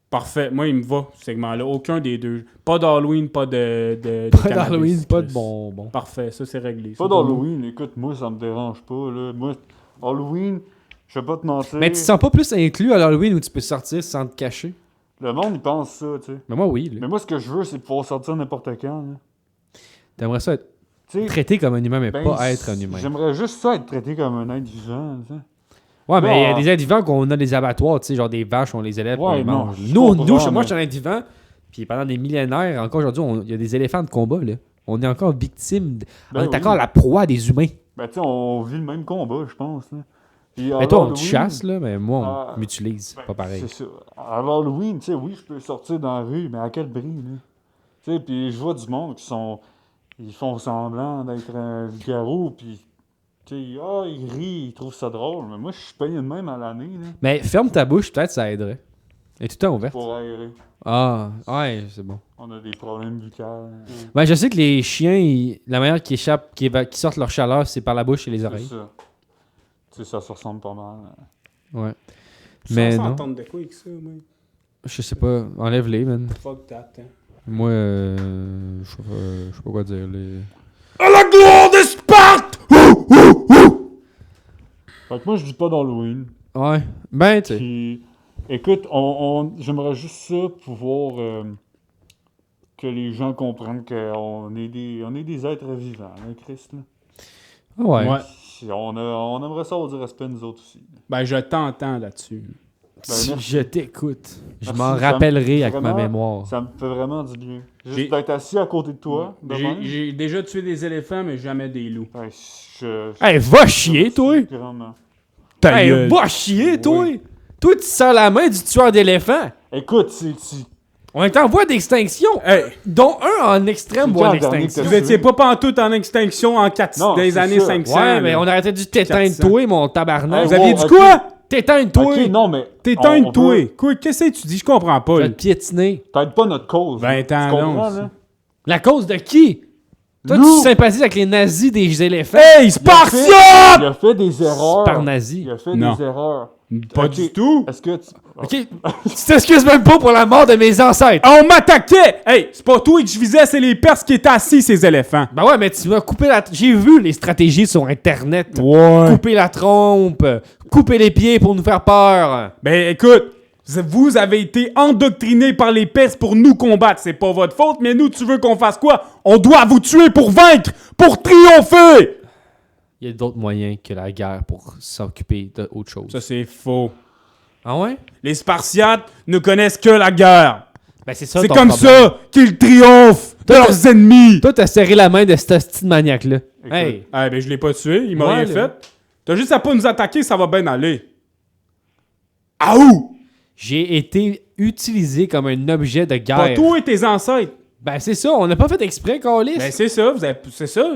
Parfait. Moi, il me va, ce segment-là. Aucun des deux. Pas d'Halloween, pas de Pas cannabis, d'Halloween, pas de Chris. bonbons. Parfait, ça, c'est réglé. Pas C'est d'Halloween, écoute, moi, ça me dérange pas, là. Moi, Halloween, je vais pas te mentir. Mais tu te sens pas plus inclus à l'Halloween où tu peux sortir sans te cacher? Le monde, il pense ça, tu sais. Mais moi, oui. Là. Mais moi, ce que je veux, c'est pouvoir sortir n'importe quand, là. T'aimerais ça être Tu sais, traité comme un humain, mais ben, pas être un humain. J'aimerais juste ça être traité comme un être vivant, tu sais. Ouais, mais il y a Ah. des êtres vivants qu'on a des abattoirs, tu sais, genre des vaches, on les élève, on Ouais, les non, mange. je Nous, comprends, moi, je mais- suis un être vivant, puis pendant des millénaires, encore aujourd'hui, il y a des éléphants de combat, là. On est encore victime, Ben on est oui. encore la proie des humains. Ben, tu sais, on vit le même combat, je pense, là. Puis, à Mais toi, on te l'Halloween, chasse, là, mais moi, Ah, on m'utilise. ben, Pas pareil. C'est ça. À l'Halloween, tu sais, oui, je peux sortir dans la rue, mais à quel prix, là? Tu sais, puis je vois du monde qui sont... Ils font semblant d'être un loup-garou, puis... Tu sais, ils rient, ils trouvent ça drôle, mais moi, je suis payé de même à l'année, là, Mais ferme ta bouche, peut-être ça aiderait. Elle est tout le temps ouverte. pour aérer. Ah, ouais, c'est bon. On a des problèmes buccales. Ben, je sais que les chiens, la manière qu'ils échappent, qui sortent leur chaleur, c'est par la bouche et les C'est oreilles. ça. Tu sais, ça se ressemble pas mal. Ouais. Tu Mais mais non. entendre de quoi avec ça, moi? Je sais pas, enlève-les, man. Fuck that, hein. Moi, je sais pas quoi dire. À la gloire de Sparte! Fait que moi, je dis pas d'Halloween. Ouais. Ben, tu sais. Puis, écoute, j'aimerais juste ça, pouvoir que les gens comprennent qu'on est des êtres vivants, hein, Christ, là. Ouais. Ouais. Si on aimerait ça avoir du respect, nous autres aussi. Ben, je t'entends là-dessus. Ben, merci. Je t'écoute. Je Merci, m'en ça me- rappellerai avec ma vraiment, mémoire. Ça me fait vraiment du bien. J'ai- Juste d'être assis à côté de toi, de même. J'ai déjà tué des éléphants, mais jamais des loups. Ouais, Hey, va chier, toi! Grandement. Ta Hey, gueule. va chier, toi! Toi, tu sens la main du tueur d'éléphants! Écoute, On est en voie d'extinction! Hey, Dont un en extrême C'est voie quand le dernier d'extinction. que vous étiez pas pantoute en extinction en Non, dans les c'est années ça. 500. Ouais, mais là. on aurait dû t'éteindre 400. toi, mon tabarnak. Ah, Vous aviez wow, dit ok. quoi? T'éteindre toi! Ok, non, mais... T'éteins on toi. veut- Quoi? Qu'est-ce que tu dis? Je comprends pas. Je là. vais te piétiner. T'aides pas notre cause. 20 tu ans, comprends, non, là? La cause de qui? Toi, Nous. tu sympathises avec les nazis des éléphants? Hey, Spartiate! Il a fait des erreurs. Par nazi. Il a fait Non. des erreurs. Pas Ok. du tout. Est-ce que tu... Ok? Tu t'excuses même pas pour la mort de mes ancêtres! On m'attaquait! Hey, c'est pas toi que je visais, c'est les Perses qui étaient assis, ces éléphants. Ben ouais, mais tu m'as coupé la... J'ai vu les stratégies sur Internet. Ouais. Couper la trompe, couper les pieds pour nous faire peur. Ben écoute, vous avez été endoctrinés par les Perses pour nous combattre. C'est pas votre faute, mais nous, tu veux qu'on fasse quoi? On doit vous tuer pour vaincre, pour triompher! Il y a d'autres moyens que la guerre pour s'occuper d'autre chose. Ça, c'est faux. Ah ouais? Les Spartiates ne connaissent que la guerre. Ben c'est ça C'est ton comme problème. ça qu'ils triomphent de leurs ennemis. Toi, t'as serré la main de ce petit maniaque-là. Hey! Ah ben je l'ai pas tué, il m'a Ouais, rien là. fait. T'as juste à pas nous attaquer, ça va bien aller. Ah où? J'ai été utilisé comme un objet de Pas guerre. toi et tes ancêtres. Ben c'est ça, on n'a pas fait exprès, Carlis. Ben c'est ça,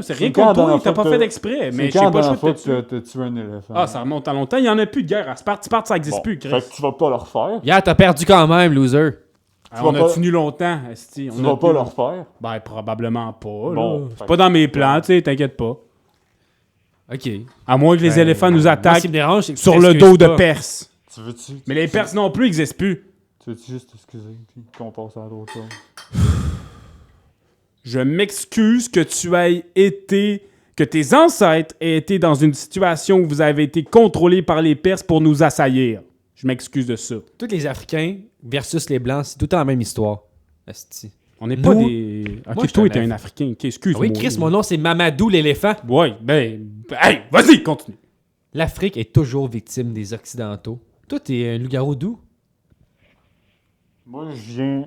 c'est rien quand contre toi, la t'as fois pas que fait t'as- exprès, mais C'est j'ai quand pas la le choix fois de que te tuer. t'as tué un éléphant? Ah, ça remonte à longtemps, il y en a plus de guerre. À Sparte, ça existe Bon, plus, Chris. Fait que tu vas pas le refaire. Hier, t'as perdu quand même, loser. Ah, on vas a pas- tenu longtemps, esti. Tu vas pas le refaire. Ben probablement pas, Bon, là. fait C'est pas dans mes plans, tu sais, t'inquiète pas. OK. À moins que les éléphants nous Moi, ce attaquent qui me dérange, c'est que tu sur le t'excuses dos de pas. Perse. Tu veux-tu? Mais les Perses non plus existent plus. Tu veux-tu juste t'excuser puis qu'on passe à d'autres choses? Je m'excuse que tu aies été, que tes ancêtres aient été dans une situation où vous avez été contrôlés par les Perses pour nous assaillir. Je m'excuse de ça. Tous les Africains versus les Blancs, c'est tout le temps la même histoire. Asti. On n'est pas Nous- des... Moi, Ok, je toi, suis t'es un un Africain. Ok, excuse-moi. Oui, Chris, mon nom, c'est Mamadou l'éléphant. Ouais, hey, vas-y, continue. L'Afrique est toujours victime des Occidentaux. Toi, t'es un loup-garou d'où? Moi, je viens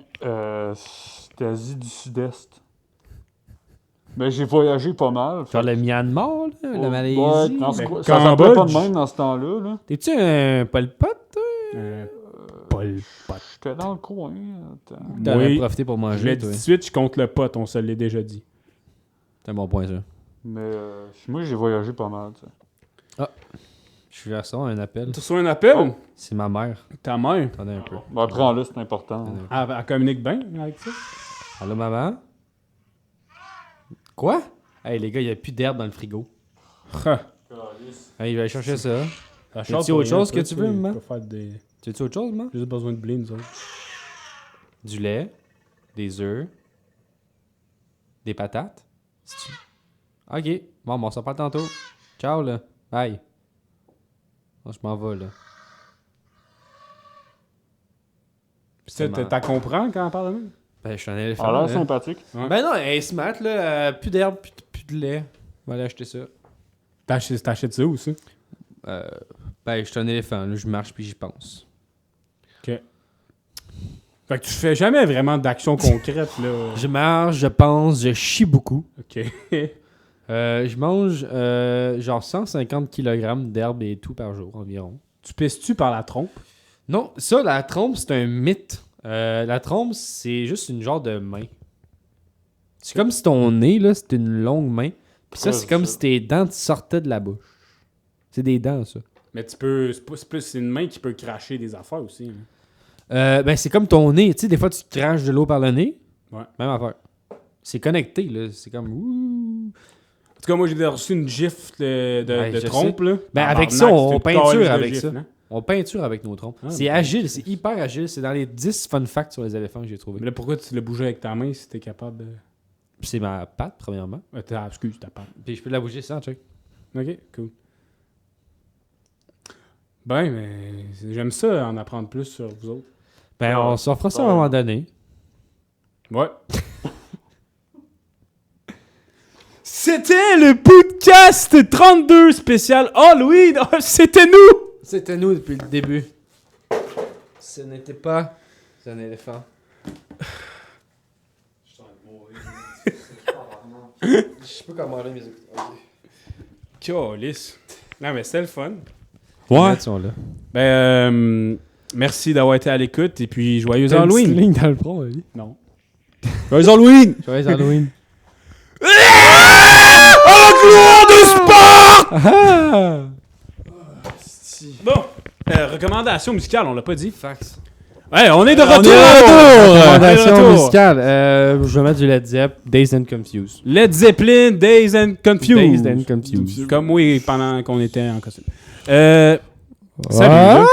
d'Asie du Sud-Est. Mais j'ai voyagé pas mal. Genre le Myanmar, là, la Malaisie? Ouais, non, Mais ça s'appelait pas de Cambodge. même dans ce temps-là. Là. T'es-tu un Pol Pot, toi? Pol Pot. J'étais dans le coin. Attends. T'en as Oui, profité pour je l'ai manger, dit toi. tout de suite, je compte le pot, on se l'est déjà dit. C'est un bon point, ça. Mais moi, j'ai voyagé pas mal. Tu sais. Je vais recevoir un appel. Tu reçois un appel? C'est ma mère. Ta mère? Attendez un peu. Ben, prends-le, c'est important. Elle communique bien avec ça? Allô, maman? Quoi? Hey, les gars, il n'y a plus d'herbe dans le frigo. Allez, je vais aller chercher ça. Ça Y chante a-tu pour autre rien, chose toi, que tu veux, maman? peux faire des... Tu veux autre chose, moi? J'ai juste besoin de blé, nous autres. Du lait, des œufs, des patates. C'est-tu? Ok, bon, on s'en parle tantôt. Ciao, là. Bye. Bon, je m'en vais, là. T'as comprends quand on parle de même? Ben, je suis un éléphant. Ça a l'air là. sympathique. Ben non, elle est smart, là. Plus d'herbe, plus de lait. On va aller acheter ça. T'achètes ça où, ça? Ben, je suis un éléphant, là. Je marche puis j'y pense. Fait que tu fais jamais vraiment d'action concrète, là. Je marche, je pense, je chie beaucoup. OK. Je mange genre 150 kg d'herbe et tout par jour environ. Tu pisses-tu par la trompe? Non, ça, la trompe, c'est un mythe. La trompe, c'est juste une genre de main. C'est comme si ton nez, là, c'était une longue main. Puis ça, c'est comme si tes dents te sortaient de la bouche. C'est des dents, ça. Mais tu peux... C'est une main qui peut cracher des affaires aussi. Hein. Ben, c'est comme ton nez. Tu sais, des fois, tu craches de l'eau par le nez. Ouais. Même affaire. C'est connecté, là. C'est comme... ouh. En tout cas, moi, j'ai reçu une gifle de je trompe, là. Ben, avec Tabarnak, ça, on c'est une peinture calice de avec gifle, ça. hein. On peinture avec nos trompes. Ah, C'est ben. agile, c'est hyper agile. C'est dans les 10 fun facts sur les éléphants que j'ai trouvé. Mais là, pourquoi tu l'as bougé avec ta main si t'es capable de... C'est ma patte, premièrement. Excuse, ta part. Puis je peux la bouger sans, check. OK, cool. Ben, mais j'aime ça, en apprendre plus sur vous autres. Ben, on s'en fera ça à un moment donné. Ouais. C'était le podcast 32 spécial Halloween. Oh, c'était nous. C'était nous depuis le début. Ce n'était pas un éléphant. Je sais pas comment aller mes écouteurs. Calice. Non, mais c'était le fun. Ouais. Sont là. Ben, merci d'avoir été à l'écoute et puis joyeux Halloween. Ligne dans le front, lui. Non. Joyeux Halloween. Joyeux Halloween. Bon, recommandation musicale, on l'a pas dit. Fax. Ouais, on est de retour. Recommandation musicale. Je vais mettre du Led Zepp, Dazed and Confused. Led Zeppelin, Dazed and Confused. Dazed and Confused. Comme oui, pendant qu'on était en costume. Salut. là.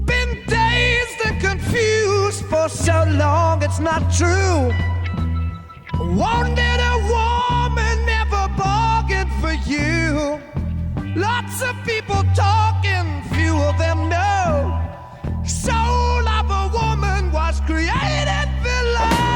Been dazed and confused for so long, it's not true. Wanted a woman, never bargained for you. Lots of people talking, few of them know. Soul of a woman was created below.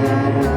la la.